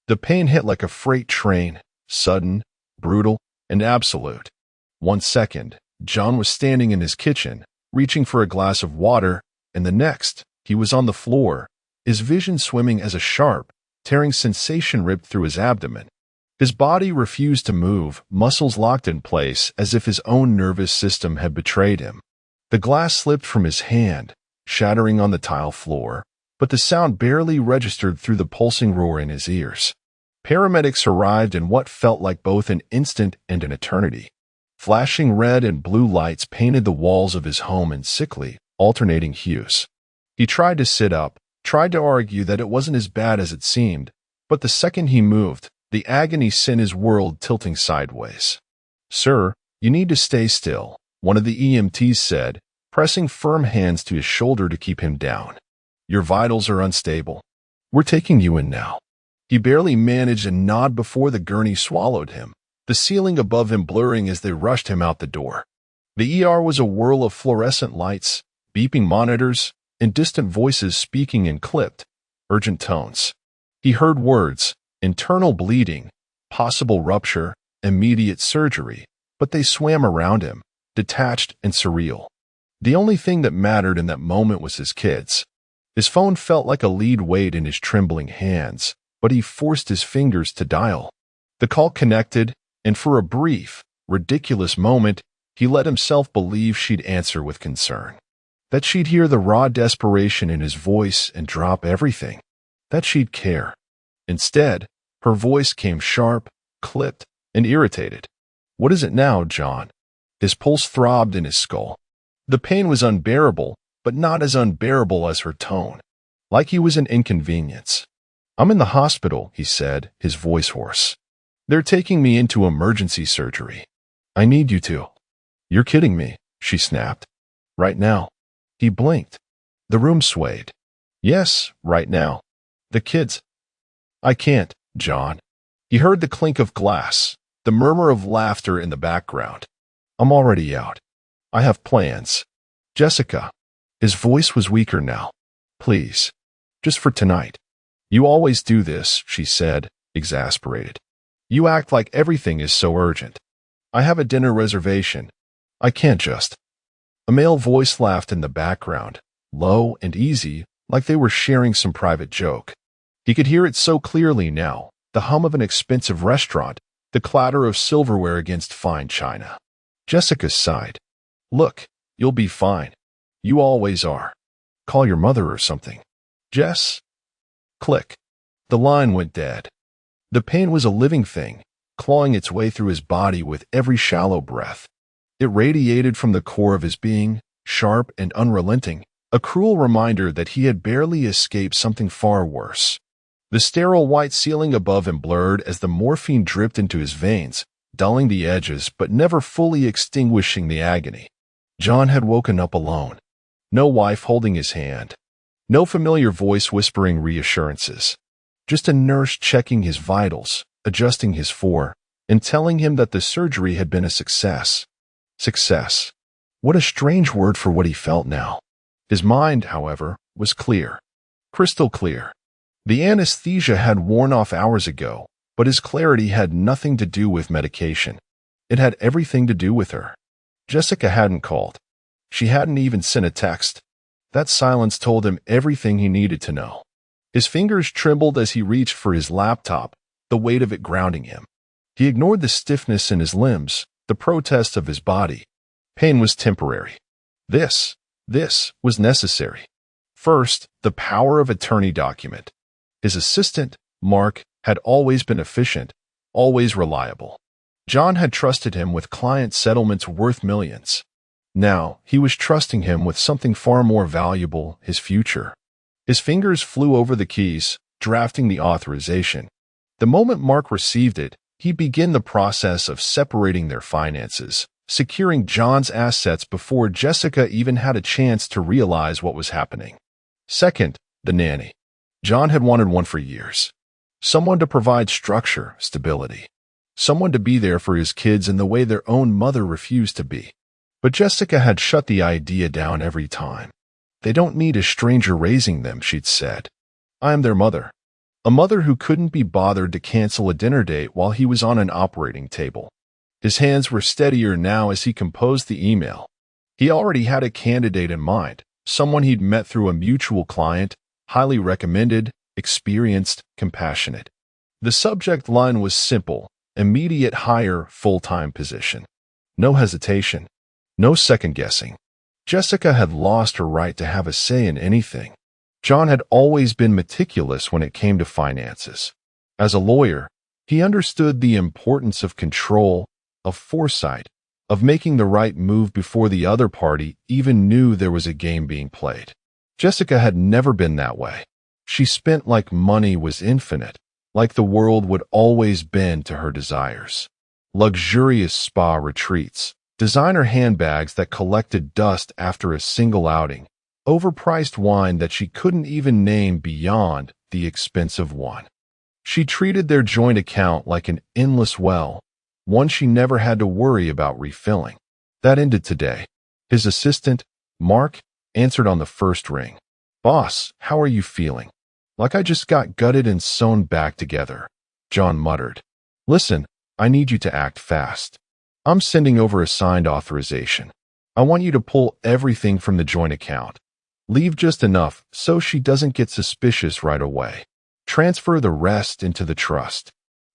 The pain hit like a freight train, sudden, brutal, and absolute. 1 second, John was standing in his kitchen, reaching for a glass of water, and the next, he was on the floor, his vision swimming as a sharp, tearing sensation ripped through his abdomen. His body refused to move, muscles locked in place as if his own nervous system had betrayed him. The glass slipped from his hand, shattering on the tile floor, but the sound barely registered through the pulsing roar in his ears. Paramedics arrived in what felt like both an instant and an eternity. Flashing red and blue lights painted the walls of his home in sickly, alternating hues. He tried to sit up, tried to argue that it wasn't as bad as it seemed, but the second he moved, the agony sent his world tilting sideways. "Sir, you need to stay still," one of the EMTs said, pressing firm hands to his shoulder to keep him down. "Your vitals are unstable. We're taking you in now." He barely managed a nod before the gurney swallowed him, the ceiling above him blurring as they rushed him out the door. The ER was a whirl of fluorescent lights, beeping monitors, and distant voices speaking in clipped, urgent tones. He heard words, internal bleeding, possible rupture, immediate surgery, but they swam around him, detached and surreal. The only thing that mattered in that moment was his kids. His phone felt like a lead weight in his trembling hands, but he forced his fingers to dial. The call connected, and for a brief, ridiculous moment, he let himself believe she'd answer with concern. That she'd hear the raw desperation in his voice and drop everything. That she'd care. Instead, her voice came sharp, clipped, and irritated. "What is it now, John?" His pulse throbbed in his skull. The pain was unbearable, but not as unbearable as her tone. Like he was an inconvenience. "I'm in the hospital," he said, his voice hoarse. "They're taking me into emergency surgery. I need you to." "You're kidding me," she snapped. "Right now." He blinked. The room swayed. "Yes, right now. The kids." "I can't, John." He heard the clink of glass, the murmur of laughter in the background. "I'm already out. I have plans. Jessica." His voice was weaker now. "Please. Just for tonight." "You always do this," she said, exasperated. "You act like everything is so urgent. I have a dinner reservation. I can't just." A male voice laughed in the background, low and easy, like they were sharing some private joke. He could hear it so clearly now, the hum of an expensive restaurant, the clatter of silverware against fine china. Jessica sighed. "Look, you'll be fine. You always are. Call your mother or something." "Jess?" Click. The line went dead. The pain was a living thing, clawing its way through his body with every shallow breath. It radiated from the core of his being, sharp and unrelenting, a cruel reminder that he had barely escaped something far worse. The sterile white ceiling above him blurred as the morphine dripped into his veins, dulling the edges but never fully extinguishing the agony. John had woken up alone. No wife holding his hand. No familiar voice whispering reassurances. Just a nurse checking his vitals, adjusting his four, and telling him that the surgery had been a success. Success. What a strange word for what he felt now. His mind, however, was clear. Crystal clear. The anesthesia had worn off hours ago, but his clarity had nothing to do with medication. It had everything to do with her. Jessica hadn't called. She hadn't even sent a text. That silence told him everything he needed to know. His fingers trembled as he reached for his laptop, the weight of it grounding him. He ignored the stiffness in his limbs, the protest of his body. Pain was temporary. This was necessary. First, the power of attorney document. His assistant, Mark, had always been efficient, always reliable. John had trusted him with client settlements worth millions. Now, he was trusting him with something far more valuable, his future. His fingers flew over the keys, drafting the authorization. The moment Mark received it, he began the process of separating their finances, securing John's assets before Jessica even had a chance to realize what was happening. Second, the nanny. John had wanted one for years. Someone to provide structure, stability. Someone to be there for his kids in the way their own mother refused to be. But Jessica had shut the idea down every time. "They don't need a stranger raising them," she'd said. "I am their mother. A mother who couldn't be bothered to cancel a dinner date while he was on an operating table. His hands were steadier now as he composed the email. He already had a candidate in mind, someone he'd met through a mutual client, highly recommended, experienced, compassionate. The subject line was simple: immediate hire, full-time position. No hesitation. No second-guessing. Jessica had lost her right to have a say in anything. John had always been meticulous when it came to finances. As a lawyer, he understood the importance of control, of foresight, of making the right move before the other party even knew there was a game being played. Jessica had never been that way. She spent like money was infinite, like the world would always bend to her desires. Luxurious spa retreats, designer handbags that collected dust after a single outing, overpriced wine that she couldn't even name beyond the expensive one. She treated their joint account like an endless well, one she never had to worry about refilling. That ended today. His assistant, Mark, answered on the first ring. "Boss, how are you feeling?" "Like I just got gutted and sewn back together," John muttered. "Listen, I need you to act fast. I'm sending over a signed authorization. I want you to pull everything from the joint account. Leave just enough so she doesn't get suspicious right away. Transfer the rest into the trust."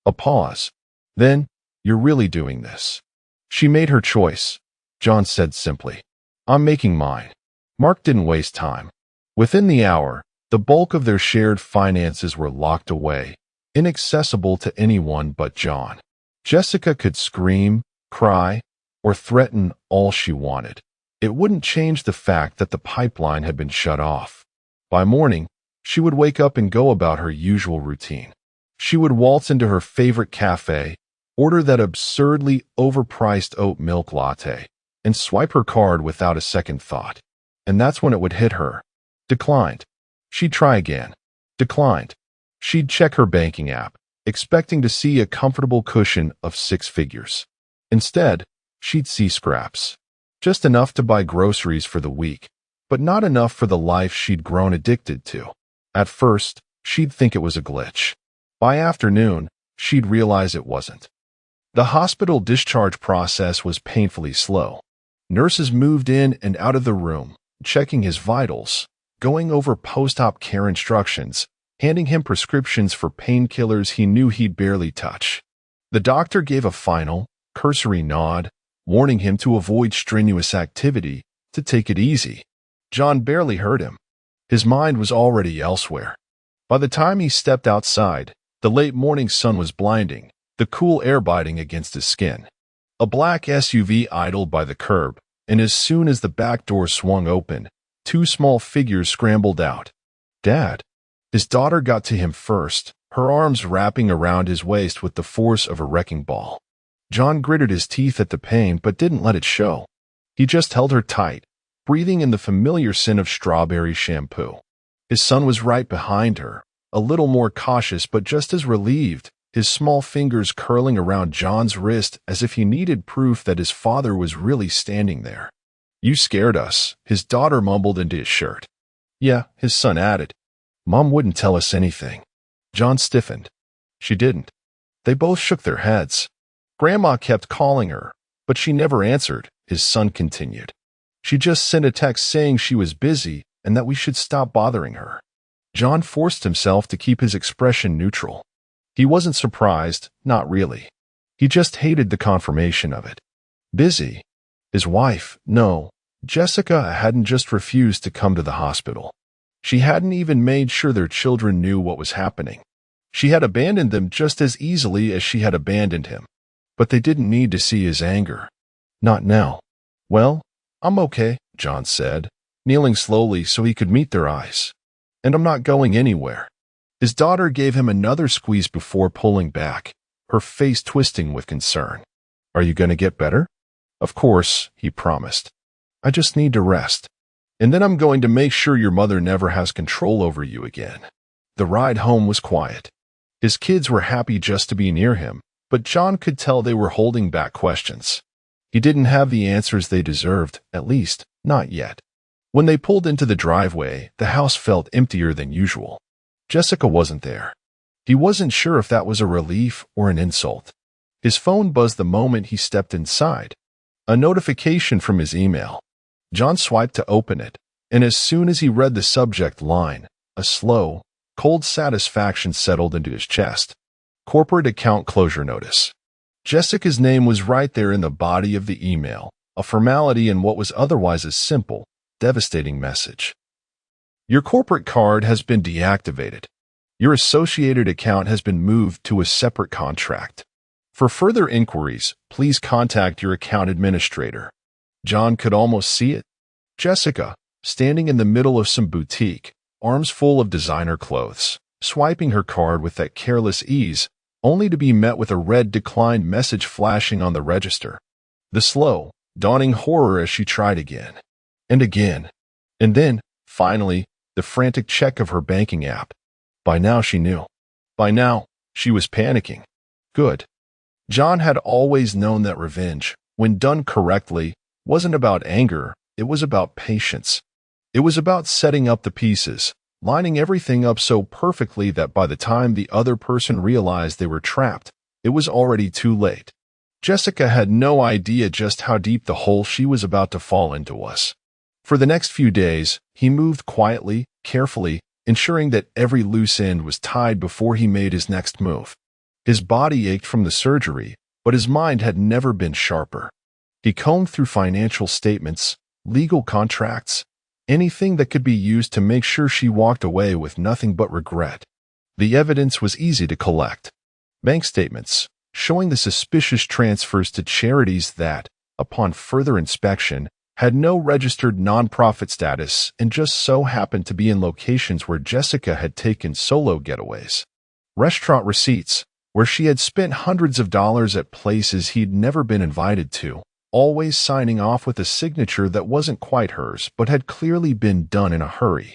A pause. Then, "You're really doing this?" "She made her choice," John said simply. "I'm making mine." Mark didn't waste time. Within the hour, the bulk of their shared finances were locked away, inaccessible to anyone but John. Jessica could scream, cry, or threaten all she wanted. It wouldn't change the fact that the pipeline had been shut off. By morning, she would wake up and go about her usual routine. She would waltz into her favorite cafe, order that absurdly overpriced oat milk latte, and swipe her card without a second thought. And that's when it would hit her. Declined. She'd try again. Declined. She'd check her banking app, expecting to see a comfortable cushion of 6 figures. Instead, she'd see scraps. Just enough to buy groceries for the week, but not enough for the life she'd grown addicted to. At first, she'd think it was a glitch. By afternoon, she'd realize it wasn't. The hospital discharge process was painfully slow. Nurses moved in and out of the room, checking his vitals, going over post-op care instructions, handing him prescriptions for painkillers he knew he'd barely touch. The doctor gave a final, cursory nod, warning him to avoid strenuous activity, to take it easy. John barely heard him. His mind was already elsewhere. By the time he stepped outside, the late morning sun was blinding, the cool air biting against his skin. A black SUV idled by the curb, and as soon as the back door swung open, 2 small figures scrambled out. "Dad." His daughter got to him first, her arms wrapping around his waist with the force of a wrecking ball. John gritted his teeth at the pain but didn't let it show. He just held her tight, breathing in the familiar scent of strawberry shampoo. His son was right behind her, a little more cautious but just as relieved, his small fingers curling around John's wrist as if he needed proof that his father was really standing there. "You scared us," his daughter mumbled into his shirt. "Yeah," his son added. "Mom wouldn't tell us anything." John stiffened. "She didn't." They both shook their heads. "Grandma kept calling her, but she never answered," his son continued. "She just sent a text saying she was busy and that we should stop bothering her." John forced himself to keep his expression neutral. He wasn't surprised, not really. He just hated the confirmation of it. Busy? His wife? No. Jessica hadn't just refused to come to the hospital. She hadn't even made sure their children knew what was happening. She had abandoned them just as easily as she had abandoned him. But they didn't need to see his anger. Not now. "Well, I'm okay," John said, kneeling slowly so he could meet their eyes. "And I'm not going anywhere." His daughter gave him another squeeze before pulling back, her face twisting with concern. "Are you going to get better?" "Of course," he promised. "I just need to rest. And then I'm going to make sure your mother never has control over you again." The ride home was quiet. His kids were happy just to be near him, but John could tell they were holding back questions. He didn't have the answers they deserved, at least, not yet. When they pulled into the driveway, the house felt emptier than usual. Jessica wasn't there. He wasn't sure if that was a relief or an insult. His phone buzzed the moment he stepped inside. A notification from his email. John swiped to open it, and as soon as he read the subject line, a slow, cold satisfaction settled into his chest. Corporate account closure notice. Jessica's name was right there in the body of the email, a formality in what was otherwise a simple, devastating message. Your corporate card has been deactivated. Your associated account has been moved to a separate contract. For further inquiries, please contact your account administrator. John could almost see it. Jessica, standing in the middle of some boutique, arms full of designer clothes, swiping her card with that careless ease, only to be met with a red declined message flashing on the register. The slow, dawning horror as she tried again. And again. And then, finally, the frantic check of her banking app. By now she knew. By now, she was panicking. Good. John had always known that revenge, when done correctly, wasn't about anger, it was about patience. It was about setting up the pieces, lining everything up so perfectly that by the time the other person realized they were trapped, it was already too late. Jessica had no idea just how deep the hole she was about to fall into was. For the next few days, he moved quietly, carefully, ensuring that every loose end was tied before he made his next move. His body ached from the surgery, but his mind had never been sharper. He combed through financial statements, legal contracts, anything that could be used to make sure she walked away with nothing but regret. The evidence was easy to collect. Bank statements, showing the suspicious transfers to charities that, upon further inspection, had no registered nonprofit status and just so happened to be in locations where Jessica had taken solo getaways. Restaurant receipts, where she had spent hundreds of dollars at places he'd never been invited to, always signing off with a signature that wasn't quite hers but had clearly been done in a hurry.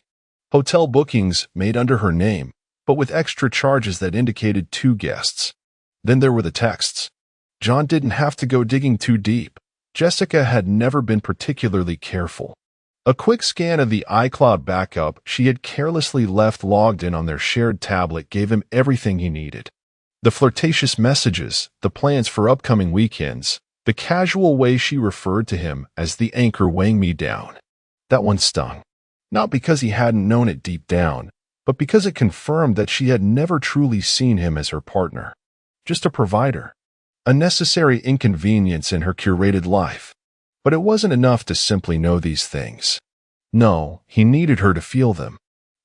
Hotel bookings made under her name, but with extra charges that indicated 2 guests. Then there were the texts. John didn't have to go digging too deep. Jessica had never been particularly careful. A quick scan of the iCloud backup she had carelessly left logged in on their shared tablet gave him everything he needed. The flirtatious messages, the plans for upcoming weekends, the casual way she referred to him as the anchor weighing me down. That one stung. Not because he hadn't known it deep down, but because it confirmed that she had never truly seen him as her partner. Just a provider. A necessary inconvenience in her curated life. But it wasn't enough to simply know these things. No, he needed her to feel them.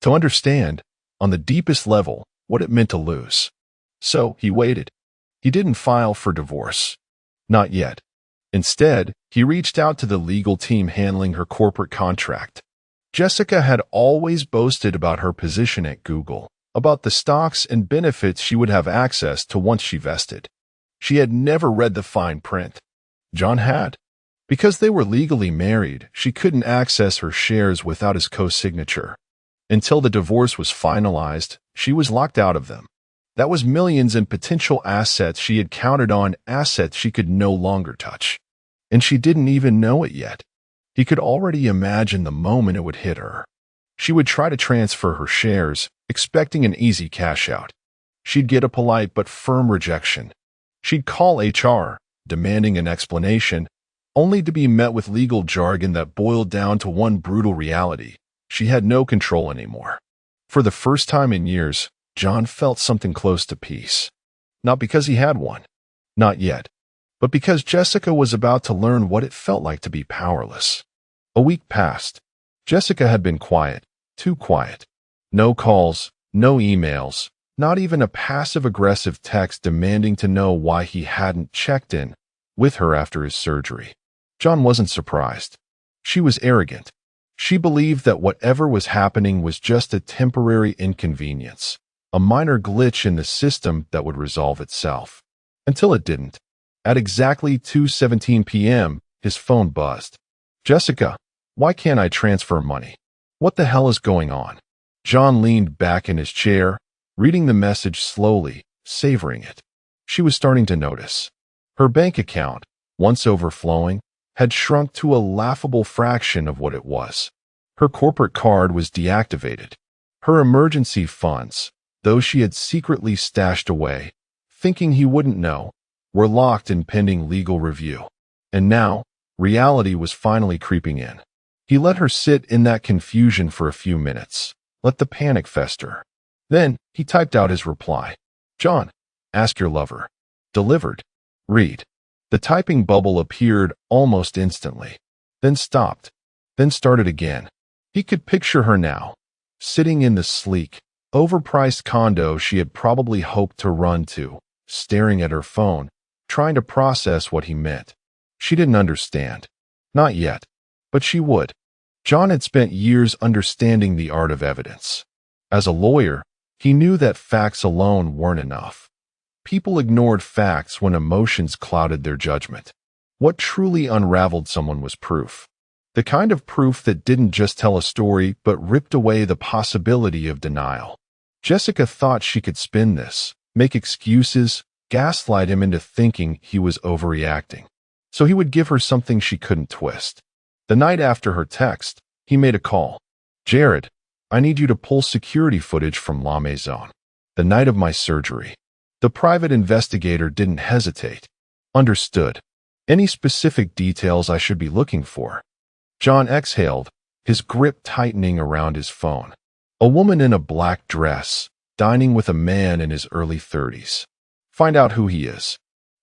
To understand, on the deepest level, what it meant to lose. So he waited. He didn't file for divorce. Not yet. Instead, he reached out to the legal team handling her corporate contract. Jessica had always boasted about her position at Google, about the stocks and benefits she would have access to once she vested. She had never read the fine print. John had. Because they were legally married, she couldn't access her shares without his co-signature. Until the divorce was finalized, she was locked out of them. That was millions in potential assets she had counted on, assets she could no longer touch. And she didn't even know it yet. He could already imagine the moment it would hit her. She would try to transfer her shares, expecting an easy cash out. She'd get a polite but firm rejection. She'd call HR, demanding an explanation, only to be met with legal jargon that boiled down to one brutal reality. She had no control anymore. For the first time in years, John felt something close to peace. Not because he had one. Not yet. But because Jessica was about to learn what it felt like to be powerless. A week passed. Jessica had been quiet. Too quiet. No calls, no emails, not even a passive-aggressive text demanding to know why he hadn't checked in with her after his surgery. John wasn't surprised. She was arrogant. She believed that whatever was happening was just a temporary inconvenience, a minor glitch in the system that would resolve itself. Until it didn't. At exactly 2:17 p.m., his phone buzzed. Jessica, why can't I transfer money? What the hell is going on? John leaned back in his chair, reading the message slowly, savoring it. She was starting to notice. Her bank account, once overflowing, had shrunk to a laughable fraction of what it was. Her corporate card was deactivated. Her emergency funds, those she had secretly stashed away, thinking he wouldn't know, were locked in pending legal review. And now, reality was finally creeping in. He let her sit in that confusion for a few minutes, let the panic fester. Then, he typed out his reply. John, ask your lover. Delivered. Read. The typing bubble appeared almost instantly, then stopped, then started again. He could picture her now, sitting in the sleek, overpriced condo she had probably hoped to run to, staring at her phone, trying to process what he meant. She didn't understand. Not yet. But she would. John had spent years understanding the art of evidence. As a lawyer, he knew that facts alone weren't enough. People ignored facts when emotions clouded their judgment. What truly unraveled someone was proof. The kind of proof that didn't just tell a story but ripped away the possibility of denial. Jessica thought she could spin this, make excuses, gaslight him into thinking he was overreacting. So he would give her something she couldn't twist. The night after her text, he made a call. Jared, I need you to pull security footage from La Maison. The night of my surgery. The private investigator didn't hesitate. Understood. Any specific details I should be looking for? John exhaled, his grip tightening around his phone. A woman in a black dress, dining with a man in his early 30s. Find out who he is.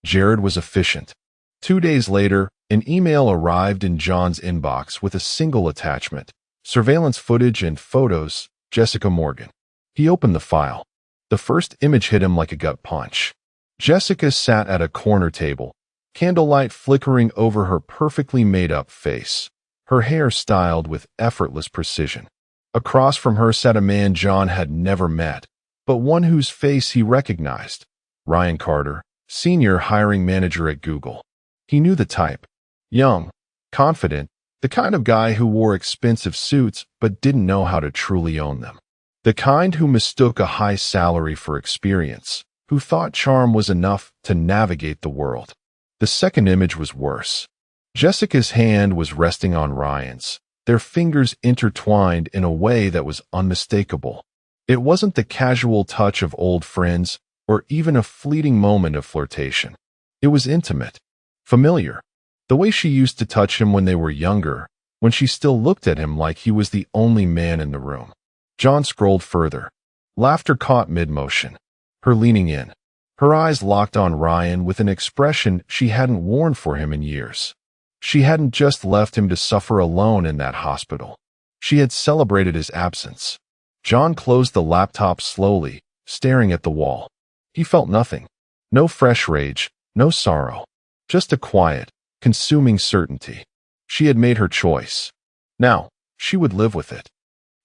Jared was efficient. 2 days later, an email arrived in John's inbox with a single attachment. Surveillance footage and photos, Jessica Morgan. He opened the file. The first image hit him like a gut punch. Jessica sat at a corner table, candlelight flickering over her perfectly made-up face, her hair styled with effortless precision. Across from her sat a man John had never met, but one whose face he recognized. Ryan Carter, senior hiring manager at Google. He knew the type. Young, confident, the kind of guy who wore expensive suits but didn't know how to truly own them. The kind who mistook a high salary for experience, who thought charm was enough to navigate the world. The second image was worse. Jessica's hand was resting on Ryan's, their fingers intertwined in a way that was unmistakable. It wasn't the casual touch of old friends or even a fleeting moment of flirtation. It was intimate, familiar, the way she used to touch him when they were younger, when she still looked at him like he was the only man in the room. John scrolled further. Laughter caught mid-motion. Her leaning in. Her eyes locked on Ryan with an expression she hadn't worn for him in years. She hadn't just left him to suffer alone in that hospital. She had celebrated his absence. John closed the laptop slowly, staring at the wall. He felt nothing. No fresh rage, no sorrow. Just a quiet, consuming certainty. She had made her choice. Now, she would live with it.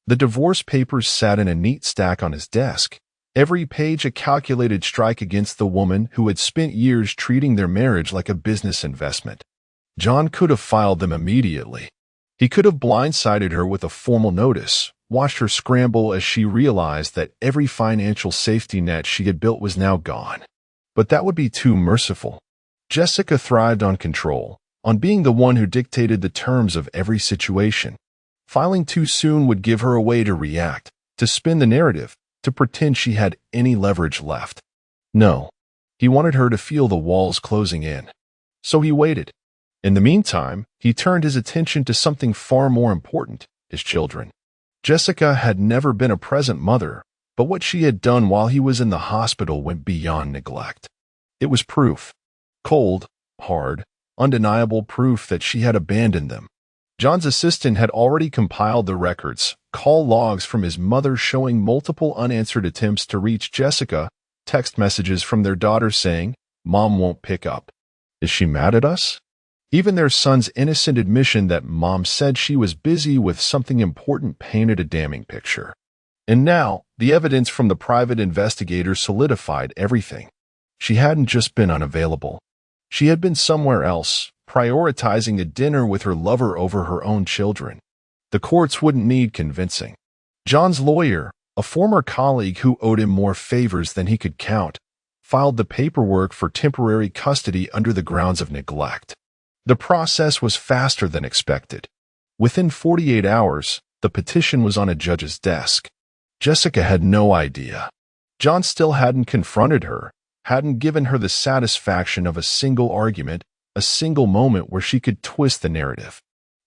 The divorce papers sat in a neat stack on his desk, every page a calculated strike against the woman who had spent years treating their marriage like a business investment. John could have filed them immediately. He could have blindsided her with a formal notice, watched her scramble as she realized that every financial safety net she had built was now gone. But that would be too merciful. Jessica thrived on control, on being the one who dictated the terms of every situation. Filing too soon would give her a way to react, to spin the narrative, to pretend she had any leverage left. No, he wanted her to feel the walls closing in. So he waited. In the meantime, he turned his attention to something far more important, his children. Jessica had never been a present mother, but what she had done while he was in the hospital went beyond neglect. It was proof. Cold, hard, undeniable proof that she had abandoned them. John's assistant had already compiled the records, call logs from his mother showing multiple unanswered attempts to reach Jessica, text messages from their daughter saying, "Mom won't pick up. Is she mad at us?" Even their son's innocent admission that Mom said she was busy with something important painted a damning picture. And now, the evidence from the private investigator solidified everything. She hadn't just been unavailable. She had been somewhere else, prioritizing a dinner with her lover over her own children. The courts wouldn't need convincing. John's lawyer, a former colleague who owed him more favors than he could count, filed the paperwork for temporary custody under the grounds of neglect. The process was faster than expected. Within 48 hours, the petition was on a judge's desk. Jessica had no idea. John still hadn't confronted her, hadn't given her the satisfaction of a single argument, a single moment where she could twist the narrative.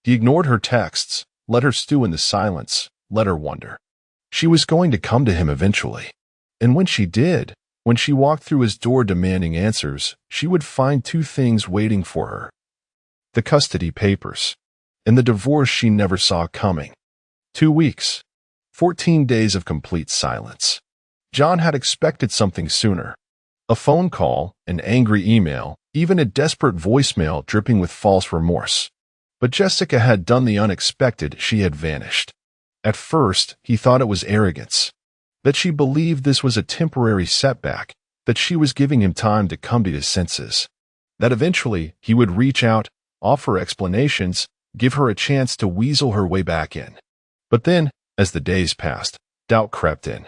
He ignored her texts, let her stew in the silence, let her wonder. She was going to come to him eventually. And when she did, when she walked through his door demanding answers, she would find two things waiting for her: the custody papers and the divorce she never saw coming. 2 weeks. 14 days of complete silence. John had expected something sooner. A phone call, an angry email, even a desperate voicemail dripping with false remorse. But Jessica had done the unexpected. She had vanished. At first, he thought it was arrogance, that she believed this was a temporary setback, that she was giving him time to come to his senses, that eventually he would reach out, offer explanations, give her a chance to weasel her way back in. But then, as the days passed, doubt crept in.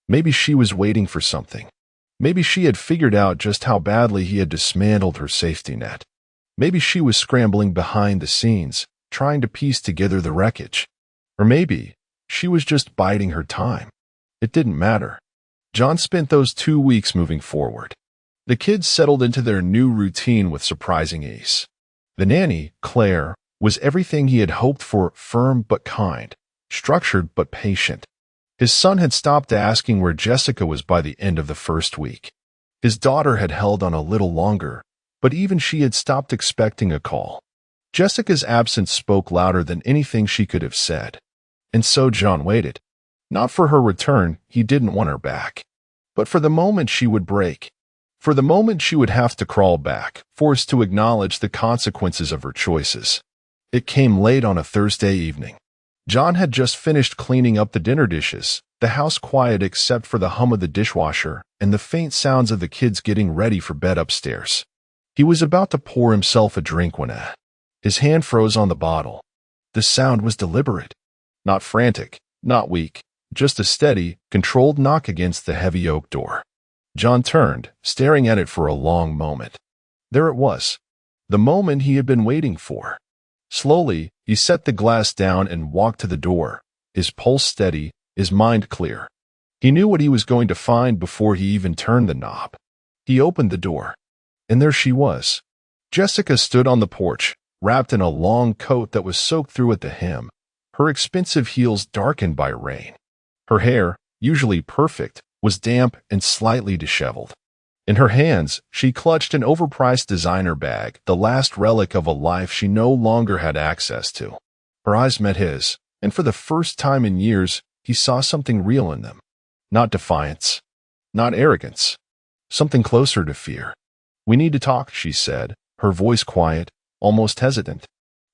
Maybe she was waiting for something. Maybe she had figured out just how badly he had dismantled her safety net. Maybe she was scrambling behind the scenes, trying to piece together the wreckage. Or maybe she was just biding her time. It didn't matter. John spent those 2 weeks moving forward. The kids settled into their new routine with surprising ease. The nanny, Claire, was everything he had hoped for: firm but kind, structured but patient. His son had stopped asking where Jessica was by the end of the first week. His daughter had held on a little longer, but even she had stopped expecting a call. Jessica's absence spoke louder than anything she could have said. And so John waited. Not for her return, he didn't want her back, but for the moment she would break. For the moment she would have to crawl back, forced to acknowledge the consequences of her choices. It came late on a Thursday evening. John had just finished cleaning up the dinner dishes, the house quiet except for the hum of the dishwasher and the faint sounds of the kids getting ready for bed upstairs. He was about to pour himself a drink when his hand froze on the bottle. The sound was deliberate, not frantic, not weak, just a steady, controlled knock against the heavy oak door. John turned, staring at it for a long moment. There it was, the moment he had been waiting for. Slowly, he set the glass down and walked to the door, his pulse steady, his mind clear. He knew what he was going to find before he even turned the knob. He opened the door, and there she was. Jessica stood on the porch, wrapped in a long coat that was soaked through at the hem, her expensive heels darkened by rain. Her hair, usually perfect, was damp and slightly disheveled. In her hands, she clutched an overpriced designer bag, the last relic of a life she no longer had access to. Her eyes met his, and for the first time in years, he saw something real in them. Not defiance, not arrogance, something closer to fear. "We need to talk," she said, her voice quiet, almost hesitant.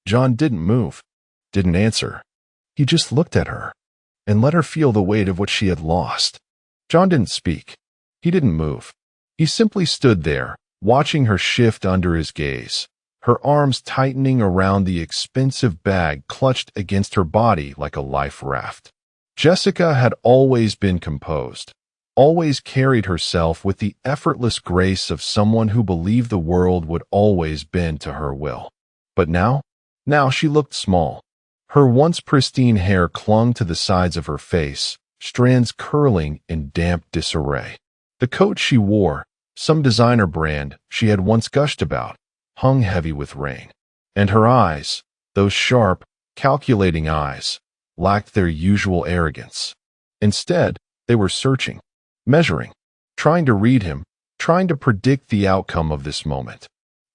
John didn't move, didn't answer. He just looked at her and let her feel the weight of what she had lost. John didn't speak. He didn't move. He simply stood there, watching her shift under his gaze, her arms tightening around the expensive bag clutched against her body like a life raft. Jessica had always been composed, always carried herself with the effortless grace of someone who believed the world would always bend to her will. But now she looked small. Her once pristine hair clung to the sides of her face, strands curling in damp disarray. The coat she wore, some designer brand she had once gushed about, hung heavy with rain. And her eyes, those sharp, calculating eyes, lacked their usual arrogance. Instead, they were searching, measuring, trying to read him, trying to predict the outcome of this moment.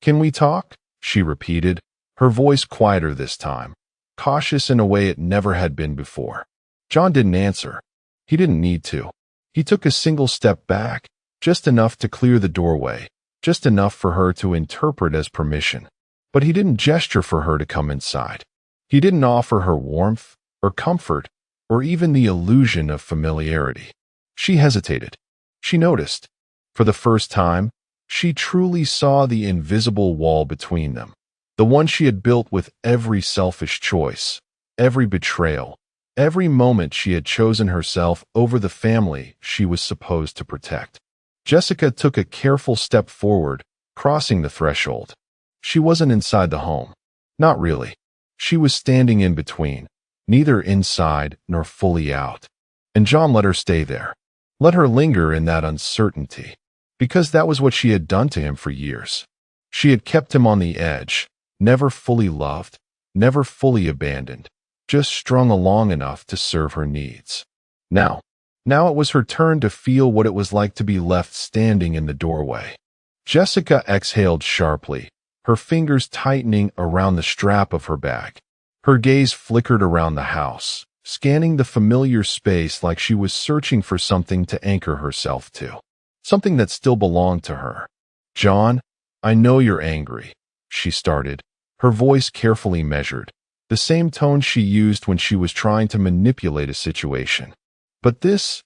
"Can we talk?" she repeated, her voice quieter this time, cautious in a way it never had been before. John didn't answer. He didn't need to. He took a single step back, just enough to clear the doorway, just enough for her to interpret as permission. But he didn't gesture for her to come inside. He didn't offer her warmth, or comfort, or even the illusion of familiarity. She hesitated. She noticed. For the first time, she truly saw the invisible wall between them, the one she had built with every selfish choice, every betrayal, every moment she had chosen herself over the family she was supposed to protect. Jessica took a careful step forward, crossing the threshold. She wasn't inside the home. Not really. She was standing in between, neither inside nor fully out. And John let her stay there. Let her linger in that uncertainty, because that was what she had done to him for years. She had kept him on the edge, never fully loved, never fully abandoned, just strung along enough to serve her needs. Now it was her turn to feel what it was like to be left standing in the doorway. Jessica exhaled sharply, her fingers tightening around the strap of her bag. Her gaze flickered around the house, scanning the familiar space like she was searching for something to anchor herself to, something that still belonged to her. "John, I know you're angry," she started, her voice carefully measured, the same tone she used when she was trying to manipulate a situation. "But this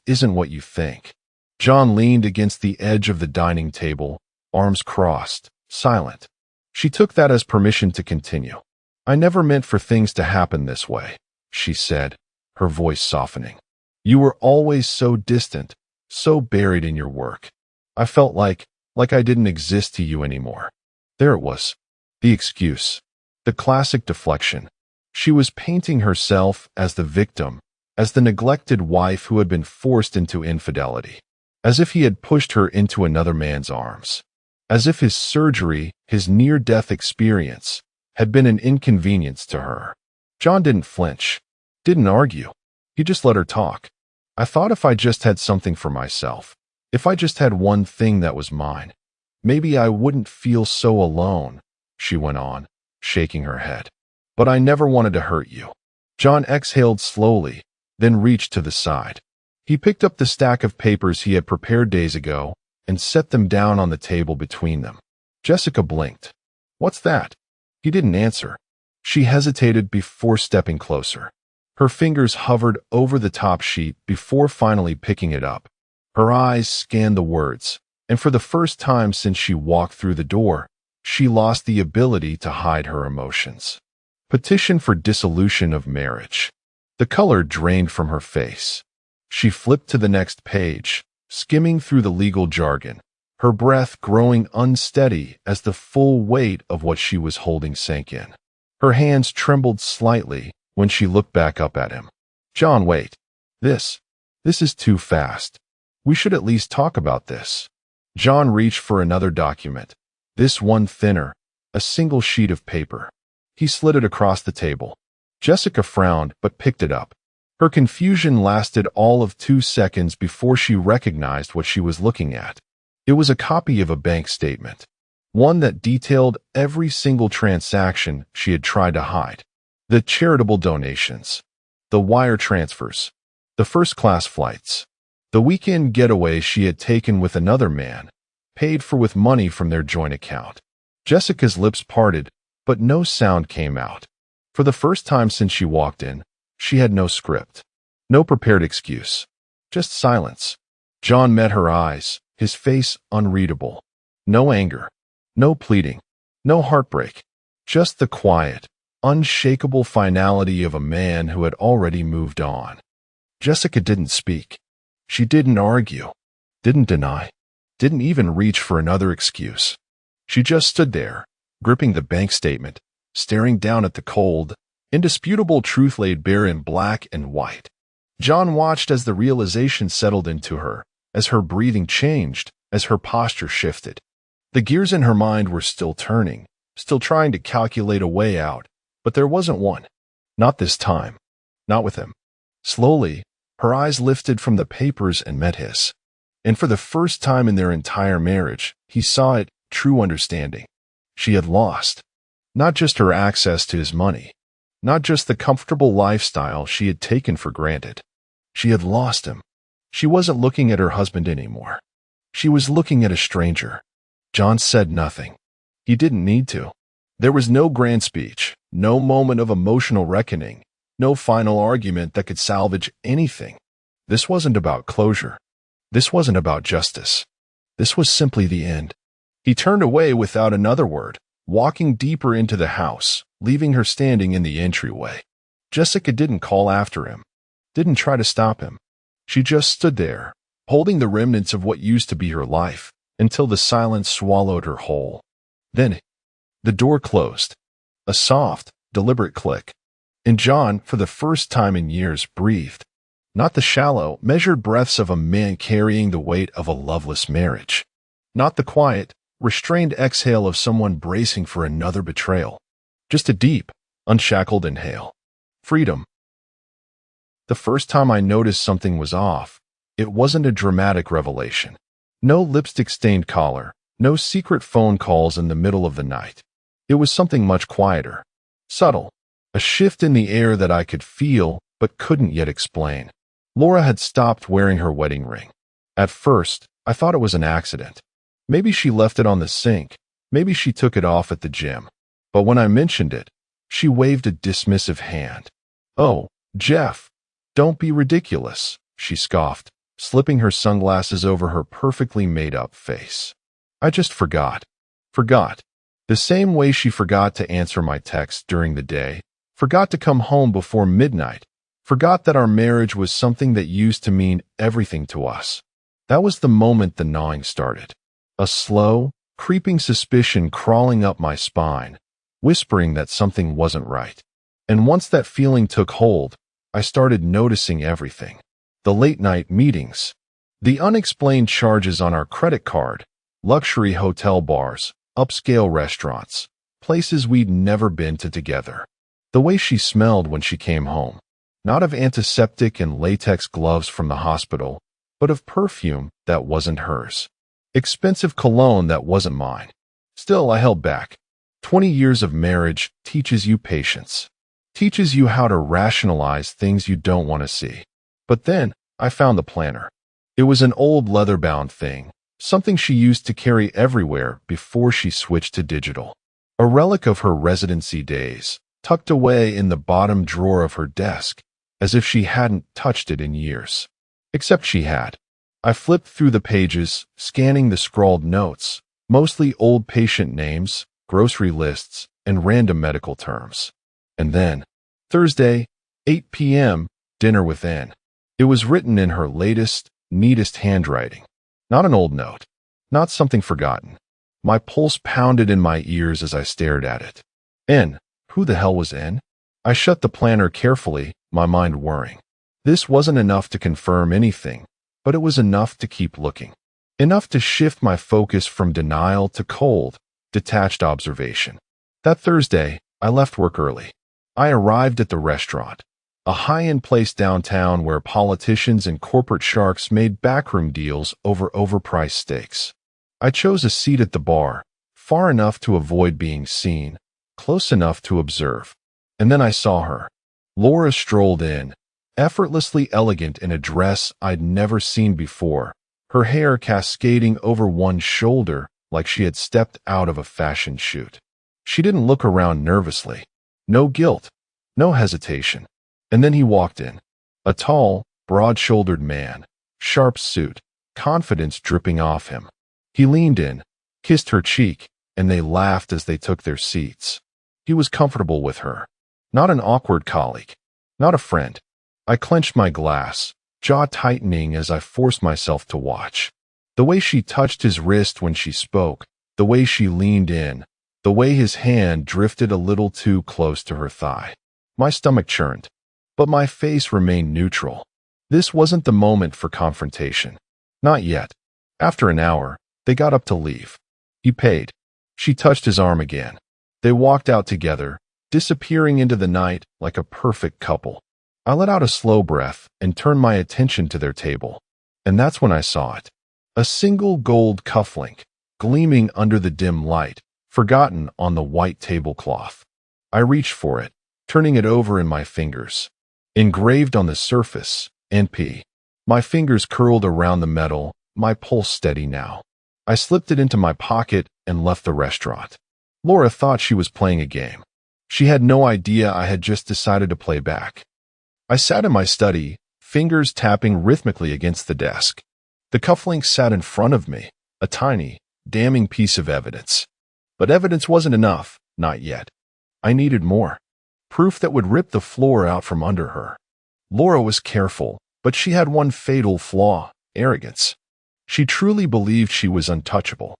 isn't what you think." John leaned against the edge of the dining table, arms crossed, silent. She took that as permission to continue. "I never meant for things to happen this way," she said, her voice softening. "You were always so distant, so buried in your work. I felt like I didn't exist to you anymore." There it was. The excuse. The classic deflection. She was painting herself as the victim, as the neglected wife who had been forced into infidelity, as if he had pushed her into another man's arms, as if his surgery, his near-death experience, had been an inconvenience to her. John didn't flinch, didn't argue. He just let her talk. "I thought if I just had something for myself, if I just had one thing that was mine, maybe I wouldn't feel so alone," she went on, shaking her head. "But I never wanted to hurt you." John exhaled slowly, then reached to the side. He picked up the stack of papers he had prepared days ago and set them down on the table between them. Jessica blinked. "What's that?" He didn't answer. She hesitated before stepping closer. Her fingers hovered over the top sheet before finally picking it up. Her eyes scanned the words, and for the first time since she walked through the door, she lost the ability to hide her emotions. "Petition for dissolution of marriage." The color drained from her face. She flipped to the next page, skimming through the legal jargon, her breath growing unsteady as the full weight of what she was holding sank in. Her hands trembled slightly when she looked back up at him. "John, wait. This is too fast. We should at least talk about this." John reached for another document, this one thinner, a single sheet of paper. He slid it across the table. Jessica frowned but picked it up. Her confusion lasted all of 2 seconds before she recognized what she was looking at. It was a copy of a bank statement, one that detailed every single transaction she had tried to hide. The charitable donations, the wire transfers, the first-class flights, the weekend getaway she had taken with another man, paid for with money from their joint account. Jessica's lips parted, but no sound came out. For the first time since she walked in, she had no script, no prepared excuse, just silence. John met her eyes, his face unreadable. No anger, no pleading, no heartbreak, just the quiet, unshakable finality of a man who had already moved on. Jessica didn't speak. She didn't argue, didn't deny, didn't even reach for another excuse. She just stood there, gripping the bank statement, staring down at the cold, indisputable truth laid bare in black and white. John watched as the realization settled into her, as her breathing changed, as her posture shifted. The gears in her mind were still turning, still trying to calculate a way out, but there wasn't one. Not this time. Not with him. Slowly, her eyes lifted from the papers and met his. And for the first time in their entire marriage, he saw it, true understanding. She had lost. Not just her access to his money, not just the comfortable lifestyle she had taken for granted. She had lost him. She wasn't looking at her husband anymore. She was looking at a stranger. John said nothing. He didn't need to. There was no grand speech, no moment of emotional reckoning, no final argument that could salvage anything. This wasn't about closure. This wasn't about justice. This was simply the end. He turned away without another word, walking deeper into the house, leaving her standing in the entryway. Jessica didn't call after him, didn't try to stop him. She just stood there, holding the remnants of what used to be her life, until the silence swallowed her whole. Then, the door closed. A soft, deliberate click. And John, for the first time in years, breathed. Not the shallow, measured breaths of a man carrying the weight of a loveless marriage. Not the quiet, restrained exhale of someone bracing for another betrayal. Just a deep, unshackled inhale. Freedom. The first time I noticed something was off, it wasn't a dramatic revelation. No lipstick-stained collar, no secret phone calls in the middle of the night. It was something much quieter, subtle, a shift in the air that I could feel but couldn't yet explain. Laura had stopped wearing her wedding ring. At first, I thought it was an accident. Maybe she left it on the sink, maybe she took it off at the gym. But when I mentioned it, she waved a dismissive hand. "Oh, Jeff, don't be ridiculous," she scoffed, slipping her sunglasses over her perfectly made-up face. "I just forgot. Forgot. The same way she forgot to answer my texts during the day, forgot to come home before midnight, forgot that our marriage was something that used to mean everything to us." That was the moment the gnawing started. A slow, creeping suspicion crawling up my spine, whispering that something wasn't right. And once that feeling took hold, I started noticing everything. The late-night meetings, the unexplained charges on our credit card, luxury hotel bars, upscale restaurants, places we'd never been to together. The way she smelled when she came home, not of antiseptic and latex gloves from the hospital, but of perfume that wasn't hers. Expensive cologne that wasn't mine. Still, I held back. 20 years of marriage teaches you patience. Teaches you how to rationalize things you don't want to see. But then, I found the planner. It was an old leather-bound thing, something she used to carry everywhere before she switched to digital. A relic of her residency days, tucked away in the bottom drawer of her desk, as if she hadn't touched it in years. Except she had. I flipped through the pages, scanning the scrawled notes, mostly old patient names, grocery lists, and random medical terms. And then, Thursday, 8 p.m., dinner with Ann. It was written in her latest, neatest handwriting. Not an old note. Not something forgotten. My pulse pounded in my ears as I stared at it. N. Who the hell was N? I shut the planner carefully, my mind whirring. This wasn't enough to confirm anything, but it was enough to keep looking. Enough to shift my focus from denial to cold, detached observation. That Thursday, I left work early. I arrived at the restaurant, a high-end place downtown where politicians and corporate sharks made backroom deals over overpriced steaks. I chose a seat at the bar, far enough to avoid being seen, close enough to observe. And then I saw her. Laura strolled in, effortlessly elegant in a dress I'd never seen before, her hair cascading over one shoulder like she had stepped out of a fashion shoot. She didn't look around nervously. No guilt, no hesitation. And then he walked in. A tall, broad-shouldered man, sharp suit, confidence dripping off him. He leaned in, kissed her cheek, and they laughed as they took their seats. He was comfortable with her. Not an awkward colleague. Not a friend. I clenched my glass, jaw tightening as I forced myself to watch. The way she touched his wrist when she spoke, the way she leaned in, the way his hand drifted a little too close to her thigh. My stomach churned, but my face remained neutral. This wasn't the moment for confrontation. Not yet. After an hour, they got up to leave. He paid. She touched his arm again. They walked out together, disappearing into the night like a perfect couple. I let out a slow breath and turned my attention to their table. And that's when I saw it. A single gold cufflink, gleaming under the dim light, forgotten on the white tablecloth. I reached for it, turning it over in my fingers. Engraved on the surface, NP. My fingers curled around the metal, my pulse steady now. I slipped it into my pocket and left the restaurant. Laura thought she was playing a game. She had no idea I had just decided to play back. I sat in my study, fingers tapping rhythmically against the desk. The cufflink sat in front of me, a tiny, damning piece of evidence. But evidence wasn't enough, not yet. I needed more. Proof that would rip the floor out from under her. Laura was careful, but she had one fatal flaw, arrogance. She truly believed she was untouchable.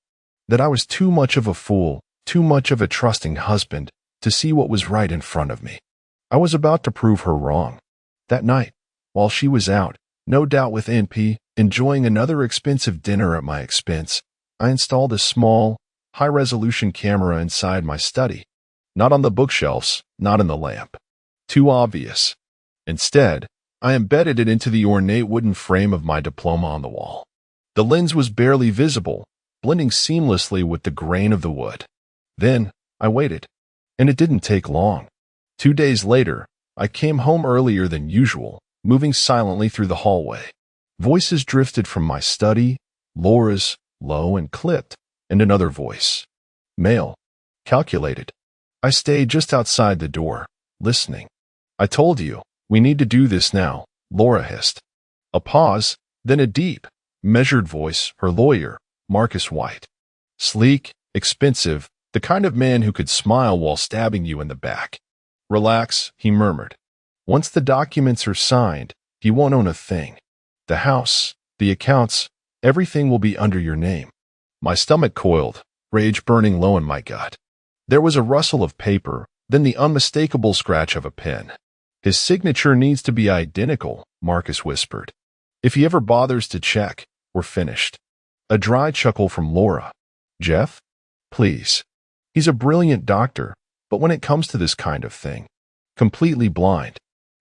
That I was too much of a fool, too much of a trusting husband, to see what was right in front of me. I was about to prove her wrong. That night, While she was out, no doubt with NP, enjoying another expensive dinner at my expense, I installed a small, high-resolution camera inside my study. Not on the bookshelves, not in the lamp. Too obvious. Instead, I embedded it into the ornate wooden frame of my diploma on the wall. The lens was barely visible, blending seamlessly with the grain of the wood. Then, I waited. And it didn't take long. 2 days later, I came home earlier than usual, moving silently through the hallway. Voices drifted from my study, Laura's, low and clipped, and another voice. Male. Calculated. I stayed just outside the door, listening. I told you, we need to do this now, Laura hissed. A pause, then a deep, measured voice, her lawyer, Marcus White. Sleek, expensive, the kind of man who could smile while stabbing you in the back. Relax, he murmured. Once the documents are signed, you won't own a thing. The house, the accounts, everything will be under your name. My stomach coiled, rage burning low in my gut. There was a rustle of paper, then the unmistakable scratch of a pen. His signature needs to be identical, Marcus whispered. If he ever bothers to check, we're finished. A dry chuckle from Laura. Jeff? Please. He's a brilliant doctor, but when it comes to this kind of thing, completely blind.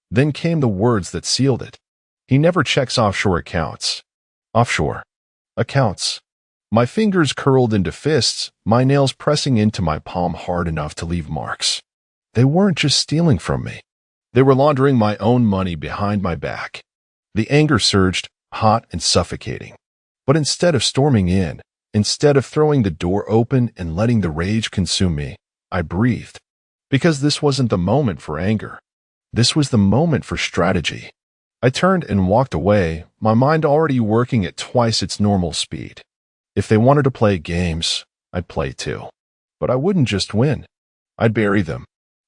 Then came the words that sealed it. He never checks offshore accounts. Offshore. Accounts. My fingers curled into fists, my nails pressing into my palm hard enough to leave marks. They weren't just stealing from me. They were laundering my own money behind my back. The anger surged, hot and suffocating. But instead of storming in, instead of throwing the door open and letting the rage consume me, I breathed. Because this wasn't the moment for anger. This was the moment for strategy. I turned and walked away, my mind already working at twice its normal speed. If they wanted to play games, I'd play too. But I wouldn't just win. I'd bury them.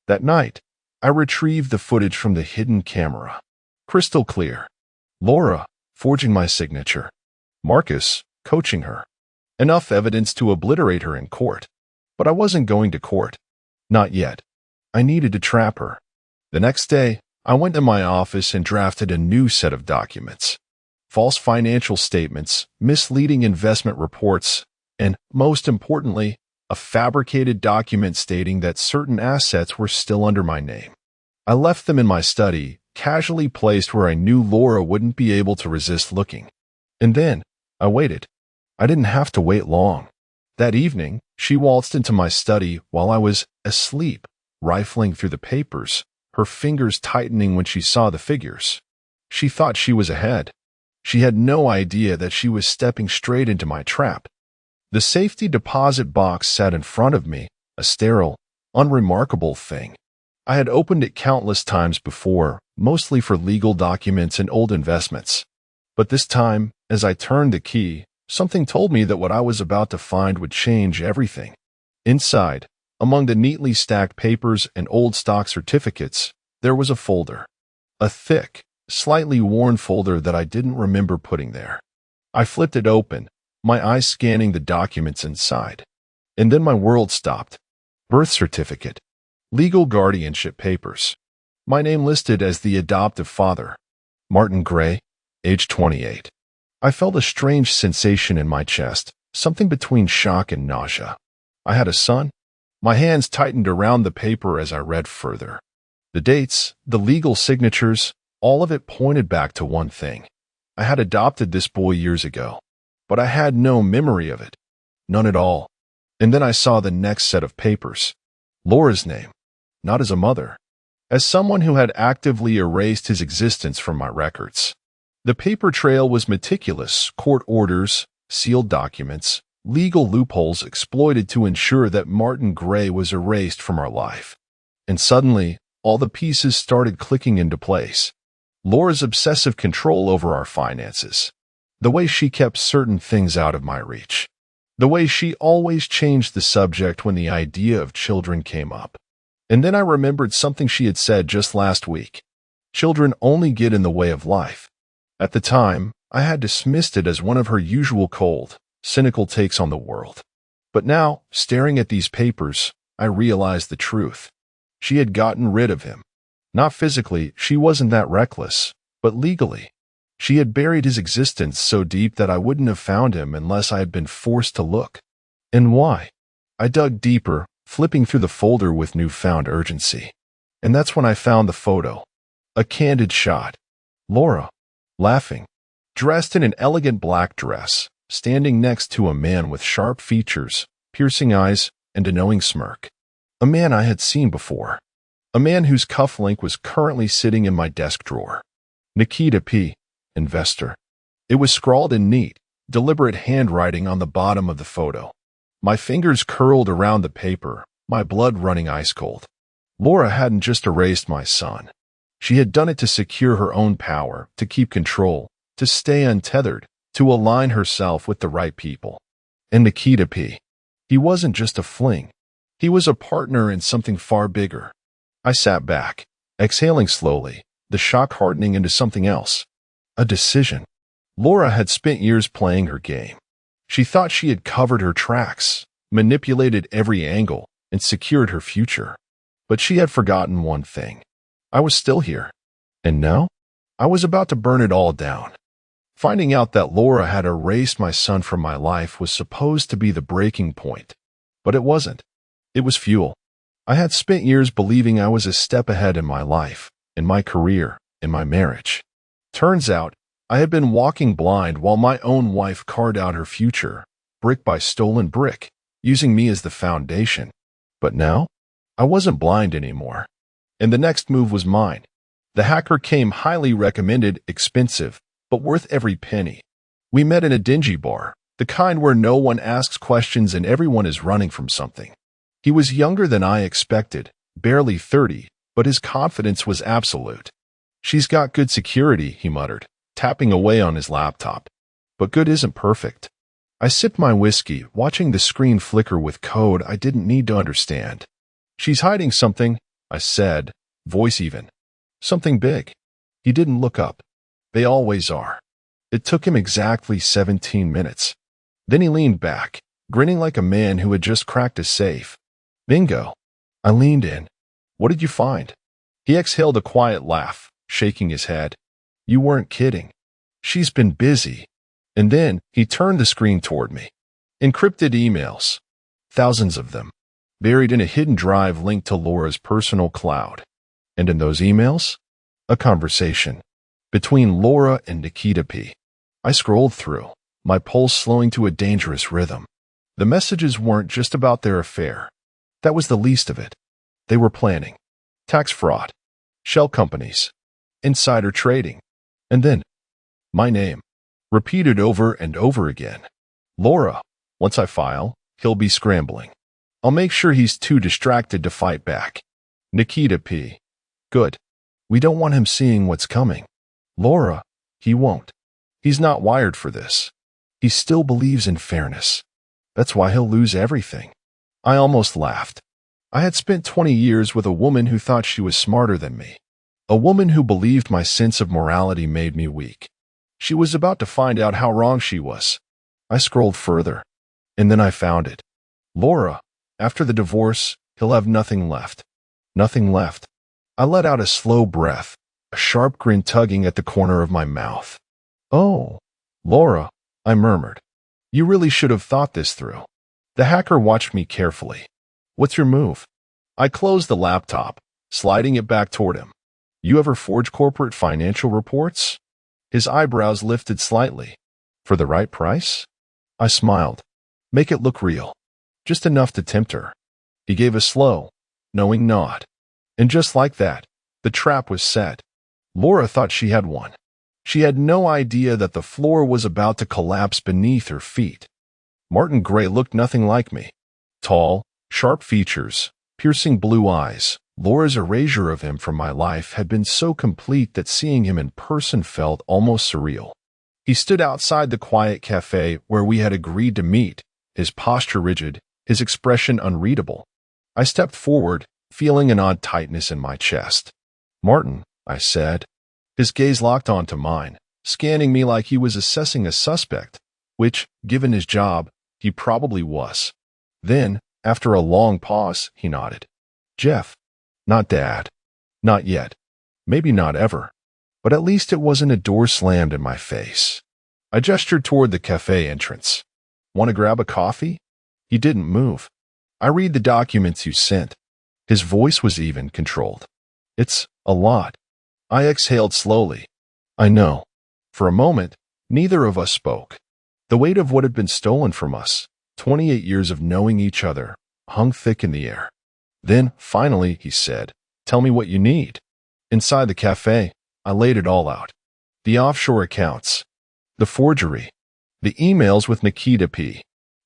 That night, I retrieved the footage from the hidden camera. Crystal clear. Laura, forging my signature. Marcus, coaching her. Enough evidence to obliterate her in court. But I wasn't going to court. Not yet. I needed to trap her. The next day, I went to my office and drafted a new set of documents. False financial statements, misleading investment reports, and, most importantly, a fabricated document stating that certain assets were still under my name. I left them in my study, casually placed where I knew Laura wouldn't be able to resist looking. And then, I waited. I didn't have to wait long. That evening, she waltzed into my study while I was asleep, rifling through the papers, her fingers tightening when she saw the figures. She thought she was ahead. She had no idea that she was stepping straight into my trap. The safety deposit box sat in front of me, a sterile, unremarkable thing. I had opened it countless times before, mostly for legal documents and old investments. But this time, as I turned the key, something told me that what I was about to find would change everything. Inside, among the neatly stacked papers and old stock certificates, there was a folder. A thick, slightly worn folder that I didn't remember putting there. I flipped it open, my eyes scanning the documents inside. And then my world stopped. Birth certificate. Legal guardianship papers. My name listed as the adoptive father. Martin Gray, age 28. I felt a strange sensation in my chest, something between shock and nausea. I had a son. My hands tightened around the paper as I read further. The dates, the legal signatures, all of it pointed back to one thing. I had adopted this boy years ago, but I had no memory of it. None at all. And then I saw the next set of papers. Laura's name, not as a mother, as someone who had actively erased his existence from my records. The paper trail was meticulous, court orders, sealed documents, legal loopholes exploited to ensure that Martin Gray was erased from our life. And suddenly, all the pieces started clicking into place. Laura's obsessive control over our finances. The way she kept certain things out of my reach. The way she always changed the subject when the idea of children came up. And then I remembered something she had said just last week. Children only get in the way of life. At the time, I had dismissed it as one of her usual cold, cynical takes on the world. But now, staring at these papers, I realized the truth. She had gotten rid of him. Not physically, she wasn't that reckless, but legally. She had buried his existence so deep that I wouldn't have found him unless I had been forced to look. And why? I dug deeper, flipping through the folder with newfound urgency. And that's when I found the photo. A candid shot. Laura, laughing, dressed in an elegant black dress, standing next to a man with sharp features, piercing eyes, and a knowing smirk. A man I had seen before. A man whose cufflink was currently sitting in my desk drawer. Nikita P., investor. It was scrawled in neat, deliberate handwriting on the bottom of the photo. My fingers curled around the paper, my blood running ice cold. Laura hadn't just erased my son. She had done it to secure her own power, to keep control, to stay untethered, to align herself with the right people. And Nikita P., he wasn't just a fling. He was a partner in something far bigger. I sat back, exhaling slowly, the shock hardening into something else. A decision. Laura had spent years playing her game. She thought she had covered her tracks, manipulated every angle, and secured her future. But she had forgotten one thing. I was still here. And now? I was about to burn it all down. Finding out that Laura had erased my son from my life was supposed to be the breaking point. But it wasn't. It was fuel. I had spent years believing I was a step ahead in my life, in my career, in my marriage. Turns out, I had been walking blind while my own wife carved out her future, brick by stolen brick, using me as the foundation. But now, I wasn't blind anymore. And the next move was mine. The hacker came highly recommended, expensive, but worth every penny. We met in a dingy bar, the kind where no one asks questions and everyone is running from something. He was younger than I expected, barely 30, but his confidence was absolute. "She's got good security," he muttered, tapping away on his laptop. But good isn't perfect. I sipped my whiskey, watching the screen flicker with code I didn't need to understand. "She's hiding something," I said, voice even. "Something big." He didn't look up. They always are. It took him exactly 17 minutes. Then he leaned back, grinning like a man who had just cracked a safe. "Bingo." I leaned in. "What did you find?" He exhaled a quiet laugh, shaking his head. "You weren't kidding. She's been busy." And then he turned the screen toward me. Encrypted emails. Thousands of them. Buried in a hidden drive linked to Laura's personal cloud. And in those emails, a conversation between Laura and Nikita P. I scrolled through, my pulse slowing to a dangerous rhythm. The messages weren't just about their affair. That was the least of it. They were planning. Tax fraud. Shell companies. Insider trading. And then, my name. Repeated over and over again. Laura. Once I file, he'll be scrambling. I'll make sure he's too distracted to fight back. Nikita P. Good. We don't want him seeing what's coming. Laura. He won't. He's not wired for this. He still believes in fairness. That's why he'll lose everything. I almost laughed. I had spent 20 years with a woman who thought she was smarter than me. A woman who believed my sense of morality made me weak. She was about to find out how wrong she was. I scrolled further. And then I found it. Laura. After the divorce, he'll have nothing left. Nothing left. I let out a slow breath, a sharp grin tugging at the corner of my mouth. "Oh, Laura," I murmured. "You really should have thought this through." The hacker watched me carefully. "What's your move?" I closed the laptop, sliding it back toward him. "You ever forge corporate financial reports?" His eyebrows lifted slightly. "For the right price?" I smiled. "Make it look real. Just enough to tempt her." He gave a slow, knowing nod. And just like that, the trap was set. Laura thought she had won. She had no idea that the floor was about to collapse beneath her feet. Martin Gray looked nothing like me. Tall, sharp features, piercing blue eyes. Laura's erasure of him from my life had been so complete that seeing him in person felt almost surreal. He stood outside the quiet cafe where we had agreed to meet, his posture rigid, his expression unreadable. I stepped forward, feeling an odd tightness in my chest. "Martin," I said. His gaze locked onto mine, scanning me like he was assessing a suspect, which, given his job, he probably was. Then, after a long pause, he nodded. "Jeff. Not Dad. Not yet. Maybe not ever." But at least it wasn't a door slammed in my face. I gestured toward the cafe entrance. Want to grab a coffee? He didn't move. I read the documents you sent. His voice was even, controlled. It's a lot. I exhaled slowly. I know. For a moment, neither of us spoke. The weight of what had been stolen from us, 28 years of knowing each other, hung thick in the air. Then, finally, he said, tell me what you need. Inside the cafe, I laid it all out. The offshore accounts, the forgery, the emails with Nikita P.,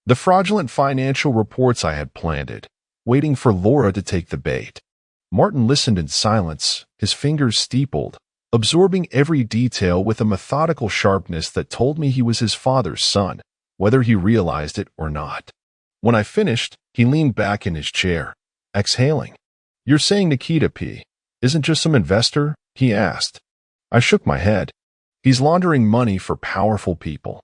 the fraudulent financial reports I had planted, waiting for Laura to take the bait. Martin listened in silence, his fingers steepled, absorbing every detail with a methodical sharpness that told me he was his father's son, whether he realized it or not. When I finished, he leaned back in his chair, exhaling. You're saying Nikita P. isn't just some investor? He asked. I shook my head. He's laundering money for powerful people.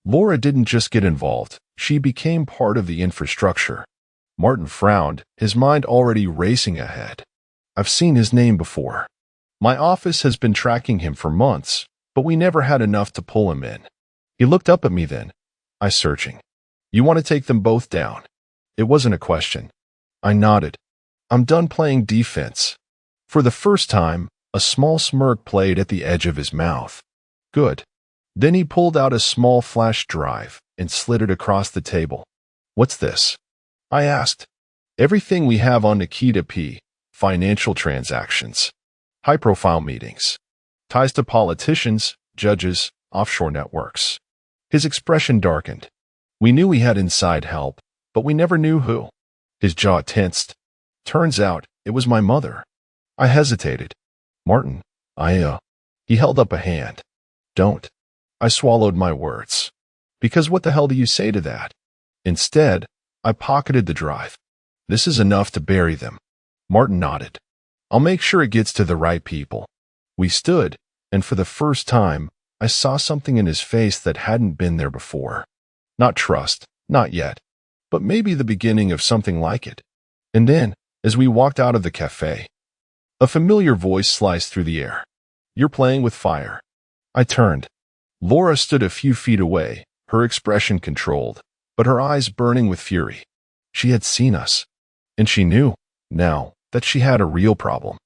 Laura didn't just get involved, she became part of the infrastructure. Martin frowned, his mind already racing ahead. I've seen his name before. My office has been tracking him for months, but we never had enough to pull him in. He looked up at me then. I searching. You want to take them both down? It wasn't a question. I nodded. I'm done playing defense. For the first time, a small smirk played at the edge of his mouth. Good. Then he pulled out a small flash drive and slid it across the table. What's this? I asked. Everything we have on Nikita P. Financial transactions. High-profile meetings. Ties to politicians, judges, offshore networks. His expression darkened. We knew he had inside help, but we never knew who. His jaw tensed. Turns out, it was my mother. I hesitated. Martin, He held up a hand. Don't. I swallowed my words. Because what the hell do you say to that? Instead, I pocketed the drive. This is enough to bury them. Martin nodded. I'll make sure it gets to the right people. We stood, and for the first time, I saw something in his face that hadn't been there before. Not trust, not yet, but maybe the beginning of something like it. And then, as we walked out of the cafe, a familiar voice sliced through the air. You're playing with fire. I turned. Laura stood a few feet away, her expression controlled, but her eyes burning with fury. She had seen us, and she knew, now, that she had a real problem.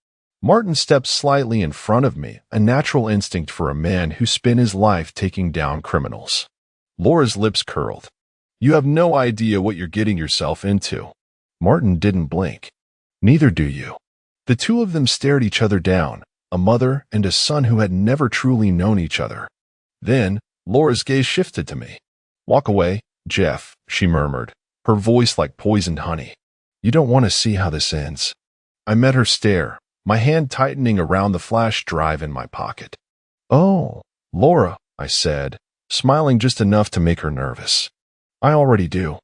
Martin stepped slightly in front of me, a natural instinct for a man who spent his life taking down criminals. Laura's lips curled. You have no idea what you're getting yourself into. Martin didn't blink. Neither do you. The two of them stared each other down, a mother and a son who had never truly known each other. Then, Laura's gaze shifted to me. Walk away, Jeff, she murmured, her voice like poisoned honey. You don't want to see how this ends. I met her stare, my hand tightening around the flash drive in my pocket. Oh, Laura, I said, smiling just enough to make her nervous. I already do.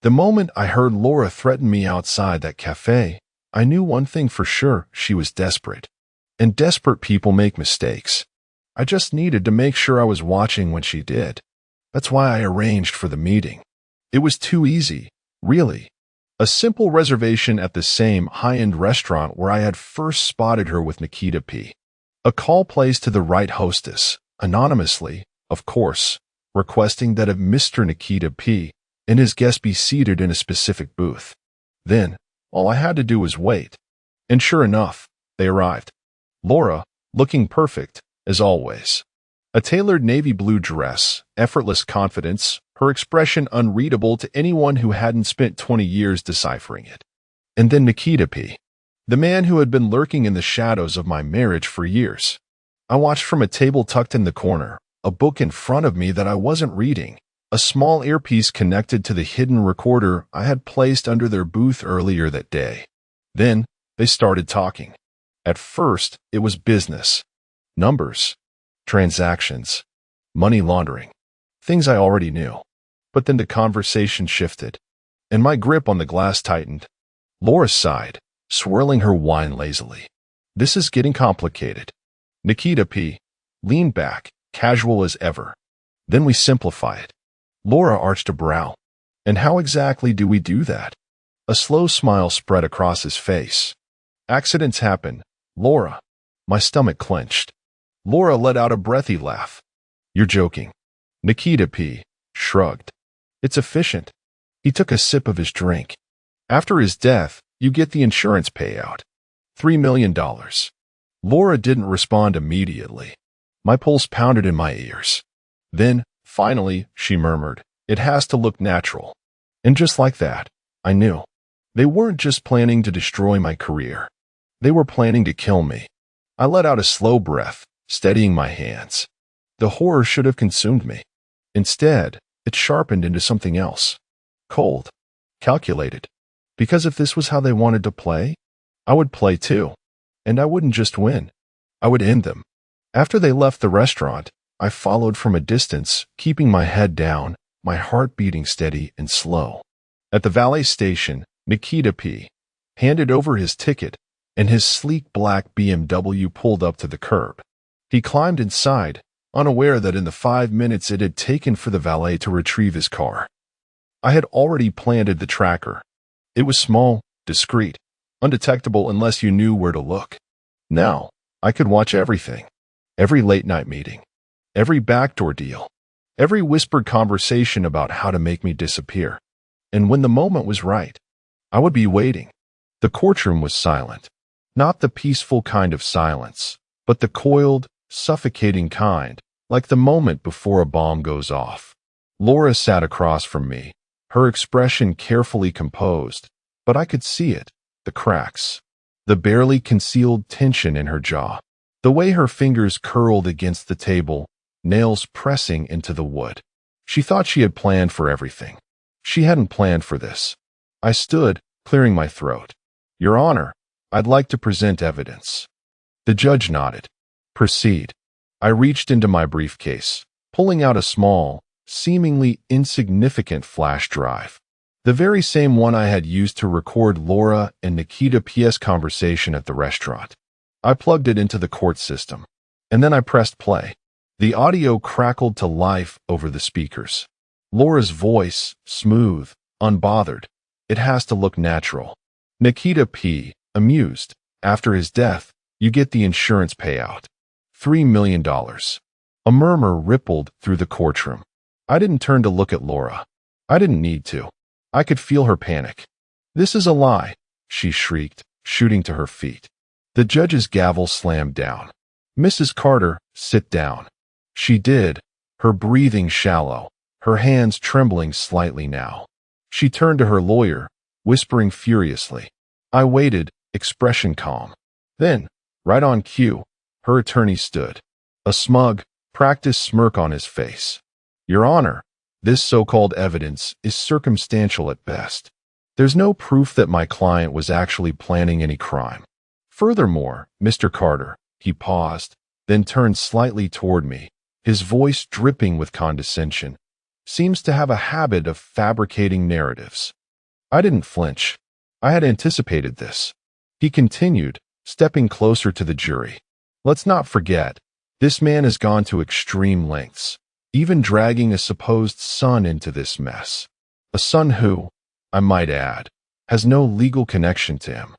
The moment I heard Laura threaten me outside that cafe, I knew one thing for sure, she was desperate. And desperate people make mistakes. I just needed to make sure I was watching when she did. That's why I arranged for the meeting. It was too easy, really. A simple reservation at the same high-end restaurant where I had first spotted her with Nikita P. A call placed to the right hostess, anonymously, of course, requesting that a Mr. Nikita P. and his guest be seated in a specific booth. Then, all I had to do was wait. And sure enough, they arrived. Laura, looking perfect, as always. A tailored navy blue dress, effortless confidence, her expression unreadable to anyone who hadn't spent 20 years deciphering it. And then Nikita P., the man who had been lurking in the shadows of my marriage for years. I watched from a table tucked in the corner, a book in front of me that I wasn't reading, a small earpiece connected to the hidden recorder I had placed under their booth earlier that day. Then, they started talking. At first, it was business. Numbers. Transactions. Money laundering. Things I already knew. But then the conversation shifted, and my grip on the glass tightened. Laura sighed, swirling her wine lazily. This is getting complicated. Nikita P. leaned back, casual as ever. Then we simplify it. Laura arched a brow. And how exactly do we do that? A slow smile spread across his face. Accidents happen, Laura. My stomach clenched. Laura let out a breathy laugh. You're joking. Nikita P. shrugged. It's efficient. He took a sip of his drink. After his death, you get the insurance payout. $3 million. Laura didn't respond immediately. My pulse pounded in my ears. Then, finally, she murmured, it has to look natural. And just like that, I knew. They weren't just planning to destroy my career. They were planning to kill me. I let out a slow breath, steadying my hands. The horror should have consumed me. Instead, it sharpened into something else. Cold. Calculated. Because if this was how they wanted to play, I would play too. And I wouldn't just win. I would end them. After they left the restaurant, I followed from a distance, keeping my head down, my heart beating steady and slow. At the valet station, Nikita P. handed over his ticket, and his sleek black BMW pulled up to the curb. He climbed inside, unaware that in the 5 minutes it had taken for the valet to retrieve his car, I had already planted the tracker. It was small, discreet, undetectable unless you knew where to look. Now, I could watch everything. Every late-night meeting. Every backdoor deal. Every whispered conversation about how to make me disappear. And when the moment was right, I would be waiting. The courtroom was silent. Not the peaceful kind of silence, but the coiled, suffocating kind, like the moment before a bomb goes off. Laura sat across from me, her expression carefully composed, but I could see it, the cracks, the barely concealed tension in her jaw, the way her fingers curled against the table, nails pressing into the wood. She thought she had planned for everything. She hadn't planned for this. I stood, clearing my throat. Your Honor, I'd like to present evidence. The judge nodded. Proceed. I reached into my briefcase, pulling out a small, seemingly insignificant flash drive. The very same one I had used to record Laura and Nikita P.'s conversation at the restaurant. I plugged it into the court system, and then I pressed play. The audio crackled to life over the speakers. Laura's voice, smooth, unbothered. It has to look natural. Nikita P., amused. After his death, you get the insurance payout. $3 million. A murmur rippled through the courtroom. I didn't turn to look at Laura. I didn't need to. I could feel her panic. This is a lie, she shrieked, shooting to her feet. The judge's gavel slammed down. Mrs. Carter, sit down. She did, her breathing shallow, her hands trembling slightly now. She turned to her lawyer, whispering furiously. I waited, expression calm. Then, right on cue, her attorney stood, a smug, practiced smirk on his face. Your Honor, this so-called evidence is circumstantial at best. There's no proof that my client was actually planning any crime. Furthermore, Mr. Carter, he paused, then turned slightly toward me, his voice dripping with condescension, seems to have a habit of fabricating narratives. I didn't flinch. I had anticipated this. He continued, stepping closer to the jury. Let's not forget, this man has gone to extreme lengths, even dragging a supposed son into this mess. A son who, I might add, has no legal connection to him.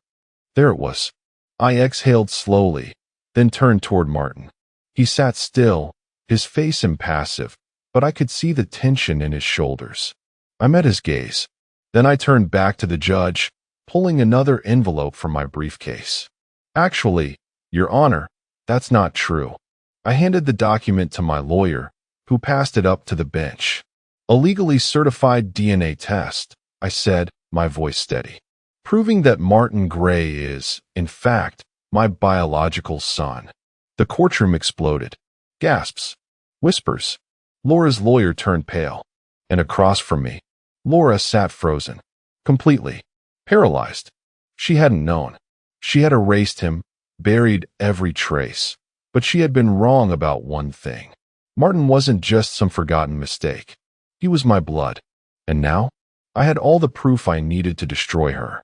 There it was. I exhaled slowly, then turned toward Martin. He sat still, his face impassive, but I could see the tension in his shoulders. I met his gaze. Then I turned back to the judge, pulling another envelope from my briefcase. Actually, Your Honor, that's not true. I handed the document to my lawyer, who passed it up to the bench. A legally certified DNA test, I said, my voice steady, proving that Martin Gray is, in fact, my biological son. The courtroom exploded. Gasps. Whispers. Laura's lawyer turned pale. And across from me, Laura sat frozen. Completely. Paralyzed. She hadn't known. She had erased him, buried every trace. But she had been wrong about one thing. Martin wasn't just some forgotten mistake. He was my blood. And now, I had all the proof I needed to destroy her.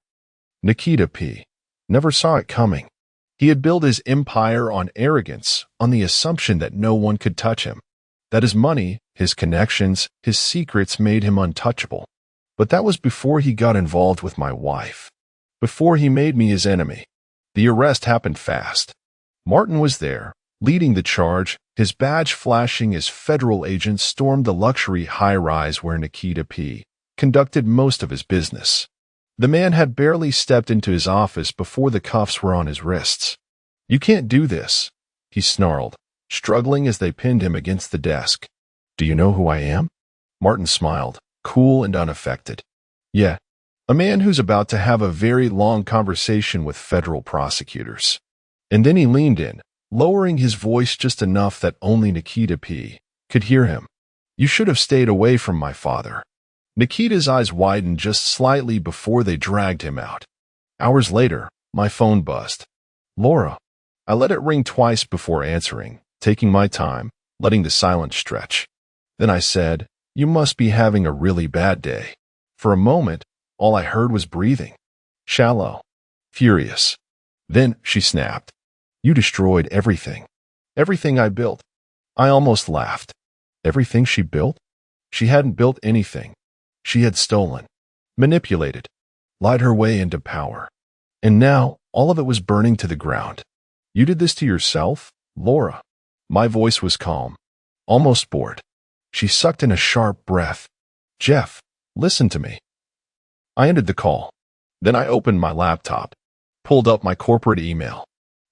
Nikita P. never saw it coming. He had built his empire on arrogance, on the assumption that no one could touch him, that his money, his connections, his secrets made him untouchable. But that was before he got involved with my wife, before he made me his enemy. The arrest happened fast. Martin was there, Leading the charge, his badge flashing as federal agent, stormed the luxury high-rise where Nikita P. conducted most of his business. The man had barely stepped into his office before the cuffs were on his wrists. "You can't do this," he snarled, struggling as they pinned him against the desk. "Do you know who I am?" Martin smiled, cool and unaffected. "Yeah, a man who's about to have a very long conversation with federal prosecutors." And then he leaned in, lowering his voice just enough that only Nikita P. could hear him. "You should have stayed away from my father." Nikita's eyes widened just slightly before they dragged him out. Hours later, my phone buzzed. "Laura." I let it ring twice before answering, taking my time, letting the silence stretch. Then I said, "You must be having a really bad day." For a moment, all I heard was breathing. Shallow. Furious. Then she snapped. "You destroyed everything. Everything I built." I almost laughed. Everything she built? She hadn't built anything. She had stolen, manipulated, lied her way into power. And now, all of it was burning to the ground. "You did this to yourself, Laura." My voice was calm, almost bored. She sucked in a sharp breath. "Jeff, listen to me." I ended the call. Then I opened my laptop, pulled up my corporate email,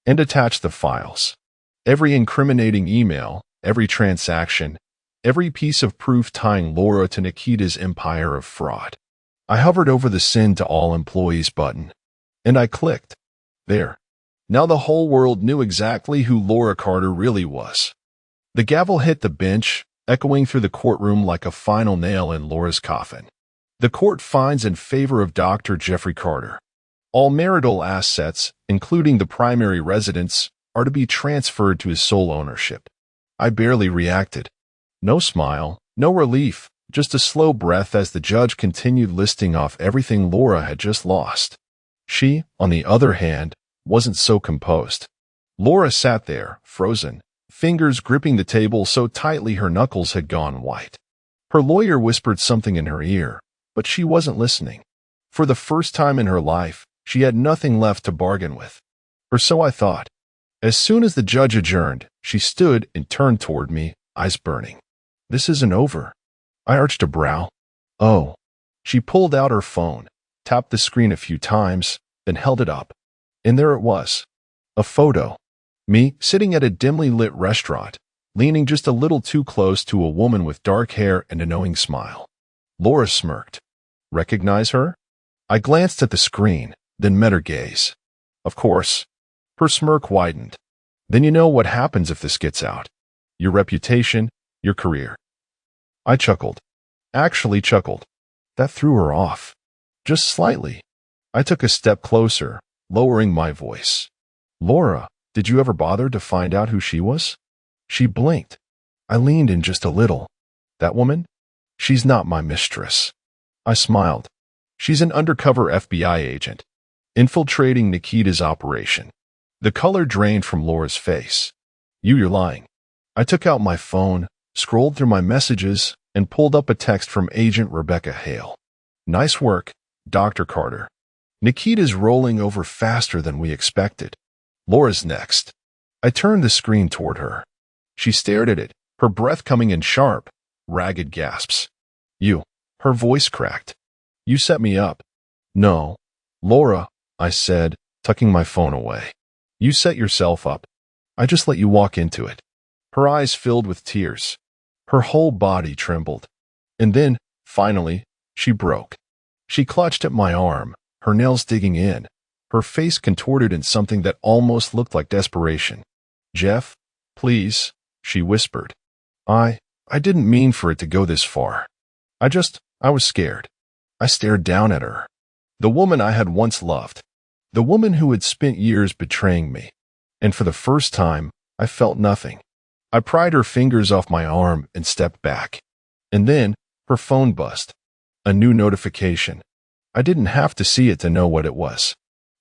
and attached the files. Every incriminating email, every transaction, every piece of proof tying Laura to Nikita's empire of fraud. I hovered over the "Send to all employees" button, and I clicked. There. Now the whole world knew exactly who Laura Carter really was. The gavel hit the bench, echoing through the courtroom like a final nail in Laura's coffin. The court finds in favor of Dr. Jeffrey Carter. All marital assets, including the primary residence, are to be transferred to his sole ownership. I barely reacted. No smile, no relief, just a slow breath as the judge continued listing off everything Laura had just lost. She, on the other hand, wasn't so composed. Laura sat there, frozen, fingers gripping the table so tightly her knuckles had gone white. Her lawyer whispered something in her ear, but she wasn't listening. For the first time in her life, she had nothing left to bargain with. Or so I thought. As soon as the judge adjourned, she stood and turned toward me, eyes burning. "This isn't over." I arched a brow. "Oh." She pulled out her phone, tapped the screen a few times, then held it up. And there it was. A photo. Me, sitting at a dimly lit restaurant, leaning just a little too close to a woman with dark hair and a knowing smile. Laura smirked. "Recognize her?" I glanced at the screen, then met her gaze. Of course. Her smirk widened. "Then you know what happens if this gets out. Your reputation, your career." I chuckled. Actually chuckled. That threw her off. Just slightly. I took a step closer, lowering my voice. "Laura, did you ever bother to find out who she was?" She blinked. I leaned in just a little. "That woman? She's not my mistress." I smiled. "She's an undercover FBI agent, infiltrating Nikita's operation." The color drained from Laura's face. You're lying." I took out my phone, scrolled through my messages, and pulled up a text from Agent Rebecca Hale. "Nice work, Dr. Carter. Nikita's rolling over faster than we expected. Laura's next." I turned the screen toward her. She stared at it, her breath coming in sharp, ragged gasps. "You." Her voice cracked. "You set me up." "No, Laura," I said, tucking my phone away. "You set yourself up. I just let you walk into it." Her eyes filled with tears. Her whole body trembled. And then, finally, she broke. She clutched at my arm, her nails digging in, her face contorted in something that almost looked like desperation. "Jeff, please," she whispered. I didn't mean for it to go this far. I was scared. I stared down at her. The woman I had once loved. The woman who had spent years betraying me. And for the first time, I felt nothing. I pried her fingers off my arm and stepped back. And then, her phone buzzed. A new notification. I didn't have to see it to know what it was.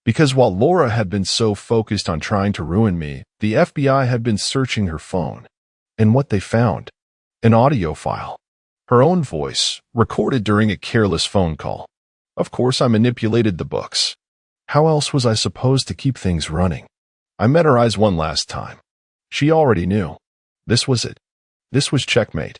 Because while Laura had been so focused on trying to ruin me, the FBI had been searching her phone. And what they found? An audio file. Her own voice, recorded during a careless phone call. Of course, I manipulated the books. How else was I supposed to keep things running? I met her eyes one last time. She already knew. This was it. This was checkmate.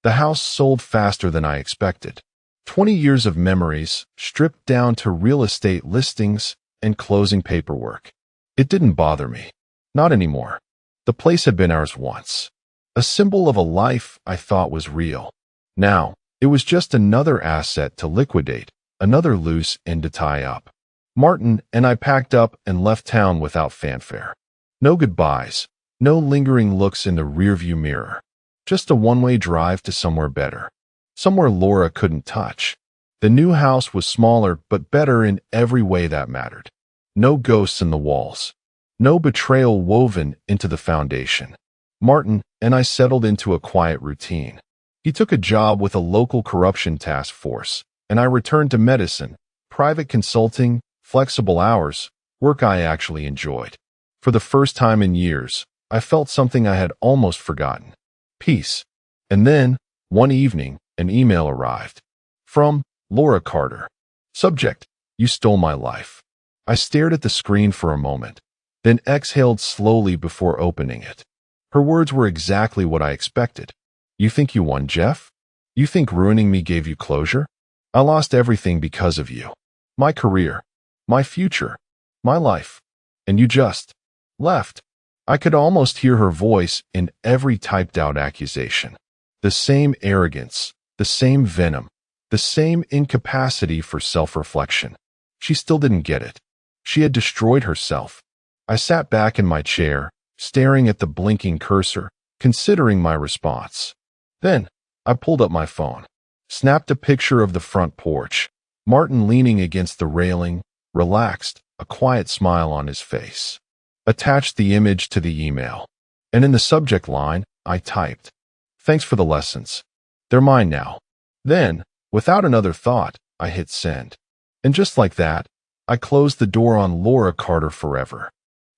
The house sold faster than I expected. 20 years of memories stripped down to real estate listings and closing paperwork. It didn't bother me. Not anymore. The place had been ours once. A symbol of a life I thought was real. Now, it was just another asset to liquidate, another loose end to tie up. Martin and I packed up and left town without fanfare. No goodbyes, no lingering looks in the rearview mirror. Just a one-way drive to somewhere better. Somewhere Laura couldn't touch. The new house was smaller but better in every way that mattered. No ghosts in the walls. No betrayal woven into the foundation. Martin and I settled into a quiet routine. He took a job with a local corruption task force, and I returned to medicine, private consulting, flexible hours, work I actually enjoyed. For the first time in years, I felt something I had almost forgotten. Peace. And then, one evening, an email arrived. From Laura Carter. Subject: You stole my life. I stared at the screen for a moment, then exhaled slowly before opening it. Her words were exactly what I expected. You think you won, Jeff? You think ruining me gave you closure? I lost everything because of you. My career, my future, my life. And you just left. I could almost hear her voice in every typed-out accusation. The same arrogance, the same venom, the same incapacity for self-reflection. She still didn't get it. She had destroyed herself. I sat back in my chair, staring at the blinking cursor, considering my response. Then, I pulled up my phone, snapped a picture of the front porch, Martin leaning against the railing, relaxed, a quiet smile on his face. Attached the image to the email, and in the subject line, I typed, "Thanks for the lessons. They're mine now." Then, without another thought, I hit send. And just like that, I closed the door on Laura Carter forever.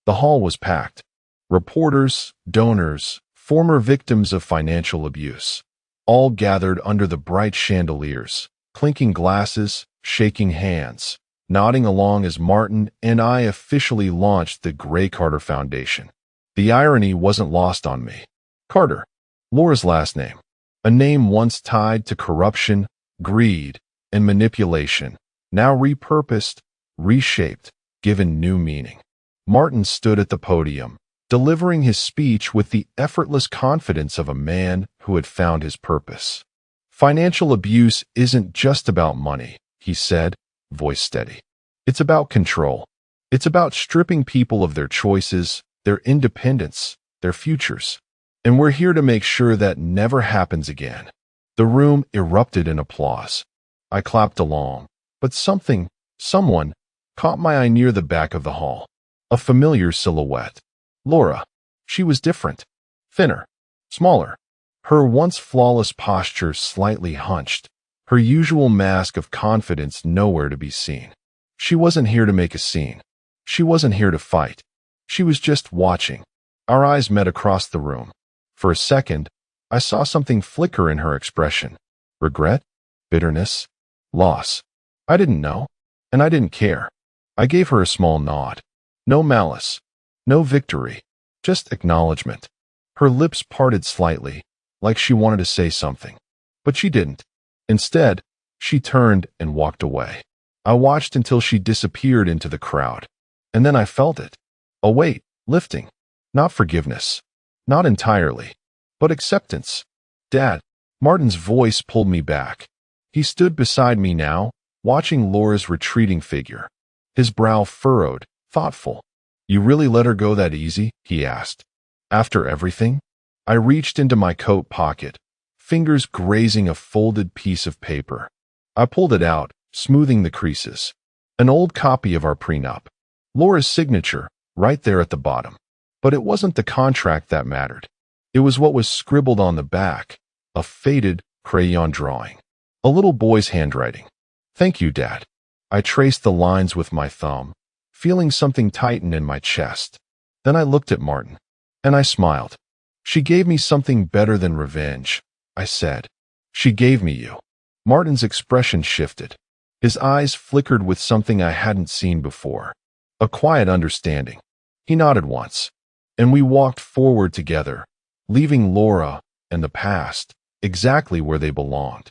The hall was packed. Reporters, donors, former victims of financial abuse, all gathered under the bright chandeliers, clinking glasses, shaking hands, nodding along as Martin and I officially launched the Gray Carter Foundation. The irony wasn't lost on me. Carter, Laura's last name, a name once tied to corruption, greed, and manipulation, now repurposed, reshaped, given new meaning. Martin stood at the podium, delivering his speech with the effortless confidence of a man who had found his purpose. Financial abuse isn't just about money, he said, voice steady. It's about control. It's about stripping people of their choices, their independence, their futures. And we're here to make sure that never happens again. The room erupted in applause. I clapped along, but someone, caught my eye near the back of the hall. A familiar silhouette. Laura. She was different. Thinner. Smaller. Her once flawless posture slightly hunched. Her usual mask of confidence nowhere to be seen. She wasn't here to make a scene. She wasn't here to fight. She was just watching. Our eyes met across the room. For a second, I saw something flicker in her expression. Regret? Bitterness? Loss? I didn't know, and I didn't care. I gave her a small nod. No malice. No victory. Just acknowledgement. Her lips parted slightly, like she wanted to say something. But she didn't. Instead, she turned and walked away. I watched until she disappeared into the crowd. And then I felt it. A weight, lifting. Not forgiveness. Not entirely. But acceptance. Dad. Martin's voice pulled me back. He stood beside me now, watching Laura's retreating figure. His brow furrowed, thoughtful. You really let her go that easy? He asked. After everything? I reached into my coat pocket, fingers grazing a folded piece of paper. I pulled it out, smoothing the creases. An old copy of our prenup. Laura's signature, right there at the bottom. But it wasn't the contract that mattered. It was what was scribbled on the back, a faded crayon drawing. A little boy's handwriting. Thank you, Dad. I traced the lines with my thumb, feeling something tighten in my chest. Then I looked at Martin, and I smiled. She gave me something better than revenge, I said. She gave me you. Martin's expression shifted. His eyes flickered with something I hadn't seen before. A quiet understanding. He nodded once. and we walked forward together, leaving Laura and the past exactly where they belonged.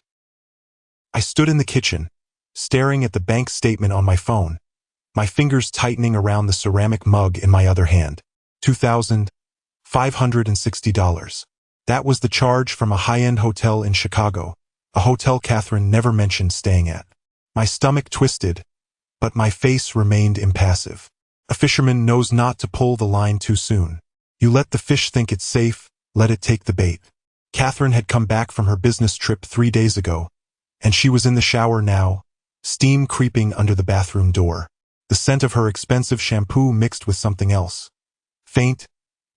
I stood in the kitchen, staring at the bank statement on my phone, my fingers tightening around the ceramic mug in my other hand. $2,560. That was the charge from a high-end hotel in Chicago, a hotel Catherine never mentioned staying at. My stomach twisted, but my face remained impassive. A fisherman knows not to pull the line too soon. You let the fish think it's safe, let it take the bait. Catherine had come back from her business trip 3 days ago, and she was in the shower now, steam creeping under the bathroom door. The scent of her expensive shampoo mixed with something else. Faint,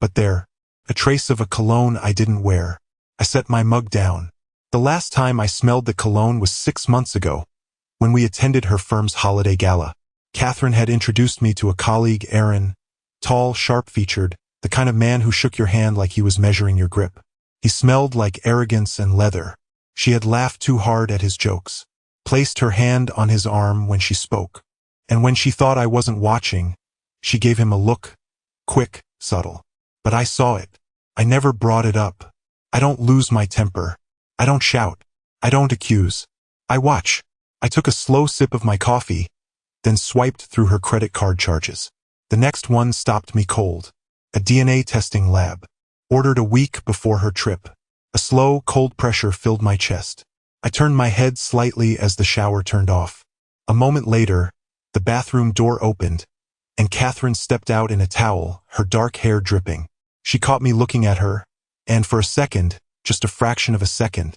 but there, a trace of a cologne I didn't wear. I set my mug down. The last time I smelled the cologne was 6 months ago, when we attended her firm's holiday gala. Catherine had introduced me to a colleague, Aaron, tall, sharp-featured, the kind of man who shook your hand like he was measuring your grip. He smelled like arrogance and leather. She had laughed too hard at his jokes, placed her hand on his arm when she spoke, and when she thought I wasn't watching, she gave him a look, quick, subtle. But I saw it. I never brought it up. I don't lose my temper. I don't shout. I don't accuse. I watch. I took a slow sip of my coffee, then swiped through her credit card charges. The next one stopped me cold. A DNA testing lab, ordered a week before her trip. A slow, cold pressure filled my chest. I turned my head slightly as the shower turned off. A moment later, the bathroom door opened, and Catherine stepped out in a towel, her dark hair dripping. She caught me looking at her, and for a second, just a fraction of a second,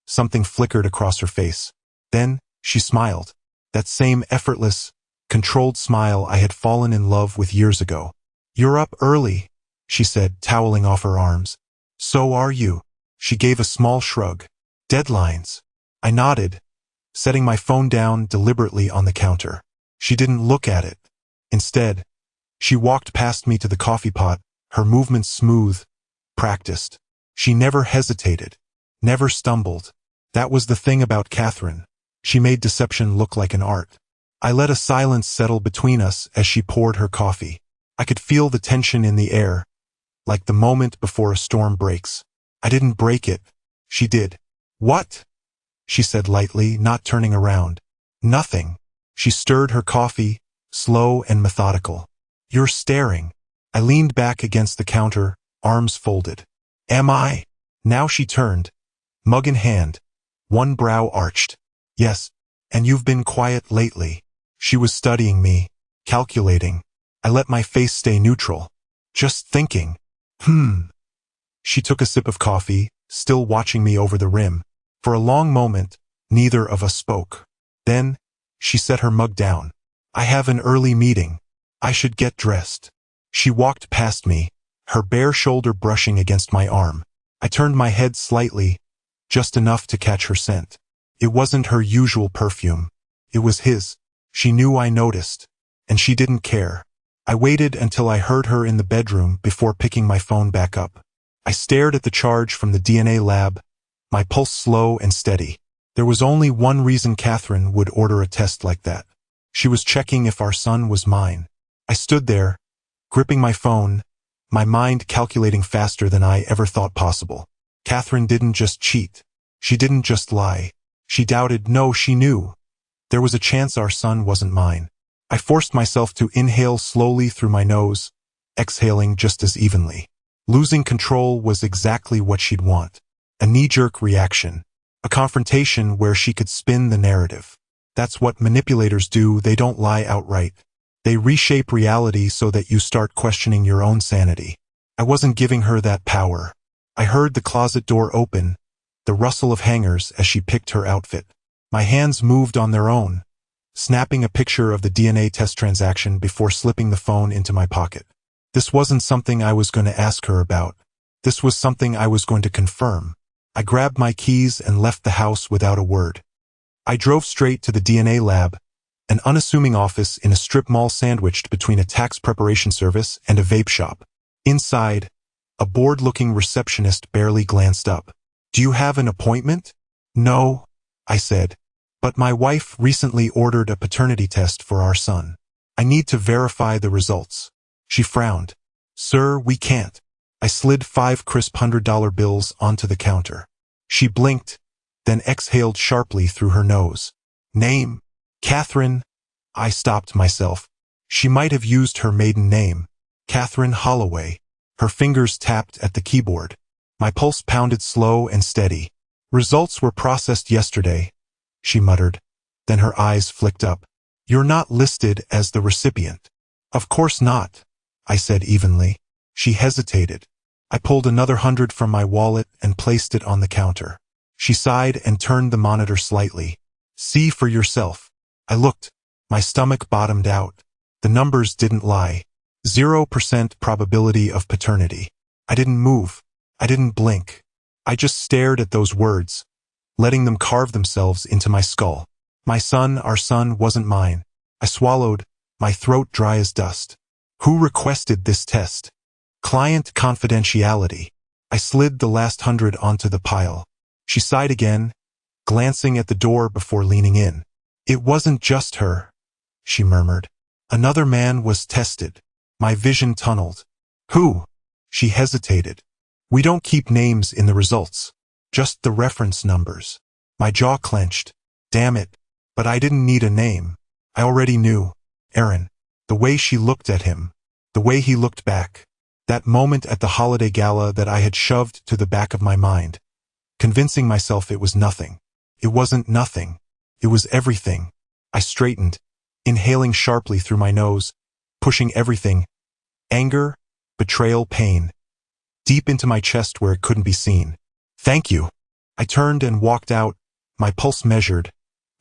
something flickered across her face. Then, she smiled. That same effortless, controlled smile I had fallen in love with years ago. "You're up early," she said, toweling off her arms. "So are you." She gave a small shrug. "Deadlines." I nodded, setting my phone down deliberately on the counter. She didn't look at it. Instead, she walked past me to the coffee pot, her movements smooth, practiced. She never hesitated, never stumbled. That was the thing about Catherine. She made deception look like an art. I let a silence settle between us as she poured her coffee. I could feel the tension in the air, like the moment before a storm breaks. I didn't break it. She did. "What?" she said lightly, not turning around. "Nothing." She stirred her coffee, slow and methodical. "You're staring." I leaned back against the counter, arms folded. "Am I?" Now she turned, mug in hand, one brow arched. "Yes, and you've been quiet lately." She was studying me, calculating. I let my face stay neutral. "Just thinking." She took a sip of coffee, still watching me over the rim. For a long moment, neither of us spoke. Then, she set her mug down. "I have an early meeting. I should get dressed." She walked past me, her bare shoulder brushing against my arm. I turned my head slightly, just enough to catch her scent. It wasn't her usual perfume. It was his. She knew I noticed, and she didn't care. I waited until I heard her in the bedroom before picking my phone back up. I stared at the charge from the DNA lab, my pulse slow and steady. There was only one reason Catherine would order a test like that. She was checking if our son was mine. I stood there, gripping my phone, my mind calculating faster than I ever thought possible. Catherine didn't just cheat. She didn't just lie. She doubted. No, she knew. There was a chance our son wasn't mine. I forced myself to inhale slowly through my nose, exhaling just as evenly. Losing control was exactly what she'd want. A knee-jerk reaction. A confrontation where she could spin the narrative. That's what manipulators do. They don't lie outright. They reshape reality so that you start questioning your own sanity. I wasn't giving her that power. I heard the closet door open, the rustle of hangers as she picked her outfit. My hands moved on their own, snapping a picture of the DNA test transaction before slipping the phone into my pocket. This wasn't something I was going to ask her about. This was something I was going to confirm. I grabbed my keys and left the house without a word. I drove straight to the DNA lab, an unassuming office in a strip mall sandwiched between a tax preparation service and a vape shop. Inside, a bored-looking receptionist barely glanced up. "Do you have an appointment?" "No," I said, "but my wife recently ordered a paternity test for our son. I need to verify the results." She frowned. Sir, we can't. I slid 5 crisp $100 bills onto the counter. She blinked, then exhaled sharply through her nose. Name? Catherine. I stopped myself. She might have used her maiden name. Catherine Holloway. Her fingers tapped at the keyboard. My pulse pounded slow and steady. Results were processed yesterday, she muttered. Then her eyes flicked up. You're not listed as the recipient. Of course not, I said evenly. She hesitated. I pulled another 100 from my wallet and placed it on the counter. She sighed and turned the monitor slightly. See for yourself. I looked. My stomach bottomed out. The numbers didn't lie. 0% probability of paternity. I didn't move. I didn't blink. I just stared at those words, letting them carve themselves into my skull. My son, our son, wasn't mine. I swallowed, my throat dry as dust. Who requested this test? Client confidentiality. I slid the last 100 onto the pile. She sighed again, glancing at the door before leaning in. It wasn't just her, she murmured. Another man was tested. My vision tunneled. Who? She hesitated. We don't keep names in the results, just the reference numbers. My jaw clenched. Damn it. But I didn't need a name. I already knew. Aaron. The way she looked at him. The way he looked back. That moment at the holiday gala that I had shoved to the back of my mind, convincing myself it was nothing. It wasn't nothing. It was everything. I straightened, inhaling sharply through my nose, pushing everything, anger, betrayal, pain, deep into my chest where it couldn't be seen. Thank you. I turned and walked out, my pulse measured,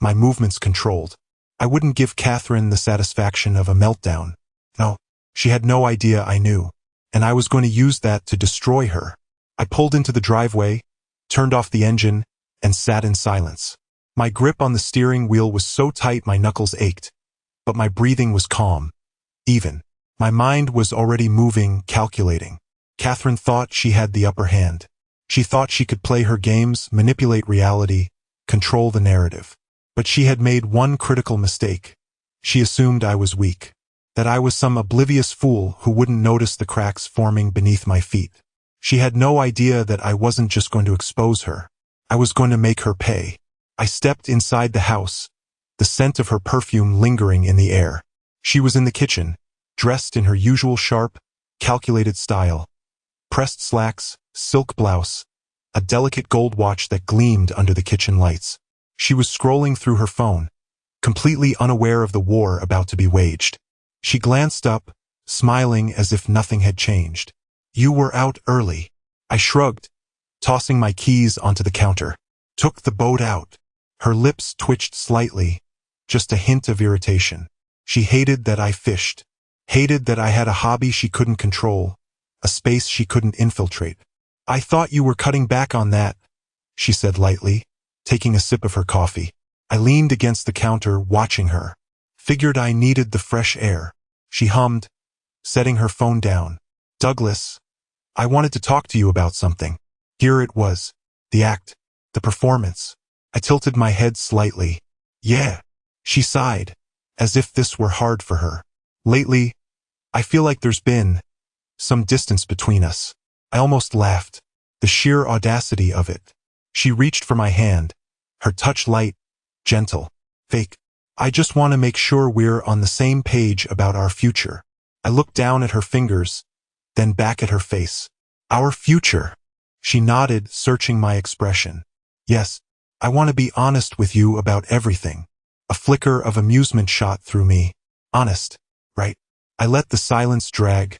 my movements controlled. I wouldn't give Catherine the satisfaction of a meltdown. No, she had no idea I knew, and I was going to use that to destroy her. I pulled into the driveway, turned off the engine, and sat in silence. My grip on the steering wheel was so tight my knuckles ached, but my breathing was calm, even. My mind was already moving, calculating. Catherine thought she had the upper hand. She thought she could play her games, manipulate reality, control the narrative. But she had made one critical mistake. She assumed I was weak, that I was some oblivious fool who wouldn't notice the cracks forming beneath my feet. She had no idea that I wasn't just going to expose her. I was going to make her pay. I stepped inside the house, the scent of her perfume lingering in the air. She was in the kitchen, dressed in her usual sharp, calculated style. Pressed slacks, silk blouse, a delicate gold watch that gleamed under the kitchen lights. She was scrolling through her phone, completely unaware of the war about to be waged. She glanced up, smiling as if nothing had changed. You were out early. I shrugged, tossing my keys onto the counter. Took the boat out. Her lips twitched slightly, just a hint of irritation. She hated that I fished, hated that I had a hobby she couldn't control, a space she couldn't infiltrate. I thought you were cutting back on that, she said lightly, taking a sip of her coffee. I leaned against the counter, watching her. Figured I needed the fresh air. She hummed, setting her phone down. Douglas, I wanted to talk to you about something. Here it was. The act. The performance. I tilted my head slightly. Yeah. She sighed, as if this were hard for her. Lately, I feel like there's been some distance between us. I almost laughed. The sheer audacity of it. She reached for my hand, her touch light, gentle, fake. I just want to make sure we're on the same page about our future. I looked down at her fingers, then back at her face. Our future. She nodded, searching my expression. Yes, I want to be honest with you about everything. A flicker of amusement shot through me. Honest, right? I let the silence drag,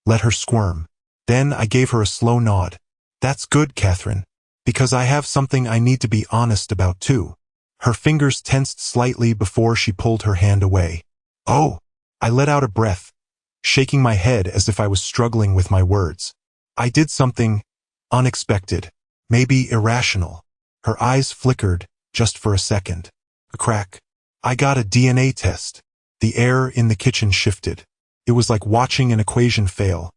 let her squirm. Then I gave her a slow nod. That's good, Catherine, because I have something I need to be honest about too. Her fingers tensed slightly before she pulled her hand away. Oh, I let out a breath, shaking my head as if I was struggling with my words. I did something unexpected, maybe irrational. Her eyes flickered, just for a second. A crack. I got a DNA test. The air in the kitchen shifted. It was like watching an equation fail,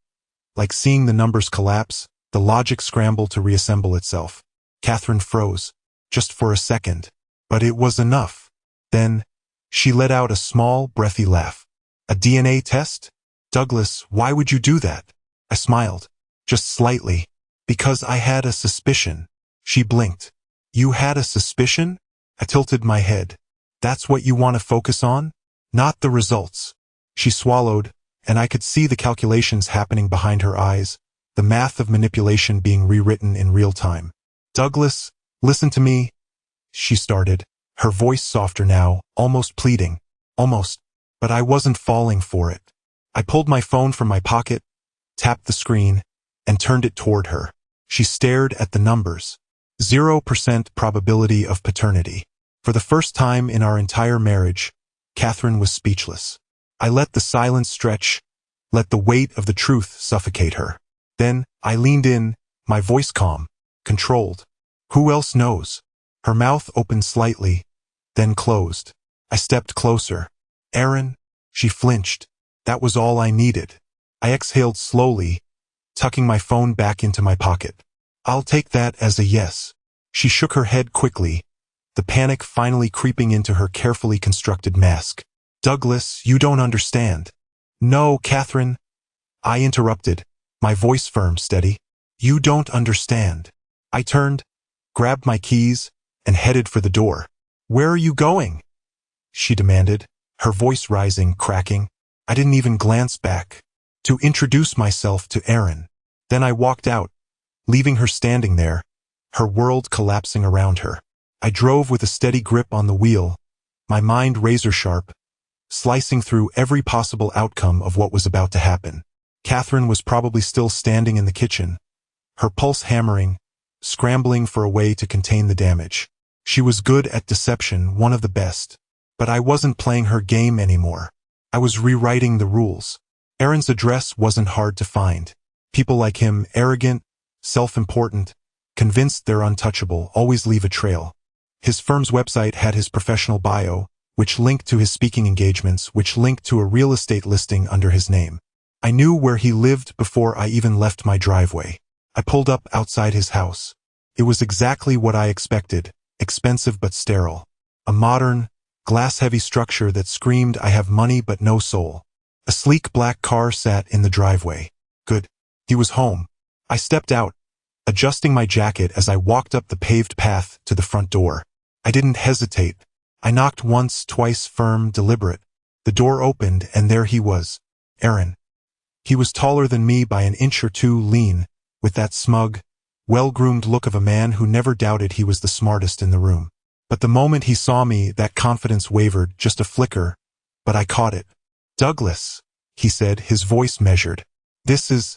like seeing the numbers collapse, the logic scramble to reassemble itself. Catherine froze, just for a second. But it was enough. Then, she let out a small, breathy laugh. A DNA test? Douglas, why would you do that? I smiled. Just slightly. Because I had a suspicion. She blinked. You had a suspicion? I tilted my head. That's what you want to focus on? Not the results. She swallowed, and I could see the calculations happening behind her eyes, the math of manipulation being rewritten in real time. Douglas, listen to me, she started, her voice softer now, almost pleading. Almost. But I wasn't falling for it. I pulled my phone from my pocket, tapped the screen, and turned it toward her. She stared at the numbers. 0% probability of paternity. For the first time in our entire marriage, Catherine was speechless. I let the silence stretch, let the weight of the truth suffocate her. Then, I leaned in, my voice calm, controlled. Who else knows? Her mouth opened slightly, then closed. I stepped closer. Aaron? She flinched. That was all I needed. I exhaled slowly, tucking my phone back into my pocket. I'll take that as a yes. She shook her head quickly, the panic finally creeping into her carefully constructed mask. Douglas, you don't understand. No, Catherine. I interrupted, my voice firm, steady. You don't understand. I turned, grabbed my keys, and headed for the door. Where are you going? She demanded, her voice rising, cracking. I didn't even glance back. To introduce myself to Aaron. Then I walked out, leaving her standing there, her world collapsing around her. I drove with a steady grip on the wheel, my mind razor-sharp, slicing through every possible outcome of what was about to happen. Catherine was probably still standing in the kitchen, her pulse hammering, scrambling for a way to contain the damage. She was good at deception, one of the best. But I wasn't playing her game anymore. I was rewriting the rules. Aaron's address wasn't hard to find. People like him, arrogant, self-important, convinced they're untouchable, always leave a trail. His firm's website had his professional bio, which linked to his speaking engagements, which linked to a real estate listing under his name. I knew where he lived before I even left my driveway. I pulled up outside his house. It was exactly what I expected, expensive but sterile. A modern, glass-heavy structure that screamed, I have money but no soul. A sleek black car sat in the driveway. Good. He was home. I stepped out, adjusting my jacket as I walked up the paved path to the front door. I didn't hesitate. I knocked once, twice, firm, deliberate. The door opened, and there he was, Aaron. He was taller than me by an inch or two, lean, with that smug, well-groomed look of a man who never doubted he was the smartest in the room. But the moment he saw me, that confidence wavered, just a flicker, but I caught it. Douglas, he said, his voice measured. This is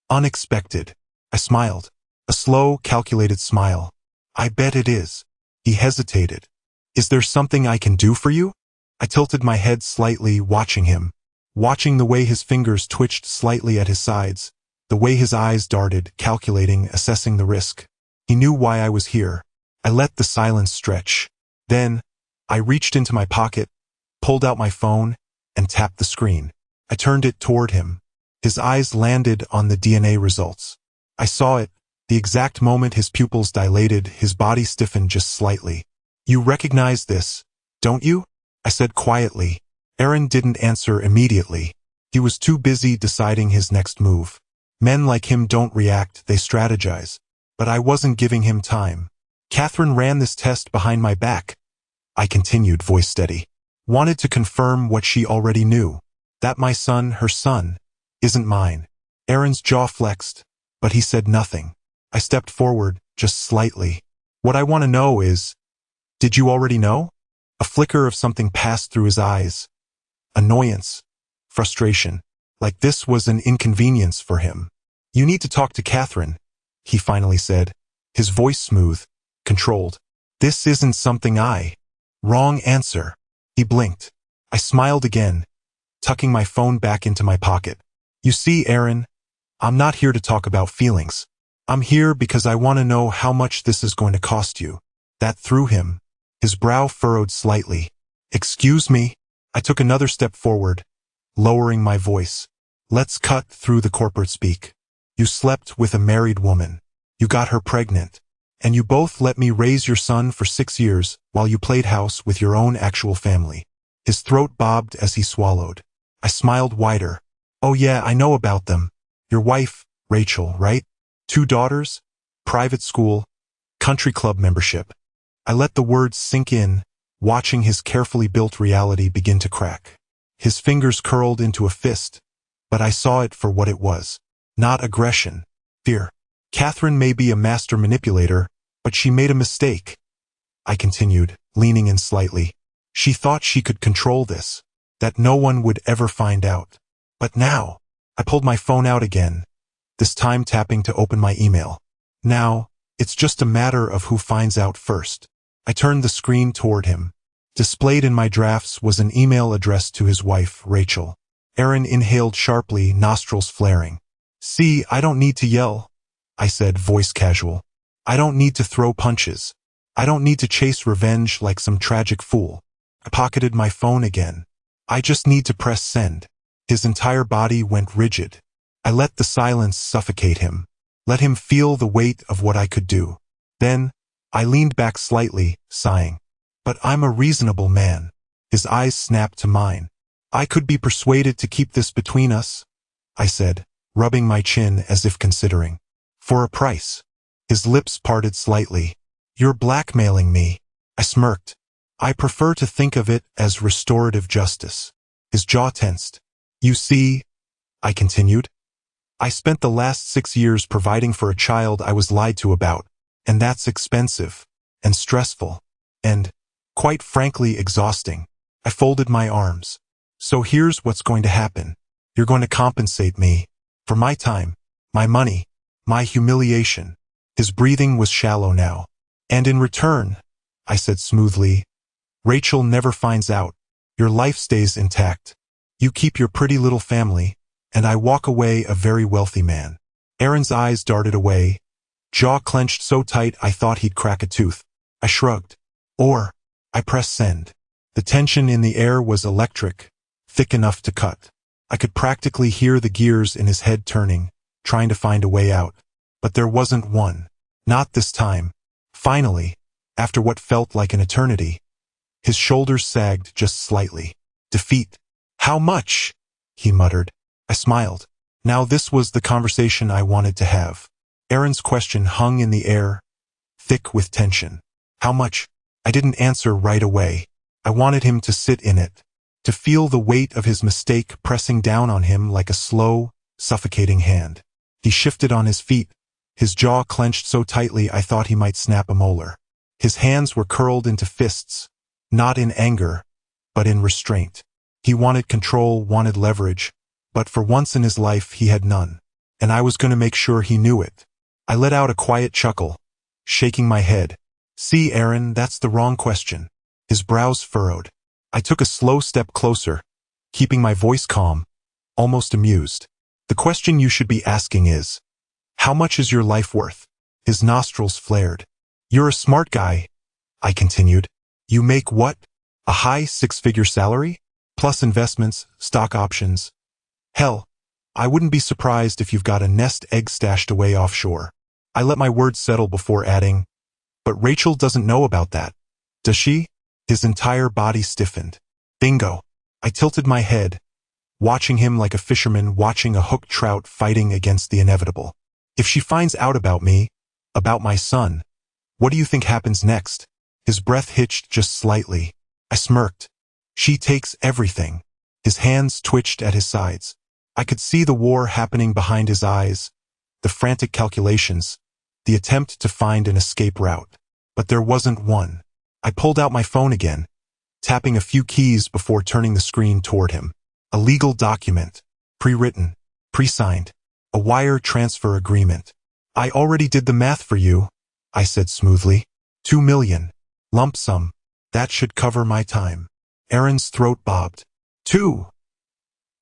unexpected. I smiled. A slow, calculated smile. I bet it is. He hesitated. Is there something I can do for you? I tilted my head slightly, watching him. Watching the way his fingers twitched slightly at his sides, the way his eyes darted, calculating, assessing the risk. He knew why I was here. I let the silence stretch. Then, I reached into my pocket, pulled out my phone, and tapped the screen. I turned it toward him. His eyes landed on the DNA results. I saw it, the exact moment his pupils dilated, his body stiffened just slightly. You recognize this, don't you? I said quietly. Aaron didn't answer immediately. He was too busy deciding his next move. Men like him don't react, they strategize. But I wasn't giving him time. Catherine ran this test behind my back. I continued, voice steady. Wanted to confirm what she already knew. That my son, her son, isn't mine. Aaron's jaw flexed, but he said nothing. I stepped forward, just slightly. What I want to know is, did you already know? A flicker of something passed through his eyes. Annoyance. Frustration. Like this was an inconvenience for him. You need to talk to Catherine, he finally said, his voice smooth, controlled. This isn't something I... Wrong answer. He blinked. I smiled again, tucking my phone back into my pocket. You see, Aaron, I'm not here to talk about feelings. I'm here because I want to know how much this is going to cost you. That threw him. His brow furrowed slightly. Excuse me? I took another step forward, lowering my voice. Let's cut through the corporate speak. You slept with a married woman. You got her pregnant. And you both let me raise your son for 6 years while you played house with your own actual family. His throat bobbed as he swallowed. I smiled wider. Oh yeah, I know about them. Your wife, Rachel, right? 2 daughters? Private school? Country club membership? I let the words sink in, watching his carefully built reality begin to crack. His fingers curled into a fist, but I saw it for what it was. Not aggression, fear. Catherine may be a master manipulator, but she made a mistake, I continued, leaning in slightly. She thought she could control this, that no one would ever find out. But now, I pulled my phone out again, this time tapping to open my email. Now, it's just a matter of who finds out first. I turned the screen toward him. Displayed in my drafts was an email addressed to his wife, Rachel. Aaron inhaled sharply, nostrils flaring. See, I don't need to yell, I said, voice casual. I don't need to throw punches. I don't need to chase revenge like some tragic fool. I pocketed my phone again. I just need to press send. His entire body went rigid. I let the silence suffocate him. Let him feel the weight of what I could do. Then, I leaned back slightly, sighing. But I'm a reasonable man. His eyes snapped to mine. I could be persuaded to keep this between us, I said, rubbing my chin as if considering. For a price. His lips parted slightly. You're blackmailing me. I smirked. I prefer to think of it as restorative justice. His jaw tensed. You see, I continued, I spent the last 6 years providing for a child I was lied to about, and that's expensive, and stressful, and, quite frankly, exhausting. I folded my arms. So here's what's going to happen. You're going to compensate me for my time, my money, my humiliation. His breathing was shallow now. And in return, I said smoothly, Rachel never finds out. Your life stays intact. You keep your pretty little family, and I walk away a very wealthy man. Aaron's eyes darted away, jaw clenched so tight I thought he'd crack a tooth. I shrugged. Or, I pressed send. The tension in the air was electric, thick enough to cut. I could practically hear the gears in his head turning, trying to find a way out. But there wasn't one. Not this time. Finally, after what felt like an eternity, his shoulders sagged just slightly. Defeat. How much? He muttered. I smiled. Now this was the conversation I wanted to have. Aaron's question hung in the air, thick with tension. How much? I didn't answer right away. I wanted him to sit in it, to feel the weight of his mistake pressing down on him like a slow, suffocating hand. He shifted on his feet, his jaw clenched so tightly I thought he might snap a molar. His hands were curled into fists, not in anger, but in restraint. He wanted control, wanted leverage, but for once in his life he had none, and I was going to make sure he knew it. I let out a quiet chuckle, shaking my head. See, Aaron, that's the wrong question. His brows furrowed. I took a slow step closer, keeping my voice calm, almost amused. The question you should be asking is, how much is your life worth? His nostrils flared. You're a smart guy, I continued. You make what? A high 6-figure salary? Plus investments, stock options. Hell, I wouldn't be surprised if you've got a nest egg stashed away offshore. I let my words settle before adding, but Rachel doesn't know about that. Does she? His entire body stiffened. Bingo. I tilted my head, watching him like a fisherman watching a hooked trout fighting against the inevitable. If she finds out about me, about my son, what do you think happens next? His breath hitched just slightly. I smirked. She takes everything. His hands twitched at his sides. I could see the war happening behind his eyes, the frantic calculations, the attempt to find an escape route. But there wasn't one. I pulled out my phone again, tapping a few keys before turning the screen toward him. A legal document, pre-written, pre-signed, a wire transfer agreement. I already did the math for you, I said smoothly. 2 million. Lump sum. That should cover my time. Aaron's throat bobbed. 2.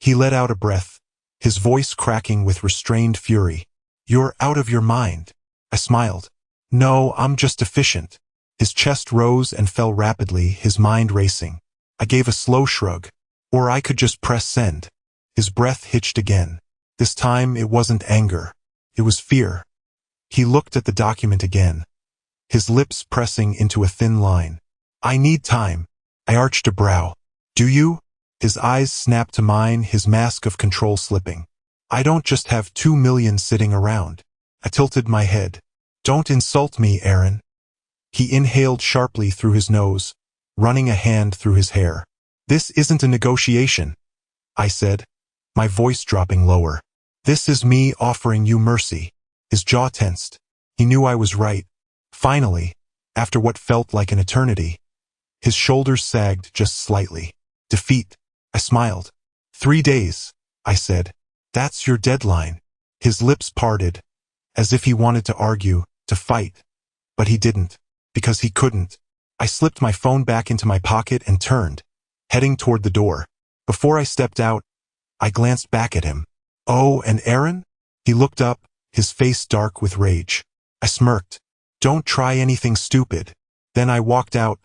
He let out a breath, his voice cracking with restrained fury. You're out of your mind. I smiled. No, I'm just efficient. His chest rose and fell rapidly, his mind racing. I gave a slow shrug. Or I could just press send. His breath hitched again. This time it wasn't anger. It was fear. He looked at the document again, his lips pressing into a thin line. I need time. I arched a brow. Do you? His eyes snapped to mine, his mask of control slipping. I don't just have 2 million sitting around. I tilted my head. Don't insult me, Aaron. He inhaled sharply through his nose, running a hand through his hair. This isn't a negotiation, I said, my voice dropping lower. This is me offering you mercy. His jaw tensed. He knew I was right. Finally, after what felt like an eternity, his shoulders sagged just slightly. Defeat. I smiled. 3 days, I said. That's your deadline. His lips parted, as if he wanted to argue, to fight. But he didn't, because he couldn't. I slipped my phone back into my pocket and turned, heading toward the door. Before I stepped out, I glanced back at him. Oh, and Aaron? He looked up, his face dark with rage. I smirked. Don't try anything stupid. Then I walked out,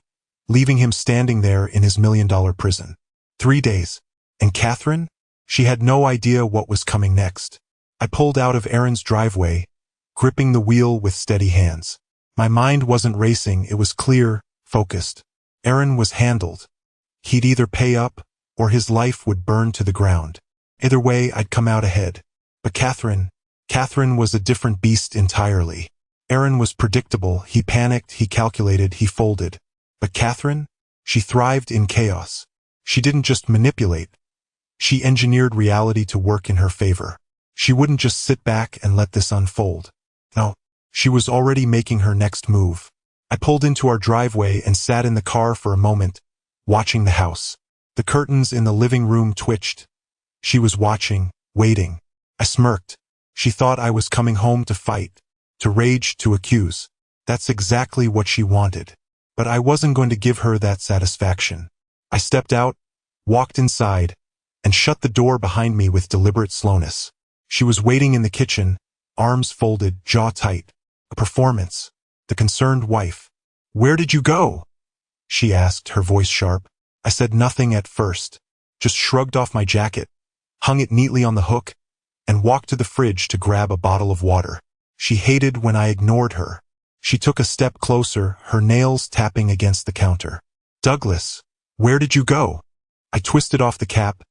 leaving him standing there in his $1 million prison. 3 days. And Catherine? She had no idea what was coming next. I pulled out of Aaron's driveway, gripping the wheel with steady hands. My mind wasn't racing, it was clear, focused. Aaron was handled. He'd either pay up, or his life would burn to the ground. Either way, I'd come out ahead. But Catherine was a different beast entirely. Aaron was predictable, he panicked, he calculated, he folded. But Catherine? She thrived in chaos. She didn't just manipulate. She engineered reality to work in her favor. She wouldn't just sit back and let this unfold. No, she was already making her next move. I pulled into our driveway and sat in the car for a moment, watching the house. The curtains in the living room twitched. She was watching, waiting. I smirked. She thought I was coming home to fight, to rage, to accuse. That's exactly what she wanted. But I wasn't going to give her that satisfaction. I stepped out, walked inside, and shut the door behind me with deliberate slowness. She was waiting in the kitchen, arms folded, jaw tight. A performance. The concerned wife. Where did you go? She asked, her voice sharp. I said nothing at first, just shrugged off my jacket, hung it neatly on the hook, and walked to the fridge to grab a bottle of water. She hated when I ignored her. She took a step closer, her nails tapping against the counter. Douglas, where did you go? I twisted off the cap,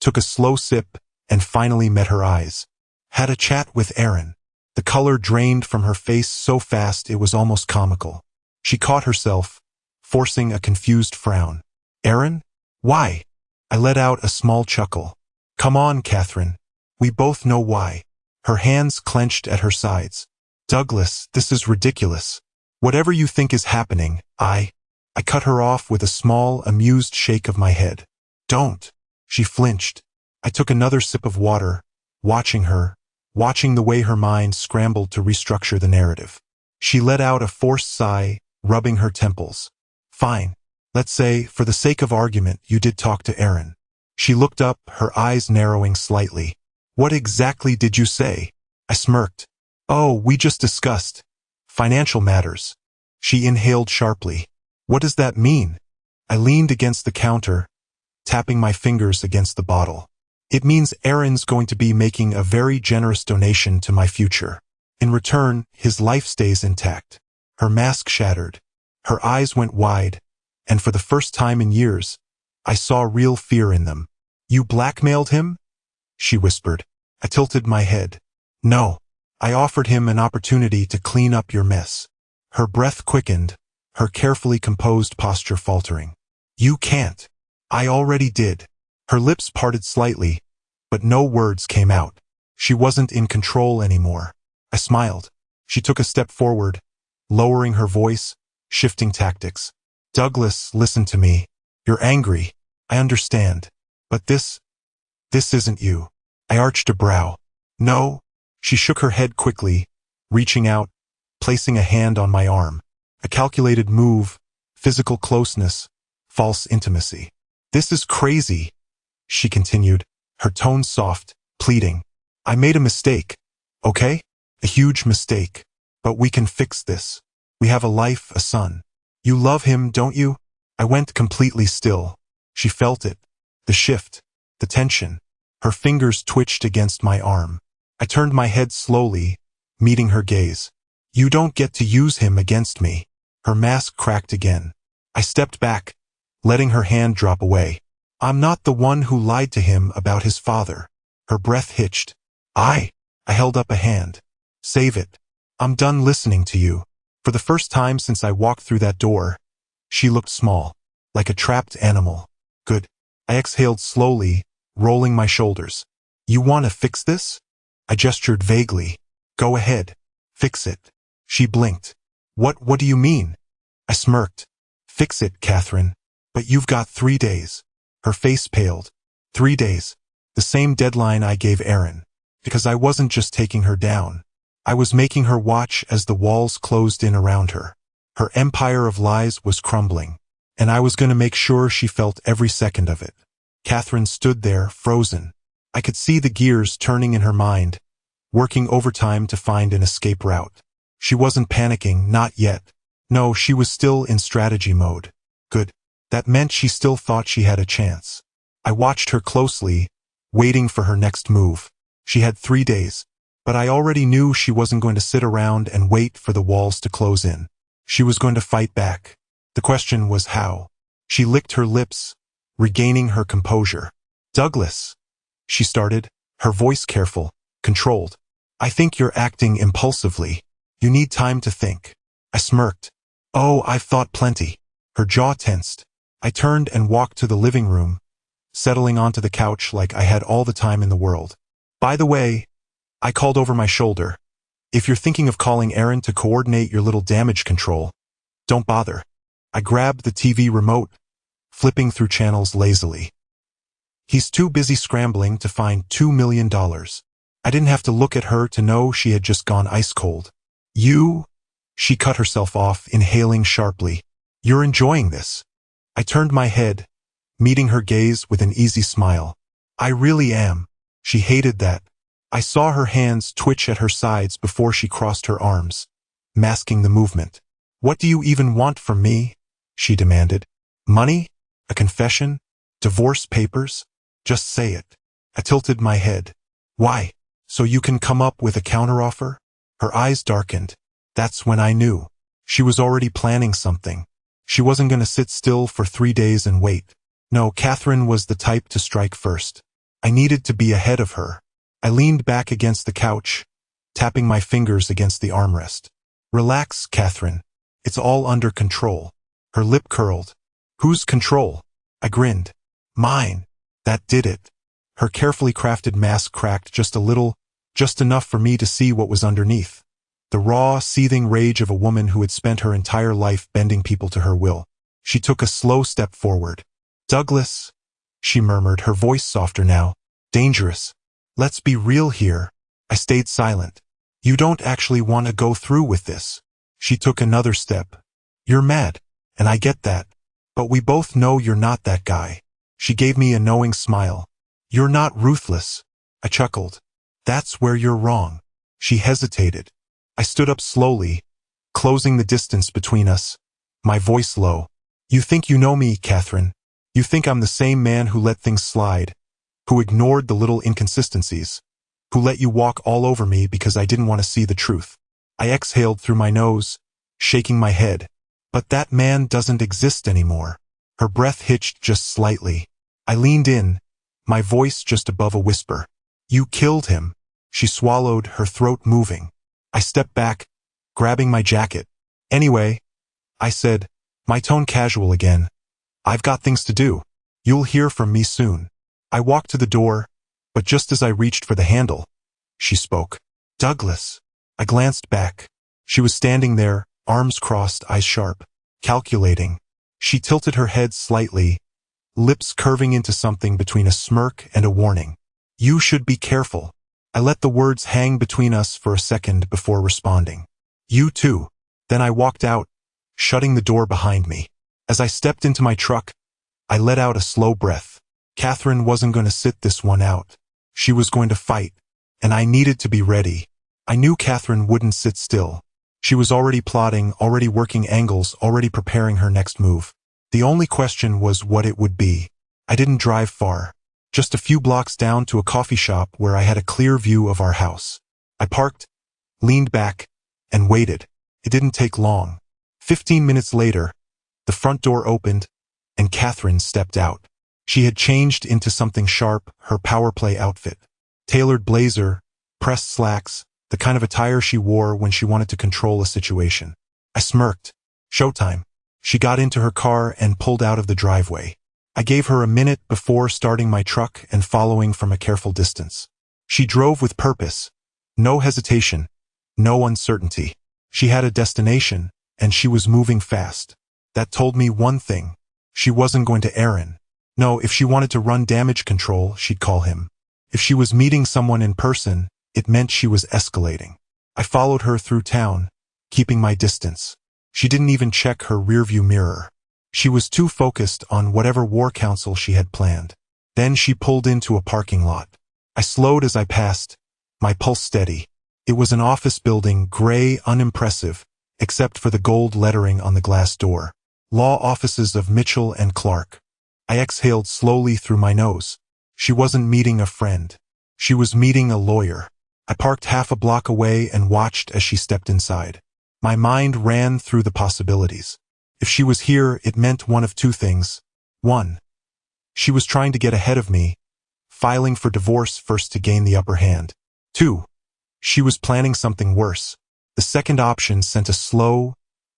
took a slow sip, and finally met her eyes. Had a chat with Aaron. The color drained from her face so fast it was almost comical. She caught herself, forcing a confused frown. Aaron? Why? I let out a small chuckle. Come on, Catherine. We both know why. Her hands clenched at her sides. Douglas, this is ridiculous. Whatever you think is happening, I cut her off with a small, amused shake of my head. Don't. She flinched. I took another sip of water, watching her, watching the way her mind scrambled to restructure the narrative. She let out a forced sigh, rubbing her temples. Fine. Let's say, for the sake of argument, you did talk to Aaron. She looked up, her eyes narrowing slightly. What exactly did you say? I smirked. Oh, we just discussed financial matters. She inhaled sharply. What does that mean? I leaned against the counter, tapping my fingers against the bottle. It means Aaron's going to be making a very generous donation to my future. In return, his life stays intact. Her mask shattered. Her eyes went wide, and for the first time in years, I saw real fear in them. You blackmailed him? She whispered. I tilted my head. No. I offered him an opportunity to clean up your mess. Her breath quickened, her carefully composed posture faltering. You can't. I already did. Her lips parted slightly, but no words came out. She wasn't in control anymore. I smiled. She took a step forward, lowering her voice, shifting tactics. Douglas, listen to me. You're angry. I understand. But this isn't you. I arched a brow. No. She shook her head quickly, reaching out, placing a hand on my arm. A calculated move, physical closeness, false intimacy. This is crazy, she continued, her tone soft, pleading. I made a mistake, okay? A huge mistake. But we can fix this. We have a life, a son. You love him, don't you? I went completely still. She felt it. The shift. The tension. Her fingers twitched against my arm. I turned my head slowly, meeting her gaze. You don't get to use him against me. Her mask cracked again. I stepped back, letting her hand drop away. I'm not the one who lied to him about his father. Her breath hitched. I held up a hand. Save it. I'm done listening to you. For the first time since I walked through that door, she looked small, like a trapped animal. Good. I exhaled slowly, rolling my shoulders. You want to fix this? I gestured vaguely. Go ahead. Fix it. She blinked. What do you mean? I smirked. Fix it, Catherine. But you've got 3 days. Her face paled. 3 days. The same deadline I gave Erin. Because I wasn't just taking her down. I was making her watch as the walls closed in around her. Her empire of lies was crumbling, and I was going to make sure she felt every second of it. Catherine stood there, frozen. I could see the gears turning in her mind, working overtime to find an escape route. She wasn't panicking, not yet. No, she was still in strategy mode. Good. That meant she still thought she had a chance. I watched her closely, waiting for her next move. She had 3 days, but I already knew she wasn't going to sit around and wait for the walls to close in. She was going to fight back. The question was how. She licked her lips, regaining her composure. Douglas, she started, her voice careful, controlled. I think you're acting impulsively. You need time to think. I smirked. Oh, I've thought plenty. Her jaw tensed. I turned and walked to the living room, settling onto the couch like I had all the time in the world. By the way, I called over my shoulder. If you're thinking of calling Erin to coordinate your little damage control, don't bother. I grabbed the TV remote, flipping through channels lazily. He's too busy scrambling to find $2 million. I didn't have to look at her to know she had just gone ice cold. You? She cut herself off, inhaling sharply. You're enjoying this. I turned my head, meeting her gaze with an easy smile. I really am. She hated that. I saw her hands twitch at her sides before she crossed her arms, masking the movement. What do you even want from me? She demanded. Money? A confession? Divorce papers? Just say it. I tilted my head. Why? So you can come up with a counteroffer? Her eyes darkened. That's when I knew. She was already planning something. She wasn't going to sit still for 3 days and wait. No, Catherine was the type to strike first. I needed to be ahead of her. I leaned back against the couch, tapping my fingers against the armrest. Relax, Catherine. It's all under control. Her lip curled. Whose control? I grinned. Mine. That did it. Her carefully crafted mask cracked just a little, just enough for me to see what was underneath. The raw, seething rage of a woman who had spent her entire life bending people to her will. She took a slow step forward. Douglas, she murmured, her voice softer now. Dangerous. Let's be real here. I stayed silent. You don't actually want to go through with this. She took another step. You're mad, and I get that. But we both know you're not that guy. She gave me a knowing smile. You're not ruthless. I chuckled. That's where you're wrong. She hesitated. I stood up slowly, closing the distance between us, my voice low. You think you know me, Catherine. You think I'm the same man who let things slide, who ignored the little inconsistencies, who let you walk all over me because I didn't want to see the truth. I exhaled through my nose, shaking my head. But that man doesn't exist anymore. Her breath hitched just slightly. I leaned in, my voice just above a whisper. You killed him. She swallowed, her throat moving. I stepped back, grabbing my jacket. Anyway, I said, my tone casual again. I've got things to do. You'll hear from me soon. I walked to the door, but just as I reached for the handle, she spoke. Douglas. I glanced back. She was standing there, arms crossed, eyes sharp, calculating. She tilted her head slightly, lips curving into something between a smirk and a warning. You should be careful. I let the words hang between us for a second before responding. You too. Then I walked out, shutting the door behind me. As I stepped into my truck, I let out a slow breath. Catherine wasn't going to sit this one out. She was going to fight, and I needed to be ready. I knew Catherine wouldn't sit still. She was already plotting, already working angles, already preparing her next move. The only question was what it would be. I didn't drive far. Just a few blocks down to a coffee shop where I had a clear view of our house. I parked, leaned back, and waited. It didn't take long. 15 minutes later, the front door opened, and Catherine stepped out. She had changed into something sharp, her power play outfit. Tailored blazer, pressed slacks, the kind of attire she wore when she wanted to control a situation. I smirked. Showtime. She got into her car and pulled out of the driveway. I gave her a minute before starting my truck and following from a careful distance. She drove with purpose. No hesitation. No uncertainty. She had a destination, and she was moving fast. That told me one thing. She wasn't going to Aaron. No, if she wanted to run damage control, she'd call him. If she was meeting someone in person, it meant she was escalating. I followed her through town, keeping my distance. She didn't even check her rearview mirror. She was too focused on whatever war council she had planned. Then she pulled into a parking lot. I slowed as I passed, my pulse steady. It was an office building, gray, unimpressive, except for the gold lettering on the glass door. Law offices of Mitchell and Clark. I exhaled slowly through my nose. She wasn't meeting a friend. She was meeting a lawyer. I parked half a block away and watched as she stepped inside. My mind ran through the possibilities. If she was here, it meant one of two things. 1. She was trying to get ahead of me, filing for divorce first to gain the upper hand. 2. She was planning something worse. The second option sent a slow,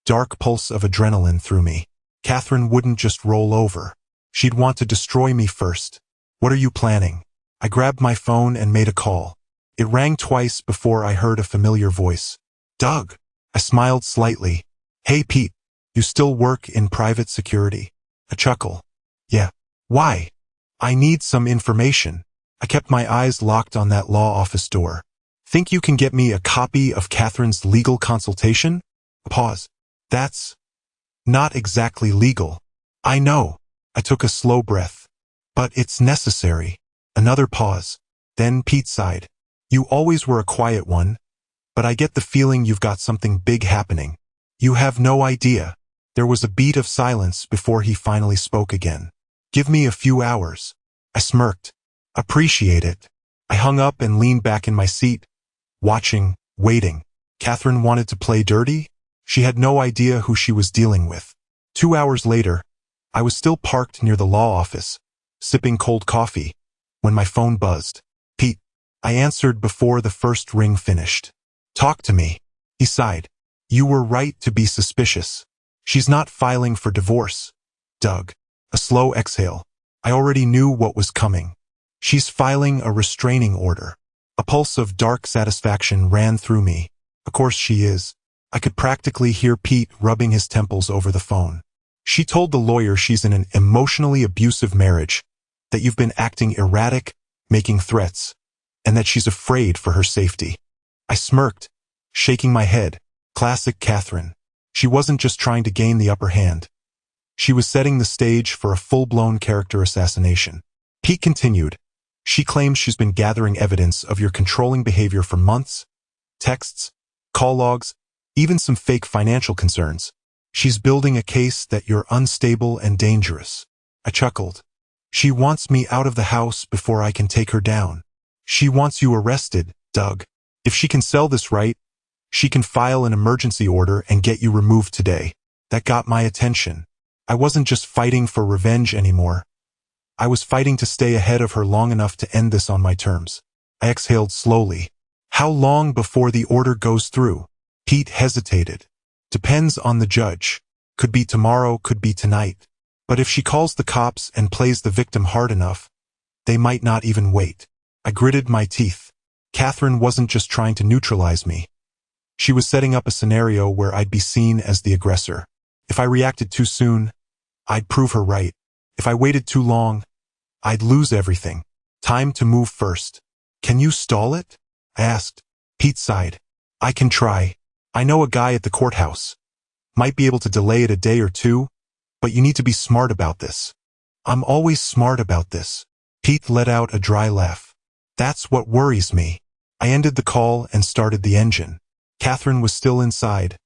dark pulse of adrenaline through me. Catherine wouldn't just roll over. She'd want to destroy me first. What are you planning? I grabbed my phone and made a call. It rang twice before I heard a familiar voice. Doug. I smiled slightly. Hey Pete, you still work in private security? A chuckle. Yeah. Why? I need some information. I kept my eyes locked on that law office door. Think you can get me a copy of Catherine's legal consultation? A pause. That's not exactly legal. I know. I took a slow breath. But it's necessary. Another pause. Then Pete sighed. You always were a quiet one, but I get the feeling you've got something big happening. You have no idea. There was a beat of silence before he finally spoke again. Give me a few hours. I smirked. Appreciate it. I hung up and leaned back in my seat, watching, waiting. Catherine wanted to play dirty? She had no idea who she was dealing with. 2 hours later, I was still parked near the law office, sipping cold coffee, when my phone buzzed. Pete. I answered before the first ring finished. Talk to me. He sighed. You were right to be suspicious. She's not filing for divorce. Doug. A slow exhale. I already knew what was coming. She's filing a restraining order. A pulse of dark satisfaction ran through me. Of course she is. I could practically hear Pete rubbing his temples over the phone. She told the lawyer she's in an emotionally abusive marriage, that you've been acting erratic, making threats, and that she's afraid for her safety. I smirked, shaking my head. Classic Catherine. She wasn't just trying to gain the upper hand. She was setting the stage for a full-blown character assassination. Pete continued. She claims she's been gathering evidence of your controlling behavior for months, texts, call logs, even some fake financial concerns. She's building a case that you're unstable and dangerous. I chuckled. She wants me out of the house before I can take her down. She wants you arrested, Doug. If she can sell this right, she can file an emergency order and get you removed today. That got my attention. I wasn't just fighting for revenge anymore. I was fighting to stay ahead of her long enough to end this on my terms. I exhaled slowly. How long before the order goes through? Pete hesitated. Depends on the judge. Could be tomorrow, could be tonight. But if she calls the cops and plays the victim hard enough, they might not even wait. I gritted my teeth. Catherine wasn't just trying to neutralize me. She was setting up a scenario where I'd be seen as the aggressor. If I reacted too soon, I'd prove her right. If I waited too long, I'd lose everything. Time to move first. Can you stall it? I asked. Pete sighed. I can try. I know a guy at the courthouse. Might be able to delay it a day or two, but you need to be smart about this. I'm always smart about this. Pete let out a dry laugh. That's what worries me. I ended the call and started the engine. Catherine was still inside,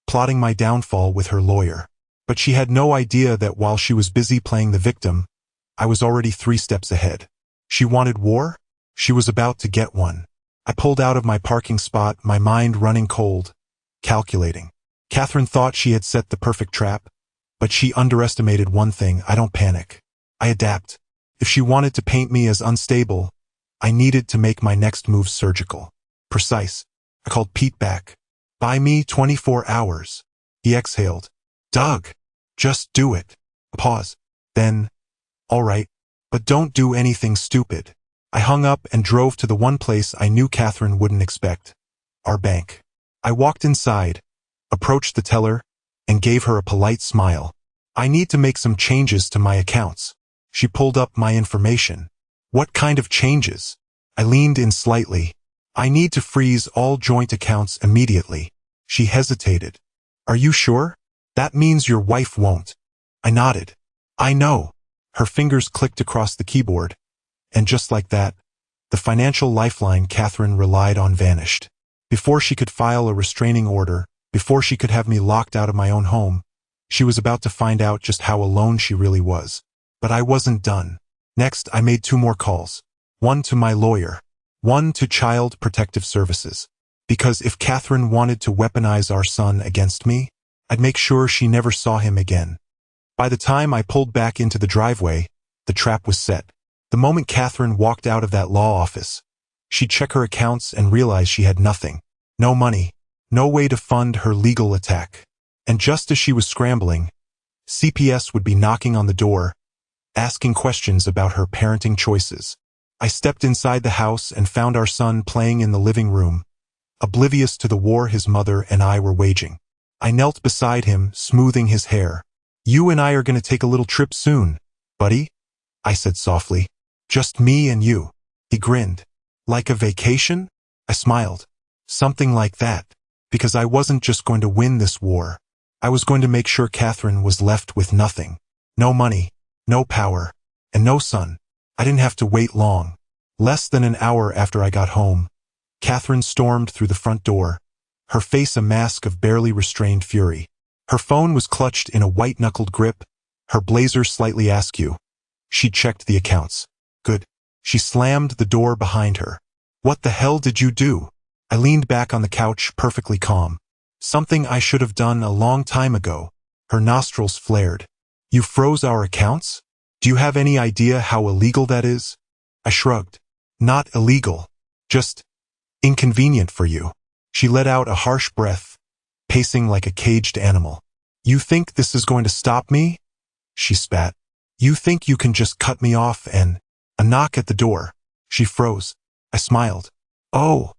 plotting my downfall with her lawyer. But she had no idea that while she was busy playing the victim, I was already 3 steps ahead. She wanted war? She was about to get one. I pulled out of my parking spot, my mind running cold, calculating. Catherine thought she had set the perfect trap, but she underestimated one thing. I don't panic. I adapt. If she wanted to paint me as unstable, I needed to make my next move surgical. Precise. I called Pete back. Buy me 24 hours. He exhaled. Doug, just do it. A pause. Then, all right, but don't do anything stupid. I hung up and drove to the one place I knew Catherine wouldn't expect. Our bank. I walked inside, approached the teller, and gave her a polite smile. I need to make some changes to my accounts. She pulled up my information. What kind of changes? I leaned in slightly. I need to freeze all joint accounts immediately. She hesitated. Are you sure? That means your wife won't. I nodded. I know. Her fingers clicked across the keyboard, and just like that, the financial lifeline Catherine relied on vanished. Before she could file a restraining order, before she could have me locked out of my own home, she was about to find out just how alone she really was. But I wasn't done. Next, I made 2 more calls. One to my lawyer. One to Child Protective Services. Because if Catherine wanted to weaponize our son against me, I'd make sure she never saw him again. By the time I pulled back into the driveway, the trap was set. The moment Catherine walked out of that law office, she'd check her accounts and realize she had nothing. No money. No way to fund her legal attack. And just as she was scrambling, CPS would be knocking on the door, asking questions about her parenting choices. I stepped inside the house and found our son playing in the living room, oblivious to the war his mother and I were waging. I knelt beside him, smoothing his hair. You and I are going to take a little trip soon, buddy, I said softly. Just me and you. He grinned. Like a vacation? I smiled. Something like that. Because I wasn't just going to win this war. I was going to make sure Catherine was left with nothing. No money, no power, and no son. I didn't have to wait long. Less than an hour after I got home, Catherine stormed through the front door, her face a mask of barely restrained fury. Her phone was clutched in a white-knuckled grip, her blazer slightly askew. She checked the accounts. Good. She slammed the door behind her. What the hell did you do? I leaned back on the couch, perfectly calm. Something I should have done a long time ago. Her nostrils flared. You froze our accounts? Do you have any idea how illegal that is? I shrugged. Not illegal. Just inconvenient for you. She let out a harsh breath, pacing like a caged animal. You think this is going to stop me? She spat. You think you can just cut me off and... A knock at the door. She froze. I smiled. Oh,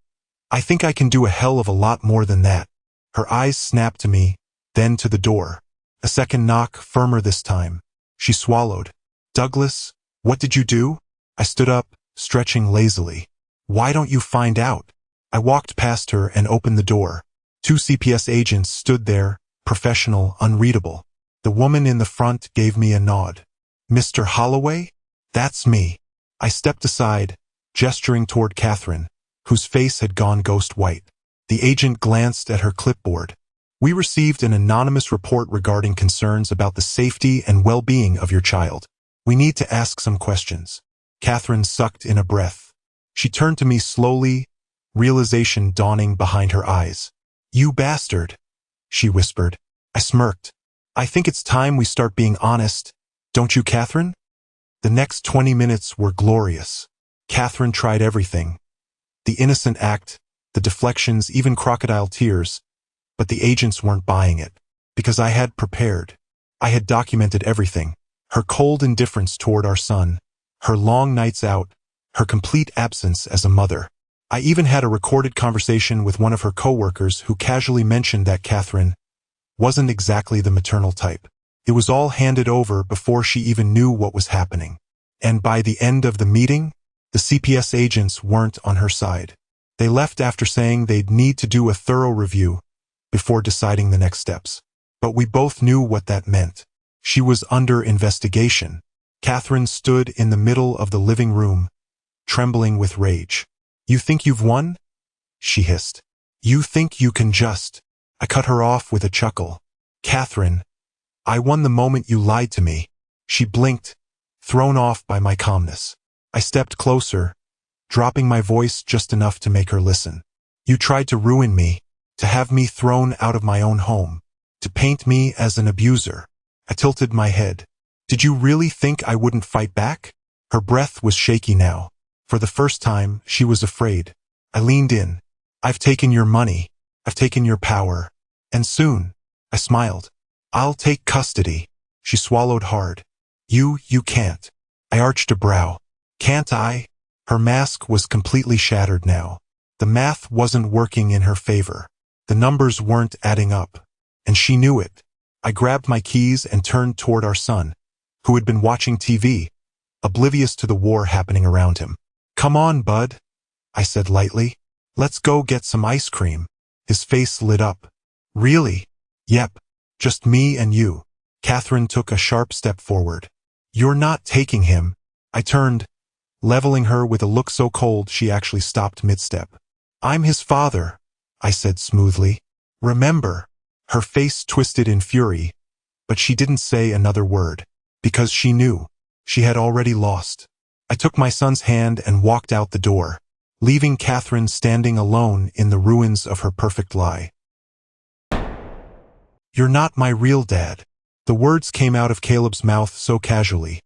I think I can do a hell of a lot more than that. Her eyes snapped to me, then to the door. A second knock, firmer this time. She swallowed. Douglas, what did you do? I stood up, stretching lazily. Why don't you find out? I walked past her and opened the door. 2 CPS agents stood there, professional, unreadable. The woman in the front gave me a nod. Mr. Holloway? That's me. I stepped aside, gesturing toward Catherine, whose face had gone ghost white. The agent glanced at her clipboard. We received an anonymous report regarding concerns about the safety and well-being of your child. We need to ask some questions. Catherine sucked in a breath. She turned to me slowly, realization dawning behind her eyes. You bastard, she whispered. I smirked. I think it's time we start being honest, don't you, Catherine? The next 20 minutes were glorious. Catherine tried everything. The innocent act, the deflections, even crocodile tears, but the agents weren't buying it. Because I had prepared. I had documented everything. Her cold indifference toward our son, her long nights out, her complete absence as a mother. I even had a recorded conversation with one of her coworkers who casually mentioned that Catherine wasn't exactly the maternal type. It was all handed over before she even knew what was happening. And by the end of the meeting, the CPS agents weren't on her side. They left after saying they'd need to do a thorough review before deciding the next steps. But we both knew what that meant. She was under investigation. Catherine stood in the middle of the living room, trembling with rage. You think you've won? She hissed. You think you can just... I cut her off with a chuckle. Catherine, I won the moment you lied to me. She blinked, thrown off by my calmness. I stepped closer, dropping my voice just enough to make her listen. You tried to ruin me, to have me thrown out of my own home, to paint me as an abuser. I tilted my head. Did you really think I wouldn't fight back? Her breath was shaky now. For the first time, she was afraid. I leaned in. I've taken your money. I've taken your power. And soon, I smiled. I'll take custody. She swallowed hard. You can't. I arched a brow. Can't I? Her mask was completely shattered now. The math wasn't working in her favor. The numbers weren't adding up. And she knew it. I grabbed my keys and turned toward our son, who had been watching TV, oblivious to the war happening around him. Come on, bud, I said lightly. Let's go get some ice cream. His face lit up. Really? Yep. Just me and you. Catherine took a sharp step forward. You're not taking him. I turned, leveling her with a look so cold she actually stopped mid-step. I'm his father, I said smoothly. Remember. Her face twisted in fury, but she didn't say another word, because she knew. She had already lost. I took my son's hand and walked out the door, leaving Catherine standing alone in the ruins of her perfect lie. You're not my real dad. The words came out of Caleb's mouth so casually,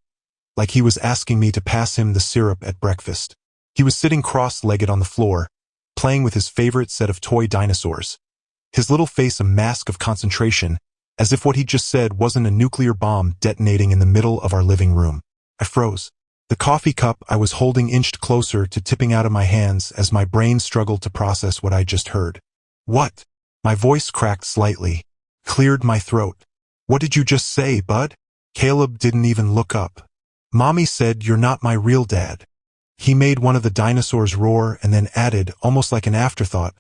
like he was asking me to pass him the syrup at breakfast. He was sitting cross-legged on the floor, playing with his favorite set of toy dinosaurs. His little face a mask of concentration, as if what he just said wasn't a nuclear bomb detonating in the middle of our living room. I froze. The coffee cup I was holding inched closer to tipping out of my hands as my brain struggled to process what I just heard. What? My voice cracked slightly, cleared my throat. What did you just say, bud? Caleb didn't even look up. Mommy said you're not my real dad. He made one of the dinosaurs roar and then added, almost like an afterthought,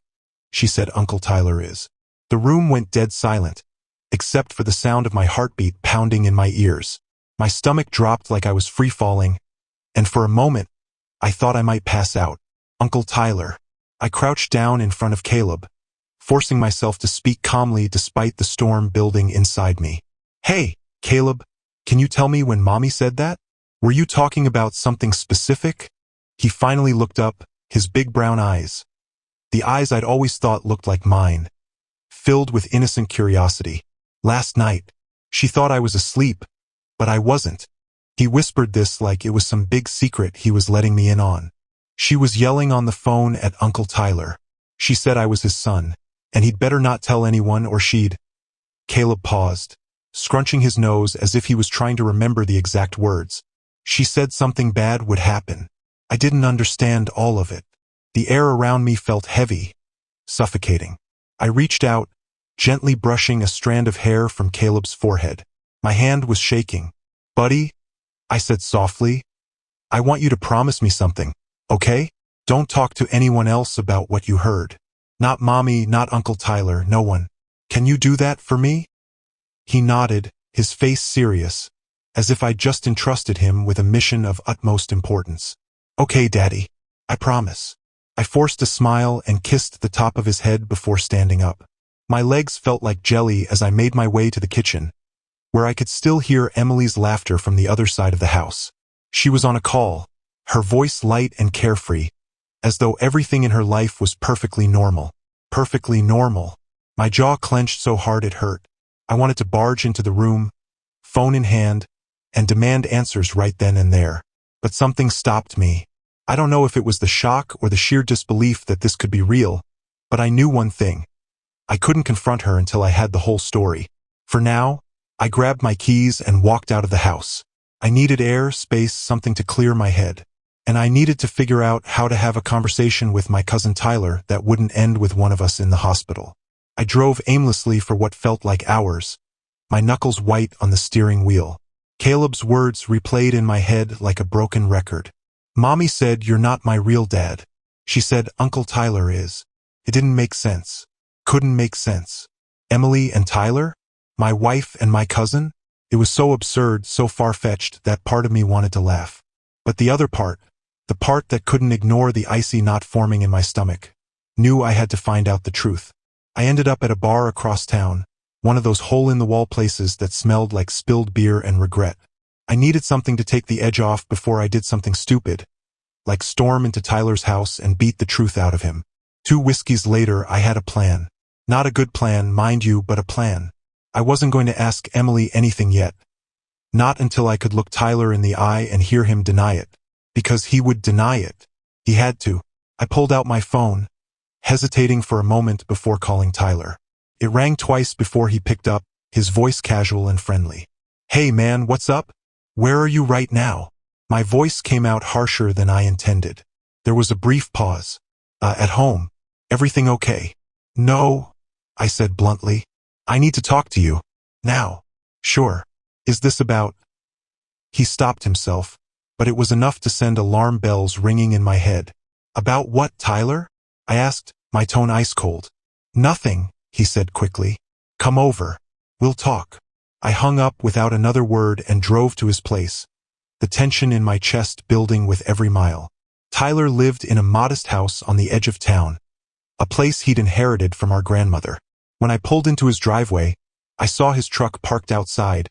she said Uncle Tyler is. The room went dead silent, except for the sound of my heartbeat pounding in my ears. My stomach dropped like I was free-falling, and for a moment, I thought I might pass out. Uncle Tyler. I crouched down in front of Caleb, forcing myself to speak calmly despite the storm building inside me. Hey, Caleb, can you tell me when Mommy said that? Were you talking about something specific? He finally looked up, his big brown eyes. The eyes I'd always thought looked like mine, filled with innocent curiosity. Last night, she thought I was asleep, but I wasn't. He whispered this like it was some big secret he was letting me in on. She was yelling on the phone at Uncle Tyler. She said I was his son, and he'd better not tell anyone or she'd. Caleb paused, scrunching his nose as if he was trying to remember the exact words. She said something bad would happen. I didn't understand all of it. The air around me felt heavy, suffocating. I reached out, gently brushing a strand of hair from Caleb's forehead. My hand was shaking. Buddy, I said softly, I want you to promise me something, okay? Don't talk to anyone else about what you heard. Not Mommy, not Uncle Tyler, no one. Can you do that for me? He nodded, his face serious, as if I'd just entrusted him with a mission of utmost importance. Okay, Daddy, I promise. I forced a smile and kissed the top of his head before standing up. My legs felt like jelly as I made my way to the kitchen, where I could still hear Emily's laughter from the other side of the house. She was on a call, her voice light and carefree, as though everything in her life was perfectly normal. Perfectly normal. My jaw clenched so hard it hurt. I wanted to barge into the room, phone in hand, and demand answers right then and there. But something stopped me. I don't know if it was the shock or the sheer disbelief that this could be real, but I knew one thing. I couldn't confront her until I had the whole story. For now, I grabbed my keys and walked out of the house. I needed air, space, something to clear my head. And I needed to figure out how to have a conversation with my cousin Tyler that wouldn't end with one of us in the hospital. I drove aimlessly for what felt like hours, my knuckles white on the steering wheel. Caleb's words replayed in my head like a broken record. Mommy said you're not my real dad. She said Uncle Tyler is. It didn't make sense. Couldn't make sense. Emily and Tyler? My wife and my cousin? It was so absurd, so far-fetched that part of me wanted to laugh. But the other part, the part that couldn't ignore the icy knot forming in my stomach, knew I had to find out the truth. I ended up at a bar across town, one of those hole-in-the-wall places that smelled like spilled beer and regret. I needed something to take the edge off before I did something stupid, like storm into Tyler's house and beat the truth out of him. 2 whiskeys later, I had a plan. Not a good plan, mind you, but a plan. I wasn't going to ask Emily anything yet. Not until I could look Tyler in the eye and hear him deny it. Because he would deny it. He had to. I pulled out my phone, hesitating for a moment before calling Tyler. It rang twice before he picked up, his voice casual and friendly. "Hey man, what's up? Where are you right now?" My voice came out harsher than I intended. There was a brief pause. At home. Everything okay?" "No," I said bluntly. "I need to talk to you. Now." "Sure. Is this about—" He stopped himself, but it was enough to send alarm bells ringing in my head. "About what, Tyler?" I asked, my tone ice cold. "Nothing," he said quickly. "Come over. We'll talk." I hung up without another word and drove to his place, the tension in my chest building with every mile. Tyler lived in a modest house on the edge of town, a place he'd inherited from our grandmother. When I pulled into his driveway, I saw his truck parked outside,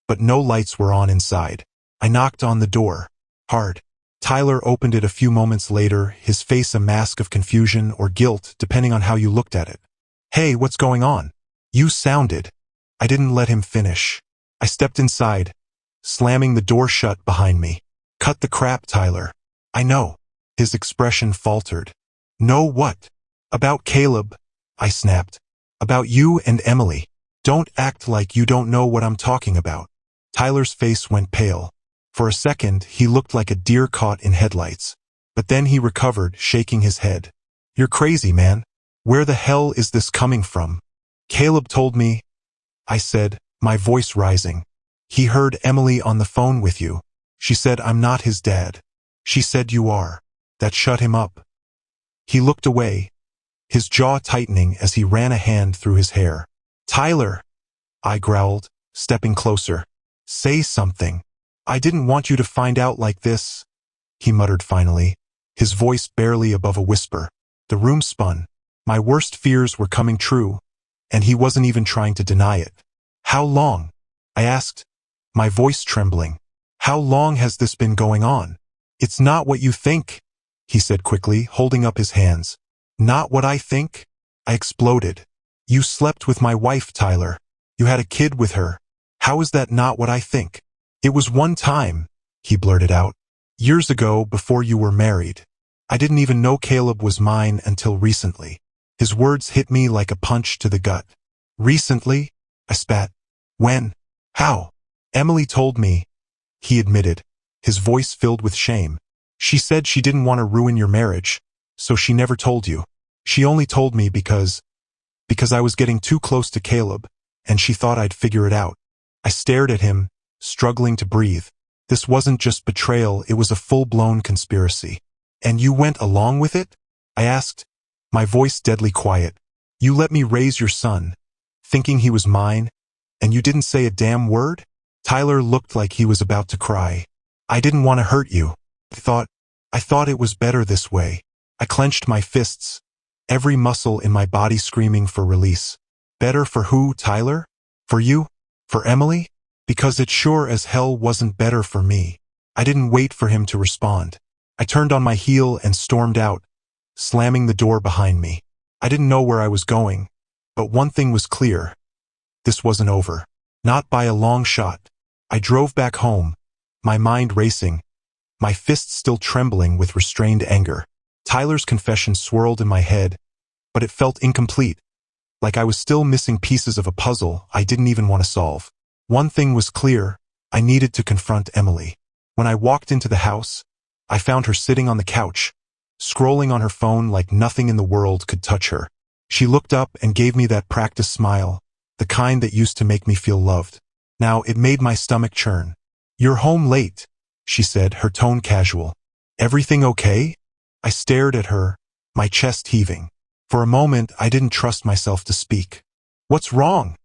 but no lights were on inside. I knocked on the door, hard. Tyler opened it a few moments later, his face a mask of confusion or guilt, depending on how you looked at it. "Hey, what's going on?" "You sounded—" I didn't let him finish. I stepped inside, slamming the door shut behind me. "Cut the crap, Tyler." "I know." His expression faltered. "Know what?" "About Caleb," I snapped. "About you and Emily. Don't act like you don't know what I'm talking about." Tyler's face went pale. For a second, he looked like a deer caught in headlights. But then he recovered, shaking his head. "You're crazy, man. Where the hell is this coming from?" "Caleb told me," I said, my voice rising. "He heard Emily on the phone with you. She said I'm not his dad. She said you are." That shut him up. He looked away, his jaw tightening as he ran a hand through his hair. "Tyler," I growled, stepping closer. "Say something." "I didn't want you to find out like this," he muttered finally, his voice barely above a whisper. The room spun. My worst fears were coming true, and he wasn't even trying to deny it. "How long?" I asked, my voice trembling. "How long has this been going on?" "It's not what you think," he said quickly, holding up his hands. "Not what I think?" I exploded. "You slept with my wife, Tyler. You had a kid with her. How is that not what I think?" "It was one time," he blurted out. "Years ago, before you were married. I didn't even know Caleb was mine until recently." His words hit me like a punch to the gut. "Recently?" I spat. "When? How?" "Emily told me," he admitted, his voice filled with shame. "She said she didn't want to ruin your marriage, so she never told you. She only told me because I was getting too close to Caleb, and she thought I'd figure it out." I stared at him, struggling to breathe. This wasn't just betrayal, it was a full-blown conspiracy. "And you went along with it?" I asked, my voice deadly quiet. "You let me raise your son, thinking he was mine, and you didn't say a damn word?" Tyler looked like he was about to cry. "I didn't want to hurt you. I thought it was better this way." I clenched my fists, every muscle in my body screaming for release. "Better for who, Tyler? For you? For Emily?" "Because it sure as hell wasn't better for me." I didn't wait for him to respond. I turned on my heel and stormed out, slamming the door behind me. I didn't know where I was going, but one thing was clear. This wasn't over. Not by a long shot. I drove back home, my mind racing, my fists still trembling with restrained anger. Tyler's confession swirled in my head, but it felt incomplete, like I was still missing pieces of a puzzle I didn't even want to solve. One thing was clear, I needed to confront Emily. When I walked into the house, I found her sitting on the couch, scrolling on her phone like nothing in the world could touch her. She looked up and gave me that practice smile, the kind that used to make me feel loved. Now it made my stomach churn. "You're home late," she said, her tone casual. "Everything okay?" I stared at her, my chest heaving. For a moment, I didn't trust myself to speak. "What's wrong?"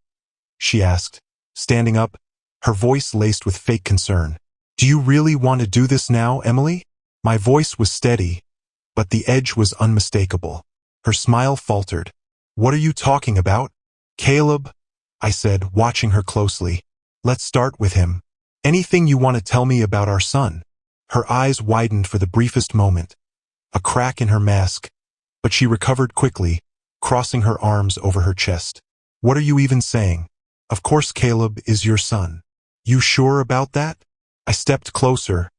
she asked, standing up, her voice laced with fake concern. "Do you really want to do this now, Emily?" My voice was steady, but the edge was unmistakable. Her smile faltered. "What are you talking about?" "Caleb," I said, watching her closely. "Let's start with him. Anything you want to tell me about our son?" Her eyes widened for the briefest moment, a crack in her mask, but she recovered quickly, crossing her arms over her chest. "What are you even saying? Of course Caleb is your son. You sure about that?" I stepped closer,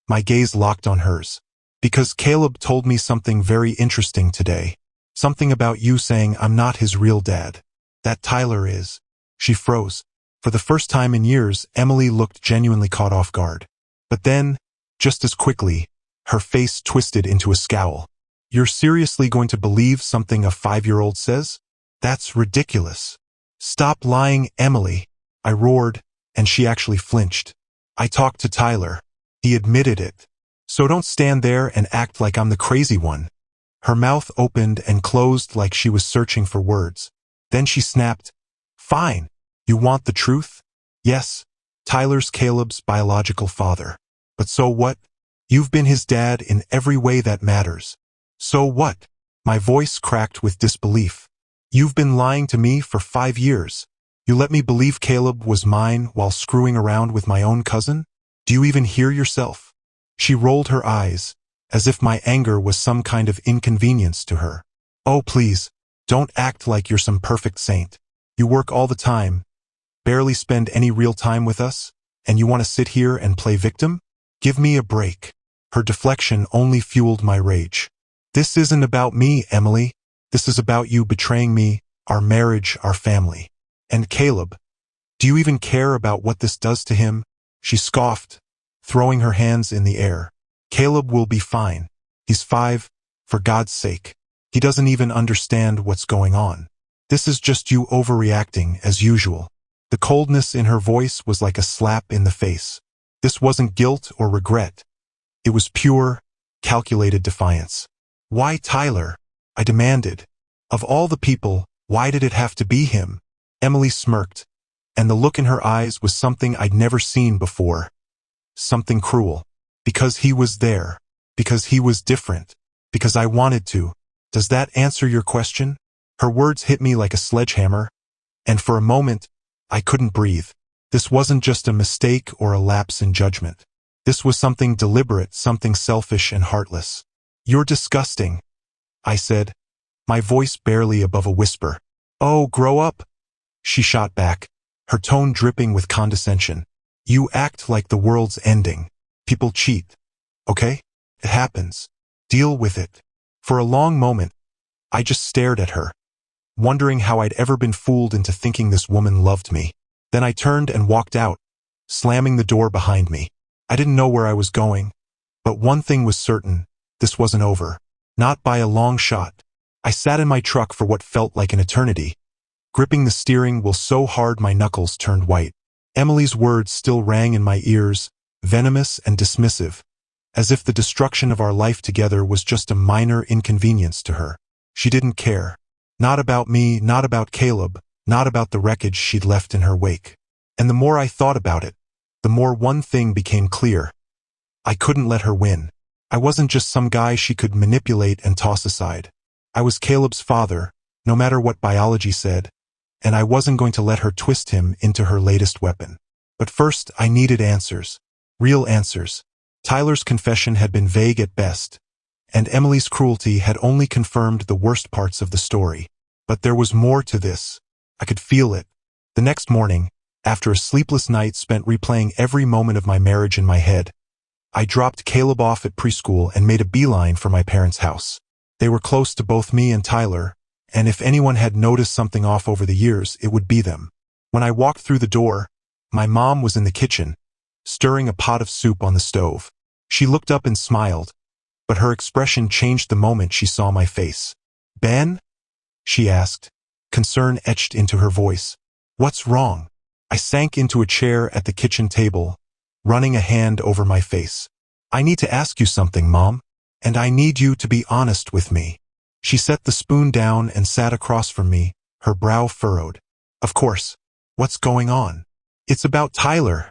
my gaze locked on hers. "Because Caleb told me something very interesting today." Something about you saying I'm not his real dad. That Tyler is. She froze. For the first time in years, Emily looked genuinely caught off guard. But then, just as quickly, her face twisted into a scowl. You're seriously going to believe something a 5-year-old says? That's ridiculous. Stop lying, Emily, I roared, and she actually flinched. I talked to Tyler. He admitted it. So don't stand there and act like I'm the crazy one. Her mouth opened and closed like she was searching for words. Then she snapped, Fine. You want the truth? Yes. Tyler's Caleb's biological father. But so what? You've been his dad in every way that matters. So what? My voice cracked with disbelief. You've been lying to me for 5 years. You let me believe Caleb was mine while screwing around with my own cousin? Do you even hear yourself? She rolled her eyes, as if my anger was some kind of inconvenience to her. Oh, please, don't act like you're some perfect saint. You work all the time, barely spend any real time with us, and you want to sit here and play victim? Give me a break. Her deflection only fueled my rage. This isn't about me, Emily. This is about you betraying me, our marriage, our family. And Caleb. Do you even care about what this does to him? She scoffed, throwing her hands in the air. Caleb will be fine. He's 5, for God's sake. He doesn't even understand what's going on. This is just you overreacting, as usual. The coldness in her voice was like a slap in the face. This wasn't guilt or regret. It was pure, calculated defiance. Why Tyler? I demanded. Of all the people, why did it have to be him? Emily smirked, and the look in her eyes was something I'd never seen before. Something cruel. Because he was there. Because he was different. Because I wanted to. Does that answer your question? Her words hit me like a sledgehammer, and for a moment, I couldn't breathe. This wasn't just a mistake or a lapse in judgment. This was something deliberate, something selfish and heartless. You're disgusting, I said, my voice barely above a whisper. Oh, grow up, she shot back, her tone dripping with condescension. You act like the world's ending. People cheat. Okay? It happens. Deal with it. For a long moment, I just stared at her, wondering how I'd ever been fooled into thinking this woman loved me. Then I turned and walked out, slamming the door behind me. I didn't know where I was going, but one thing was certain, this wasn't over. Not by a long shot. I sat in my truck for what felt like an eternity, gripping the steering wheel so hard my knuckles turned white. Emily's words still rang in my ears, venomous and dismissive, as if the destruction of our life together was just a minor inconvenience to her. She didn't care. Not about me, not about Caleb, not about the wreckage she'd left in her wake. And the more I thought about it, the more one thing became clear. I couldn't let her win. I wasn't just some guy she could manipulate and toss aside. I was Caleb's father, no matter what biology said, and I wasn't going to let her twist him into her latest weapon. But first, I needed answers. Real answers. Tyler's confession had been vague at best, and Emily's cruelty had only confirmed the worst parts of the story. But there was more to this. I could feel it. The next morning, after a sleepless night spent replaying every moment of my marriage in my head, I dropped Caleb off at preschool and made a beeline for my parents' house. They were close to both me and Tyler, and if anyone had noticed something off over the years, it would be them. When I walked through the door, my mom was in the kitchen, stirring a pot of soup on the stove. She looked up and smiled, but her expression changed the moment she saw my face. Ben? She asked, concern etched into her voice. What's wrong? I sank into a chair at the kitchen table, running a hand over my face. I need to ask you something, Mom, and I need you to be honest with me. She set the spoon down and sat across from me, her brow furrowed. Of course. What's going on? It's about Tyler,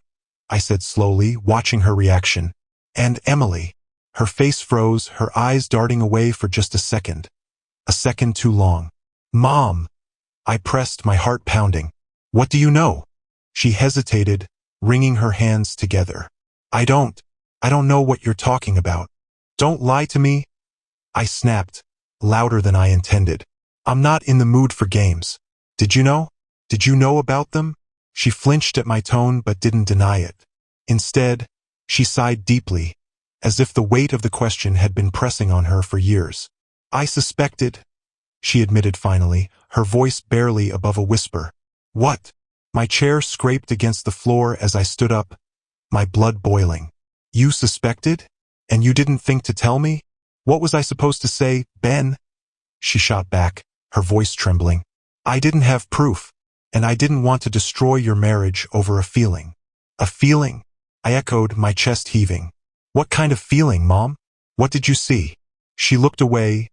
I said slowly, watching her reaction. And Emily. Her face froze, her eyes darting away for just a second. A second too long. Mom! I pressed, my heart pounding. What do you know? She hesitated, wringing her hands together. I don't know what you're talking about. Don't lie to me. I snapped, louder than I intended. I'm not in the mood for games. Did you know? Did you know about them? She flinched at my tone but didn't deny it. Instead, she sighed deeply, as if the weight of the question had been pressing on her for years. I suspected, she admitted finally, her voice barely above a whisper. What? My chair scraped against the floor as I stood up, my blood boiling. You suspected? And you didn't think to tell me? What was I supposed to say, Ben? She shot back, her voice trembling. I didn't have proof, and I didn't want to destroy your marriage over a feeling. A feeling? I echoed, my chest heaving. What kind of feeling, Mom? What did you see? She looked away,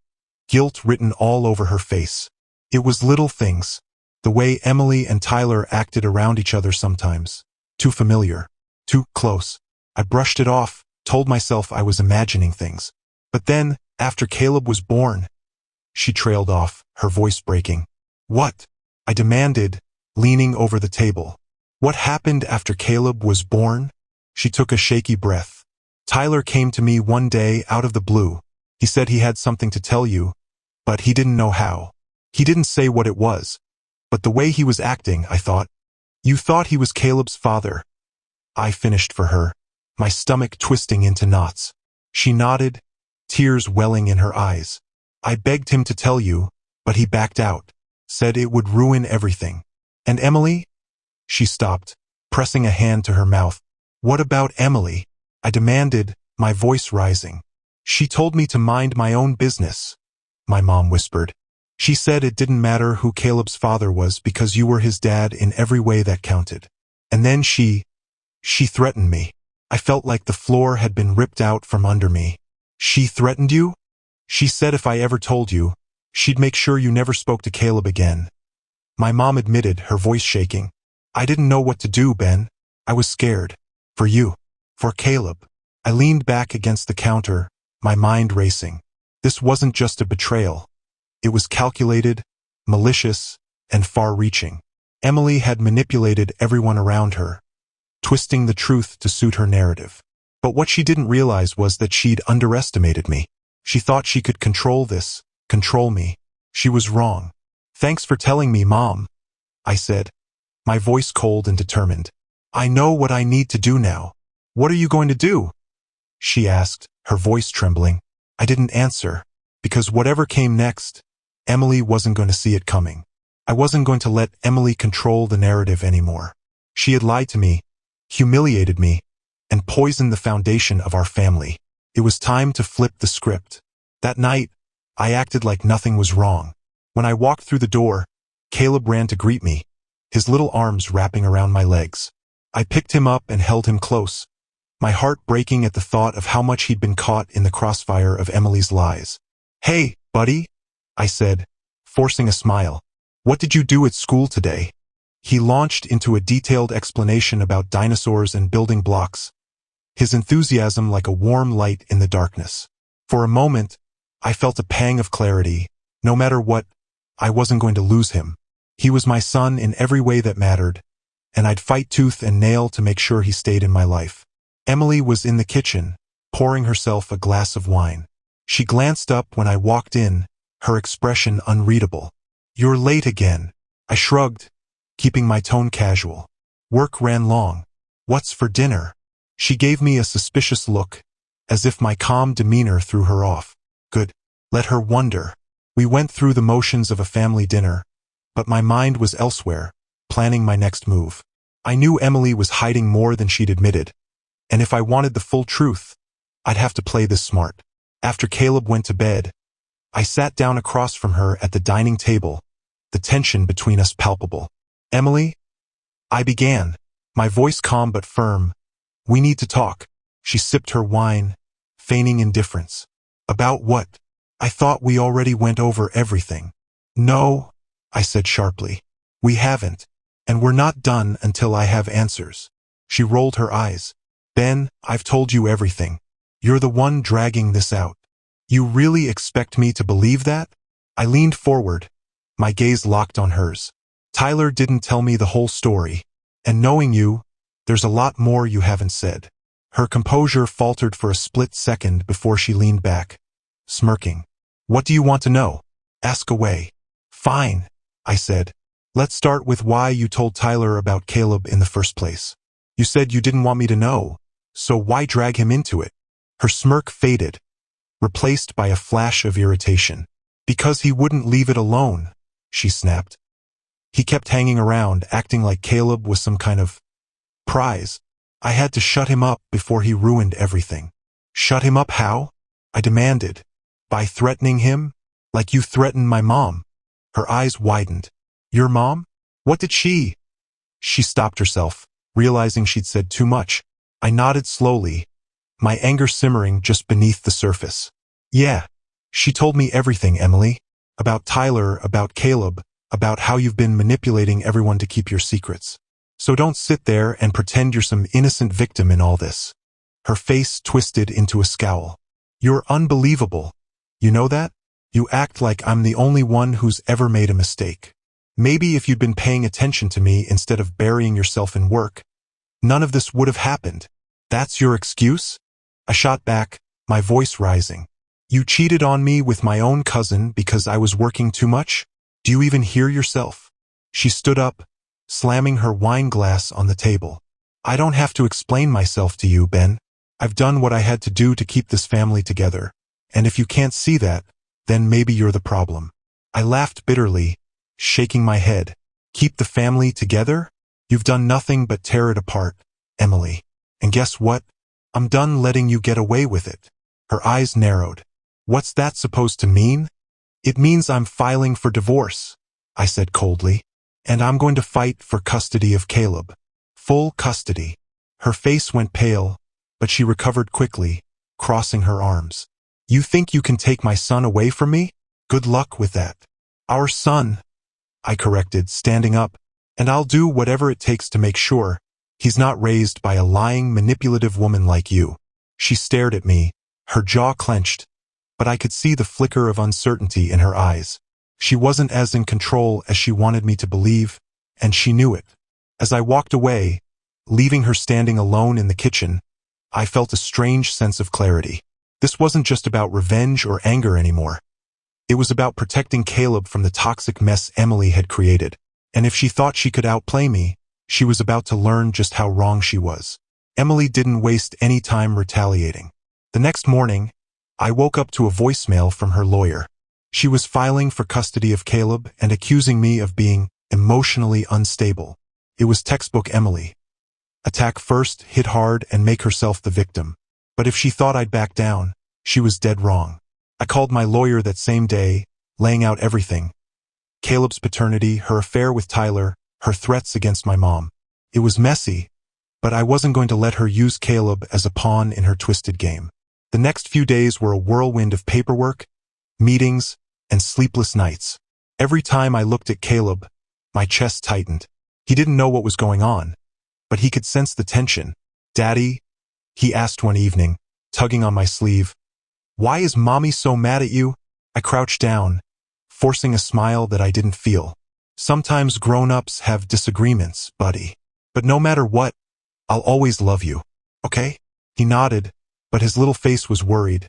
guilt written all over her face. It was little things, the way Emily and Tyler acted around each other sometimes. Too familiar, too close. I brushed it off, told myself I was imagining things. But then, after Caleb was born, she trailed off, her voice breaking. What? I demanded, leaning over the table. What happened after Caleb was born? She took a shaky breath. Tyler came to me one day out of the blue. He said he had something to tell you, but he didn't know how. He didn't say what it was. But the way he was acting, I thought. You thought he was Caleb's father. I finished for her, my stomach twisting into knots. She nodded, tears welling in her eyes. I begged him to tell you, but he backed out, said it would ruin everything. And Emily? She stopped, pressing a hand to her mouth. What about Emily? I demanded, my voice rising. She told me to mind my own business, my mom whispered. She said it didn't matter who Caleb's father was because you were his dad in every way that counted. And then she threatened me. I felt like the floor had been ripped out from under me. She threatened you? She said if I ever told you, she'd make sure you never spoke to Caleb again. My mom admitted, her voice shaking. I didn't know what to do, Ben. I was scared. For you. For Caleb. I leaned back against the counter, my mind racing. This wasn't just a betrayal. It was calculated, malicious, and far-reaching. Emily had manipulated everyone around her, twisting the truth to suit her narrative. But what she didn't realize was that she'd underestimated me. She thought she could control this, control me. She was wrong. Thanks for telling me, Mom, I said, my voice cold and determined. I know what I need to do now. What are you going to do? She asked, her voice trembling. I didn't answer, because whatever came next, Emily wasn't going to see it coming. I wasn't going to let Emily control the narrative anymore. She had lied to me, humiliated me, and poisoned the foundation of our family. It was time to flip the script. That night, I acted like nothing was wrong. When I walked through the door, Caleb ran to greet me, his little arms wrapping around my legs. I picked him up and held him close, my heart breaking at the thought of how much he'd been caught in the crossfire of Emily's lies. Hey, buddy, I said, forcing a smile. What did you do at school today? He launched into a detailed explanation about dinosaurs and building blocks, his enthusiasm like a warm light in the darkness. For a moment, I felt a pang of clarity. No matter what, I wasn't going to lose him. He was my son in every way that mattered, and I'd fight tooth and nail to make sure he stayed in my life. Emily was in the kitchen, pouring herself a glass of wine. She glanced up when I walked in, her expression unreadable. You're late again. I shrugged, keeping my tone casual. Work ran long. What's for dinner? She gave me a suspicious look, as if my calm demeanor threw her off. Good. Let her wonder. We went through the motions of a family dinner, but my mind was elsewhere, planning my next move. I knew Emily was hiding more than she'd admitted, and if I wanted the full truth, I'd have to play this smart. After Caleb went to bed, I sat down across from her at the dining table, the tension between us palpable. Emily? I began, my voice calm but firm. We need to talk. She sipped her wine, feigning indifference. About what? I thought we already went over everything. No, I said sharply. We haven't, and we're not done until I have answers. She rolled her eyes. Ben, I've told you everything. You're the one dragging this out. You really expect me to believe that? I leaned forward, my gaze locked on hers. Tyler didn't tell me the whole story, and knowing you, there's a lot more you haven't said. Her composure faltered for a split second before she leaned back, smirking. What do you want to know? Ask away. Fine, I said. Let's start with why you told Tyler about Caleb in the first place. You said you didn't want me to know, so why drag him into it? Her smirk faded, replaced by a flash of irritation. Because he wouldn't leave it alone, she snapped. He kept hanging around, acting like Caleb was some kind of prize. I had to shut him up before he ruined everything. Shut him up how? I demanded. By threatening him? Like you threatened my mom. Her eyes widened. Your mom? What did she? She stopped herself, realizing she'd said too much. I nodded slowly, my anger simmering just beneath the surface. Yeah. She told me everything, Emily. About Tyler, about Caleb, about how you've been manipulating everyone to keep your secrets. So don't sit there and pretend you're some innocent victim in all this. Her face twisted into a scowl. You're unbelievable. You know that? You act like I'm the only one who's ever made a mistake. Maybe if you'd been paying attention to me instead of burying yourself in work, none of this would have happened. That's your excuse? I shot back, my voice rising. You cheated on me with my own cousin because I was working too much? Do you even hear yourself? She stood up, slamming her wine glass on the table. I don't have to explain myself to you, Ben. I've done what I had to do to keep this family together. And if you can't see that, then maybe you're the problem. I laughed bitterly, shaking my head. Keep the family together? You've done nothing but tear it apart, Emily. And guess what? I'm done letting you get away with it. Her eyes narrowed. What's that supposed to mean? It means I'm filing for divorce, I said coldly. And I'm going to fight for custody of Caleb. Full custody. Her face went pale, but she recovered quickly, crossing her arms. You think you can take my son away from me? Good luck with that. Our son, I corrected, standing up, and I'll do whatever it takes to make sure he's not raised by a lying, manipulative woman like you. She stared at me, her jaw clenched, but I could see the flicker of uncertainty in her eyes. She wasn't as in control as she wanted me to believe, and she knew it. As I walked away, leaving her standing alone in the kitchen, I felt a strange sense of clarity. This wasn't just about revenge or anger anymore. It was about protecting Caleb from the toxic mess Emily had created. And if she thought she could outplay me, she was about to learn just how wrong she was. Emily didn't waste any time retaliating. The next morning, I woke up to a voicemail from her lawyer. She was filing for custody of Caleb and accusing me of being emotionally unstable. It was textbook Emily. Attack first, hit hard, and make herself the victim. But if she thought I'd back down, she was dead wrong. I called my lawyer that same day, laying out everything. Caleb's paternity, her affair with Tyler, her threats against my mom. It was messy, but I wasn't going to let her use Caleb as a pawn in her twisted game. The next few days were a whirlwind of paperwork, meetings, and sleepless nights. Every time I looked at Caleb, my chest tightened. He didn't know what was going on, but he could sense the tension. Daddy, he asked one evening, tugging on my sleeve, why is Mommy so mad at you? I crouched down, forcing a smile that I didn't feel. Sometimes grown-ups have disagreements, buddy. But no matter what, I'll always love you, okay? He nodded, but his little face was worried,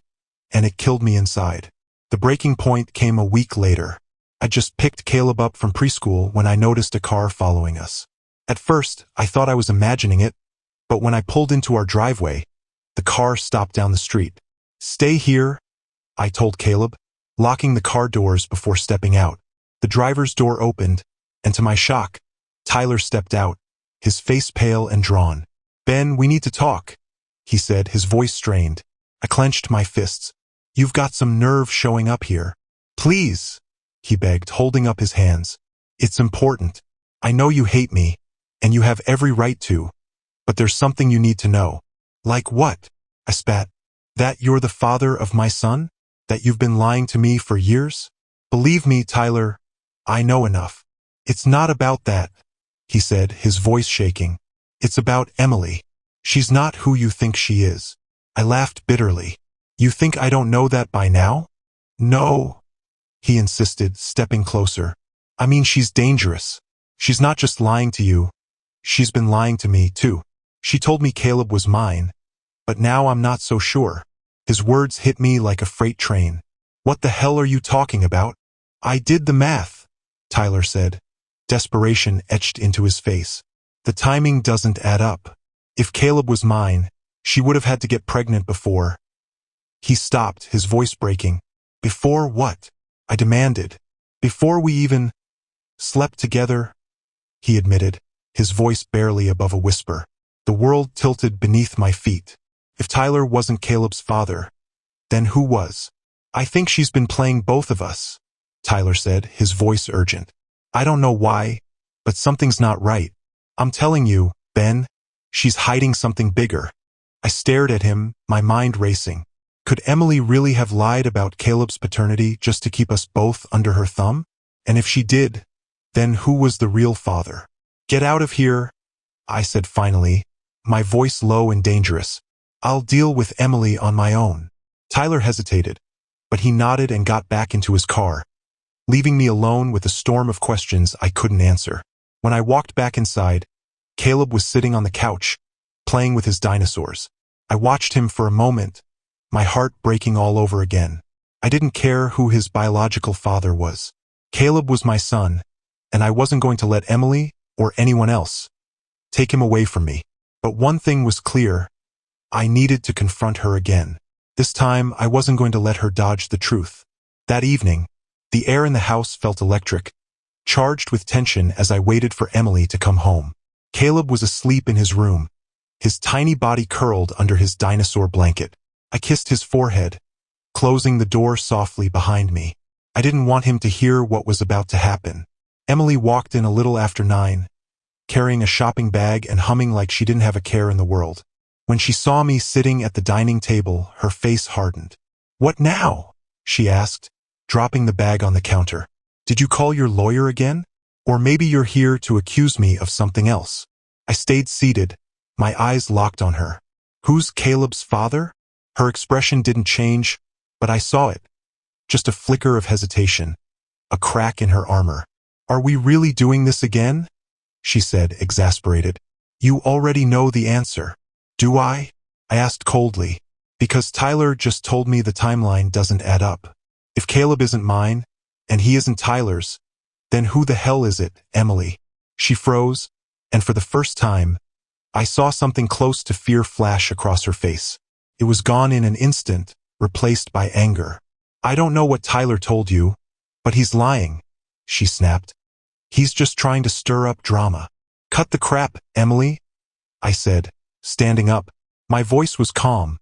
and it killed me inside. The breaking point came a week later. I just picked Caleb up from preschool when I noticed a car following us. At first, I thought I was imagining it, but when I pulled into our driveway, the car stopped down the street. Stay here, I told Caleb, locking the car doors before stepping out. The driver's door opened, and to my shock, Tyler stepped out, his face pale and drawn. Ben, we need to talk, he said, his voice strained. I clenched my fists. You've got some nerve showing up here. Please, he begged, holding up his hands. It's important. I know you hate me, and you have every right to, but there's something you need to know. Like what? I spat. That you're the father of my son? That you've been lying to me for years? Believe me, Tyler, I know enough. It's not about that, he said, his voice shaking. It's about Emily. She's not who you think she is. I laughed bitterly. You think I don't know that by now? No, he insisted, stepping closer. I mean, she's dangerous. She's not just lying to you. She's been lying to me, too. She told me Caleb was mine, but now I'm not so sure. His words hit me like a freight train. What the hell are you talking about? I did the math, Tyler said. Desperation etched into his face. The timing doesn't add up. If Caleb was mine, she would have had to get pregnant before. He stopped, his voice breaking. Before what? I demanded. Before we even slept together, he admitted, his voice barely above a whisper. The world tilted beneath my feet. If Tyler wasn't Caleb's father, then who was? I think she's been playing both of us, Tyler said, his voice urgent. I don't know why, but something's not right. I'm telling you, Ben, she's hiding something bigger. I stared at him, my mind racing. Could Emily really have lied about Caleb's paternity just to keep us both under her thumb? And if she did, then who was the real father? Get out of here, I said finally, my voice low and dangerous. I'll deal with Emily on my own. Tyler hesitated, but he nodded and got back into his car, leaving me alone with a storm of questions I couldn't answer. When I walked back inside, Caleb was sitting on the couch, playing with his dinosaurs. I watched him for a moment, my heart breaking all over again. I didn't care who his biological father was. Caleb was my son, and I wasn't going to let Emily or anyone else take him away from me. But one thing was clear. I needed to confront her again. This time, I wasn't going to let her dodge the truth. That evening, the air in the house felt electric, charged with tension as I waited for Emily to come home. Caleb was asleep in his room, his tiny body curled under his dinosaur blanket. I kissed his forehead, closing the door softly behind me. I didn't want him to hear what was about to happen. Emily walked in a little after 9, carrying a shopping bag and humming like she didn't have a care in the world. When she saw me sitting at the dining table, her face hardened. "What now?" she asked, dropping the bag on the counter. "Did you call your lawyer again? Or maybe you're here to accuse me of something else?" I stayed seated, my eyes locked on her. Who's Caleb's father? Her expression didn't change, but I saw it. Just a flicker of hesitation, a crack in her armor. "Are we really doing this again?" she said, exasperated. "You already know the answer." "Do I?" I asked coldly, because Tyler just told me the timeline doesn't add up. If Caleb isn't mine, and he isn't Tyler's, then who the hell is it, Emily? She froze, and for the first time, I saw something close to fear flash across her face. It was gone in an instant, replaced by anger. "I don't know what Tyler told you, but he's lying," she snapped. "He's just trying to stir up drama." "Cut the crap, Emily," I said, standing up. My voice was calm,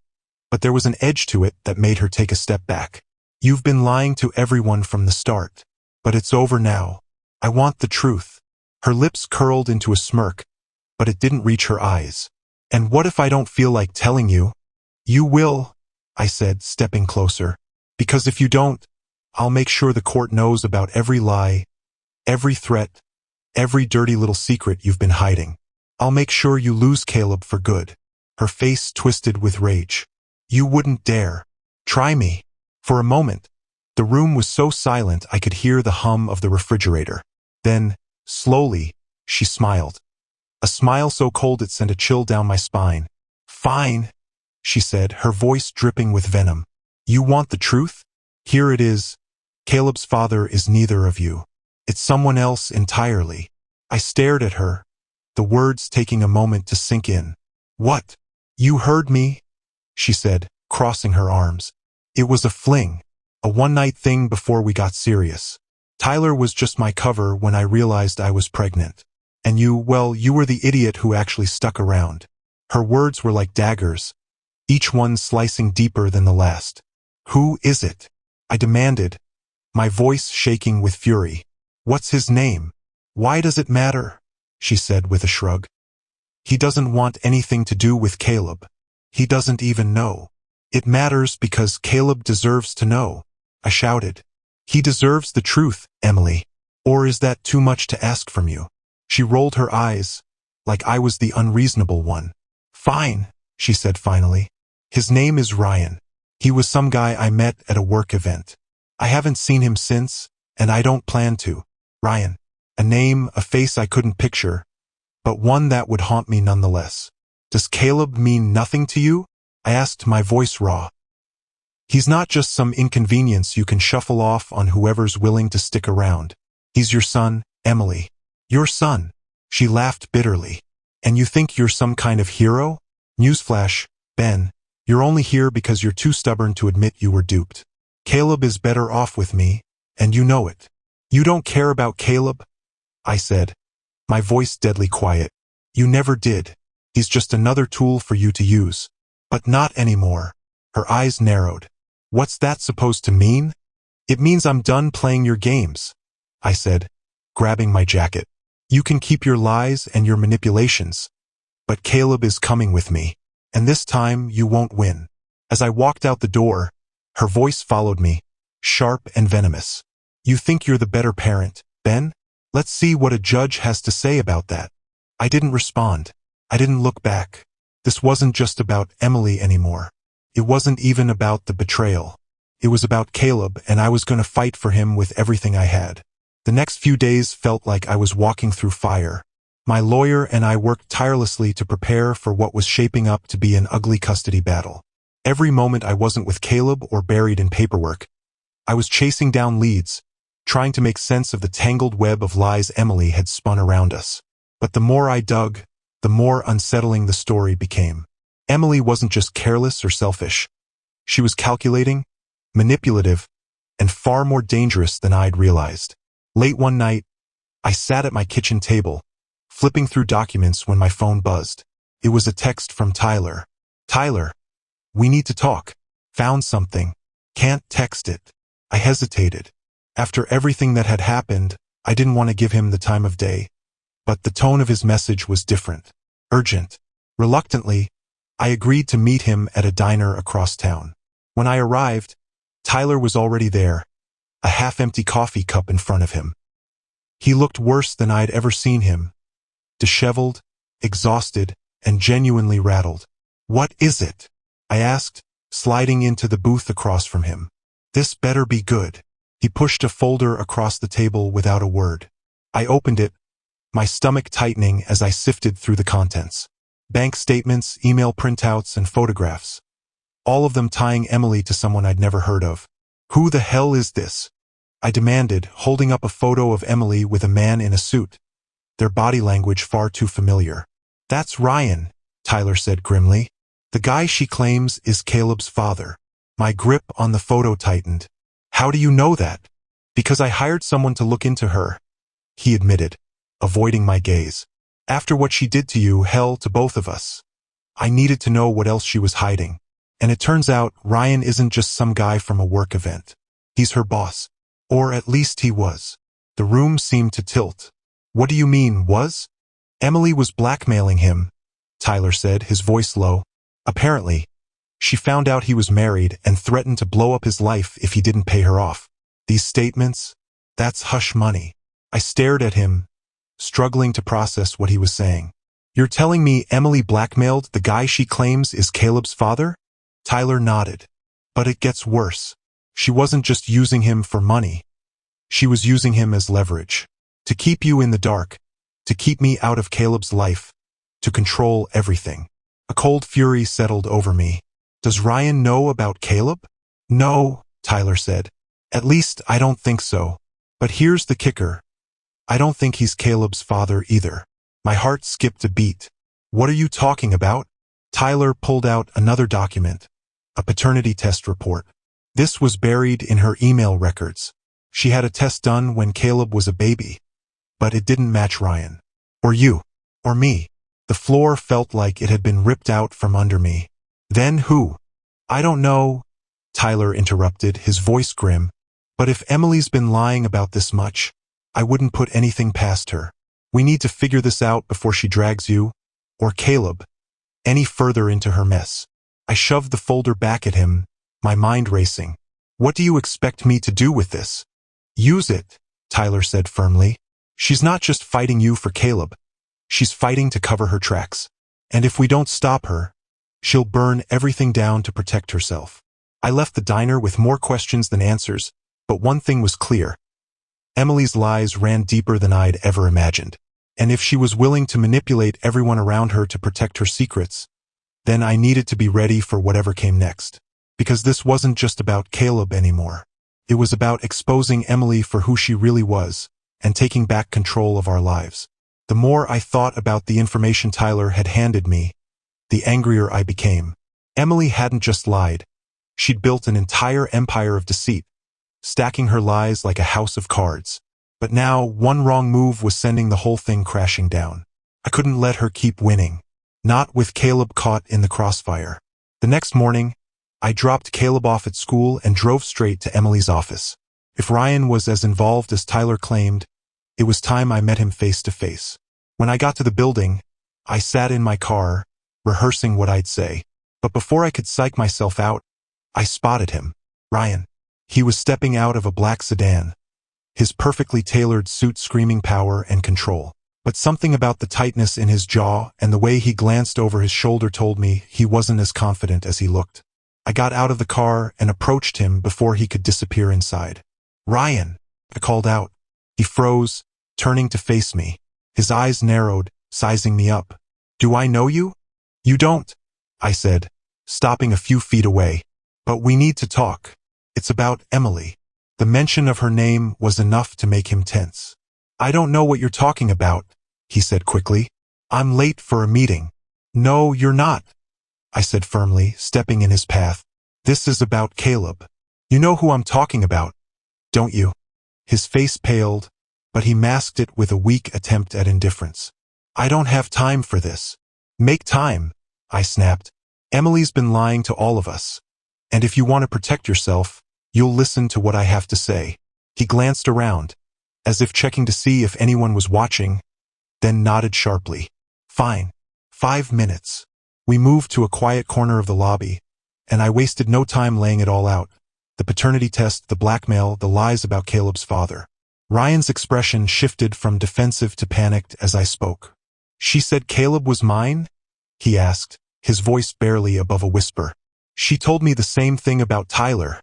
but there was an edge to it that made her take a step back. "You've been lying to everyone from the start, but it's over now. I want the truth." Her lips curled into a smirk, but it didn't reach her eyes. "And what if I don't feel like telling you?" "You will," I said, stepping closer. "Because if you don't, I'll make sure the court knows about every lie, every threat, every dirty little secret you've been hiding. I'll make sure you lose Caleb for good." Her face twisted with rage. "You wouldn't dare. Try me." For a moment, the room was so silent I could hear the hum of the refrigerator. Then, slowly, she smiled. A smile so cold it sent a chill down my spine. "Fine," she said, her voice dripping with venom. "You want the truth? Here it is. Caleb's father is neither of you. It's someone else entirely." I stared at her, the words taking a moment to sink in. "What? You heard me," she said, crossing her arms. "It was a fling, a one-night thing before we got serious. Tyler was just my cover when I realized I was pregnant. And you, well, you were the idiot who actually stuck around." Her words were like daggers, each one slicing deeper than the last. "Who is it?" I demanded, my voice shaking with fury. "What's his name?" "Why does it matter?" she said with a shrug. "He doesn't want anything to do with Caleb. He doesn't even know." "It matters because Caleb deserves to know," I shouted. "He deserves the truth, Emily. Or is that too much to ask from you?" She rolled her eyes, like I was the unreasonable one. "Fine," she said finally. "His name is Ryan. He was some guy I met at a work event. I haven't seen him since, and I don't plan to. Ryan. A name, a face I couldn't picture, but one that would haunt me nonetheless. Does Caleb mean nothing to you?" I asked, my voice raw. "He's not just some inconvenience you can shuffle off on whoever's willing to stick around. He's your son, Emily. Your son." She laughed bitterly. "And you think you're some kind of hero? Newsflash, Ben, you're only here because you're too stubborn to admit you were duped. Caleb is better off with me, And you know it. You don't care about Caleb? I said, my voice deadly quiet. You never did. He's just another tool for you to use. But not anymore. Her eyes narrowed. What's that supposed to mean? It means I'm done playing your games, I said, grabbing my jacket. You can keep your lies and your manipulations. But Caleb is coming with me. And this time you won't win. As I walked out the door, her voice followed me, sharp and venomous. You think you're the better parent, Ben? Let's see what a judge has to say about that. I didn't respond. I didn't look back. This wasn't just about Emily anymore. It wasn't even about the betrayal. It was about Caleb, and I was going to fight for him with everything I had. The next few days felt like I was walking through fire. My lawyer and I worked tirelessly to prepare for what was shaping up to be an ugly custody battle. Every moment I wasn't with Caleb or buried in paperwork, I was chasing down leads, trying to make sense of the tangled web of lies Emily had spun around us. But the more I dug, the more unsettling the story became. Emily wasn't just careless or selfish. She was calculating, manipulative, and far more dangerous than I'd realized. Late one night, I sat at my kitchen table, flipping through documents when my phone buzzed. It was a text from Tyler. Tyler, we need to talk. Found something. Can't text it. I hesitated. After everything that had happened, I didn't want to give him the time of day. But the tone of his message was different. Urgent. Reluctantly, I agreed to meet him at a diner across town. When I arrived, Tyler was already there, a half-empty coffee cup in front of him. He looked worse than I'd ever seen him. Disheveled, exhausted, and genuinely rattled. What is it? I asked, sliding into the booth across from him. This better be good. He pushed a folder across the table without a word. I opened it, my stomach tightening as I sifted through the contents. Bank statements, email printouts, and photographs. All of them tying Emily to someone I'd never heard of. Who the hell is this? I demanded, holding up a photo of Emily with a man in a suit, their body language far too familiar. That's Ryan, Tyler said grimly. The guy she claims is Caleb's father. My grip on the photo tightened. How do you know that? Because I hired someone to look into her, he admitted, avoiding my gaze. After what she did to you, hell to both of us. I needed to know what else she was hiding. And it turns out Ryan isn't just some guy from a work event. He's her boss. Or at least he was. The room seemed to tilt. What do you mean, was? Emily was blackmailing him, Tyler said, his voice low. Apparently, she found out he was married and threatened to blow up his life if he didn't pay her off. These statements? That's hush money. I stared at him, struggling to process what he was saying. You're telling me Emily blackmailed the guy she claims is Caleb's father? Tyler nodded. But it gets worse. She wasn't just using him for money. She was using him as leverage. To keep you in the dark. To keep me out of Caleb's life. To control everything. A cold fury settled over me. Does Ryan know about Caleb? No, Tyler said. At least I don't think so. But here's the kicker. I don't think he's Caleb's father either. My heart skipped a beat. What are you talking about? Tyler pulled out another document. A paternity test report. This was buried in her email records. She had a test done when Caleb was a baby. But it didn't match Ryan. Or you. Or me. The floor felt like it had been ripped out from under me. Then who? I don't know, Tyler interrupted, his voice grim. But if Emily's been lying about this much, I wouldn't put anything past her. We need to figure this out before she drags you, or Caleb, any further into her mess. I shoved the folder back at him, my mind racing. What do you expect me to do with this? Use it, Tyler said firmly. She's not just fighting you for Caleb. She's fighting to cover her tracks. And if we don't stop her, she'll burn everything down to protect herself. I left the diner with more questions than answers, but one thing was clear. Emily's lies ran deeper than I'd ever imagined. And if she was willing to manipulate everyone around her to protect her secrets, then I needed to be ready for whatever came next. Because this wasn't just about Caleb anymore. It was about exposing Emily for who she really was, and taking back control of our lives. The more I thought about the information Tyler had handed me, the angrier I became. Emily hadn't just lied. She'd built an entire empire of deceit. stacking her lies like a house of cards. But now, one wrong move was sending the whole thing crashing down. I couldn't let her keep winning. Not with Caleb caught in the crossfire. The next morning, I dropped Caleb off at school and drove straight to Emily's office. If Ryan was as involved as Tyler claimed, it was time I met him face to face. When I got to the building, I sat in my car, rehearsing what I'd say. But before I could psych myself out, I spotted him. Ryan. He was stepping out of a black sedan, his perfectly tailored suit screaming power and control. But something about the tightness in his jaw and the way he glanced over his shoulder told me he wasn't as confident as he looked. I got out of the car and approached him before he could disappear inside. "Ryan," I called out. He froze, turning to face me. His eyes narrowed, sizing me up. "Do I know you?" "You don't," I said, stopping a few feet away. "But we need to talk. It's about Emily." The mention of her name was enough to make him tense. "I don't know what you're talking about," he said quickly. "I'm late for a meeting." "No, you're not," I said firmly, stepping in his path. "This is about Caleb. You know who I'm talking about, don't you?" His face paled, but he masked it with a weak attempt at indifference. "I don't have time for this." "Make time," I snapped. "Emily's been lying to all of us. And if you want to protect yourself, you'll listen to what I have to say." He glanced around, as if checking to see if anyone was watching, then nodded sharply. "Fine. 5 minutes." We moved to a quiet corner of the lobby, and I wasted no time laying it all out. The paternity test, the blackmail, the lies about Caleb's father. Ryan's expression shifted from defensive to panicked as I spoke. "She said Caleb was mine?" he asked, his voice barely above a whisper. "She told me the same thing about Tyler,"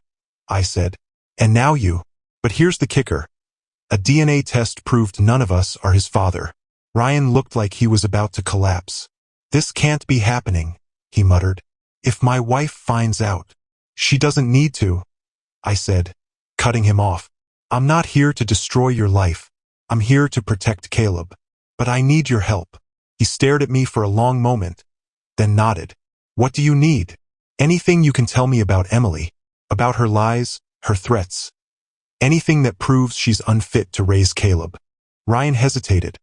I said. "And now you." But here's the kicker. A DNA test proved none of us are his father. Ryan looked like he was about to collapse. "This can't be happening," he muttered. "If my wife finds out." "She doesn't need to," I said, cutting him off. "I'm not here to destroy your life. I'm here to protect Caleb. But I need your help." He stared at me for a long moment, then nodded. "What do you need?" "Anything you can tell me about Emily, about her lies, her threats. Anything that proves she's unfit to raise Caleb." Ryan hesitated,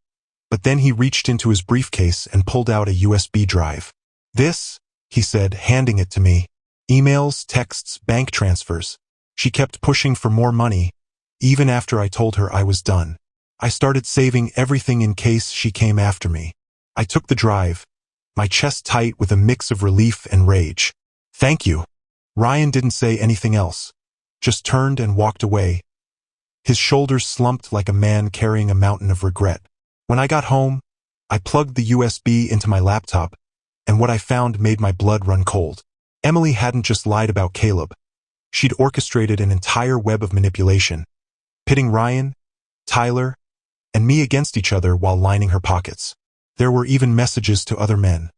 but then he reached into his briefcase and pulled out a USB drive. "This," he said, handing it to me. "Emails, texts, bank transfers." She kept pushing for more money, even after I told her I was done. I started saving everything in case she came after me. I took the drive, my chest tight with a mix of relief and rage. "Thank you." Ryan didn't say anything else, just turned and walked away. His shoulders slumped like a man carrying a mountain of regret. When I got home, I plugged the USB into my laptop, and what I found made my blood run cold. Emily hadn't just lied about Caleb. She'd orchestrated an entire web of manipulation, pitting Ryan, Tyler, and me against each other while lining her pockets. There were even messages to other men.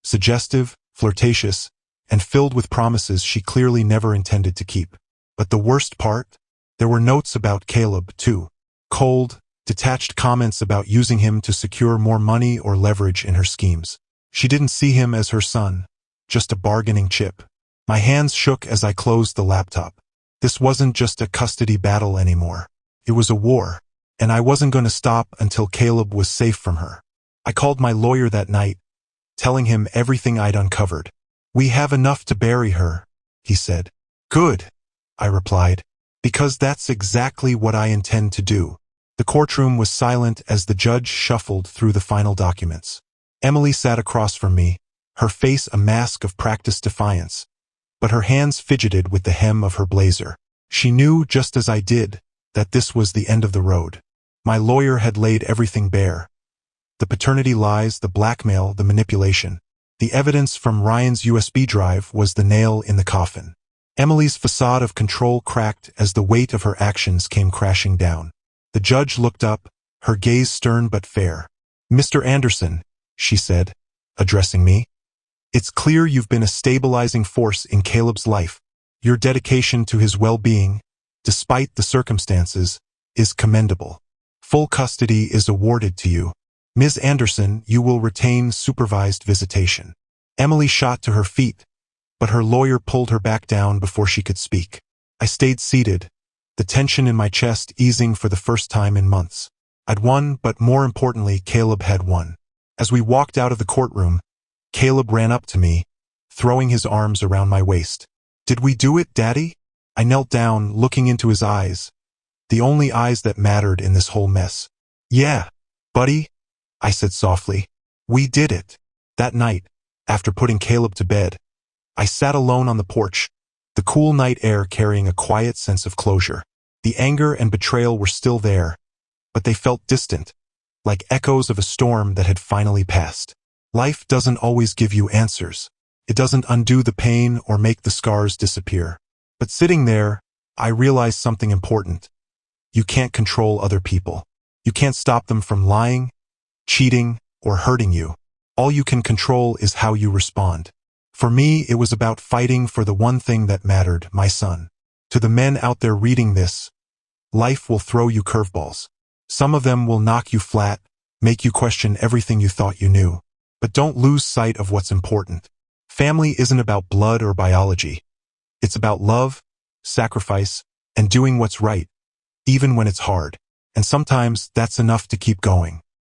Suggestive, flirtatious, and filled with promises she clearly never intended to keep. But the worst part? There were notes about Caleb, too. Cold, detached comments about using him to secure more money or leverage in her schemes. She didn't see him as her son, just a bargaining chip. My hands shook as I closed the laptop. This wasn't just a custody battle anymore. It was a war, and I wasn't going to stop until Caleb was safe from her. I called my lawyer that night, telling him everything I'd uncovered. "We have enough to bury her," he said. "Good," I replied, "because that's exactly what I intend to do." The courtroom was silent as the judge shuffled through the final documents. Emily sat across from me, her face a mask of practiced defiance, but her hands fidgeted with the hem of her blazer. She knew, just as I did, that this was the end of the road. My lawyer had laid everything bare. The paternity lies, the blackmail, the manipulation. The evidence from Ryan's USB drive was the nail in the coffin. Emily's facade of control cracked as the weight of her actions came crashing down. The judge looked up, her gaze stern but fair. "Mr. Anderson," she said, addressing me, "it's clear you've been a stabilizing force in Caleb's life. Your dedication to his well-being, despite the circumstances, is commendable. Full custody is awarded to you. Ms. Anderson, you will retain supervised visitation." Emily shot to her feet, but her lawyer pulled her back down before she could speak. I stayed seated, the tension in my chest easing for the first time in months. I'd won, but more importantly, Caleb had won. As we walked out of the courtroom, Caleb ran up to me, throwing his arms around my waist. "Did we do it, Daddy?" I knelt down, looking into his eyes, the only eyes that mattered in this whole mess. "Yeah, buddy," I said softly. "We did it." That night, after putting Caleb to bed, I sat alone on the porch, the cool night air carrying a quiet sense of closure. The anger and betrayal were still there, but they felt distant, like echoes of a storm that had finally passed. Life doesn't always give you answers. It doesn't undo the pain or make the scars disappear. But sitting there, I realized something important. You can't control other people. You can't stop them from lying, cheating, or hurting you. All you can control is how you respond. For me, it was about fighting for the one thing that mattered, my son. To the men out there reading this, life will throw you curveballs. Some of them will knock you flat, make you question everything you thought you knew. But don't lose sight of what's important. Family isn't about blood or biology. It's about love, sacrifice, and doing what's right, even when it's hard. And sometimes that's enough to keep going.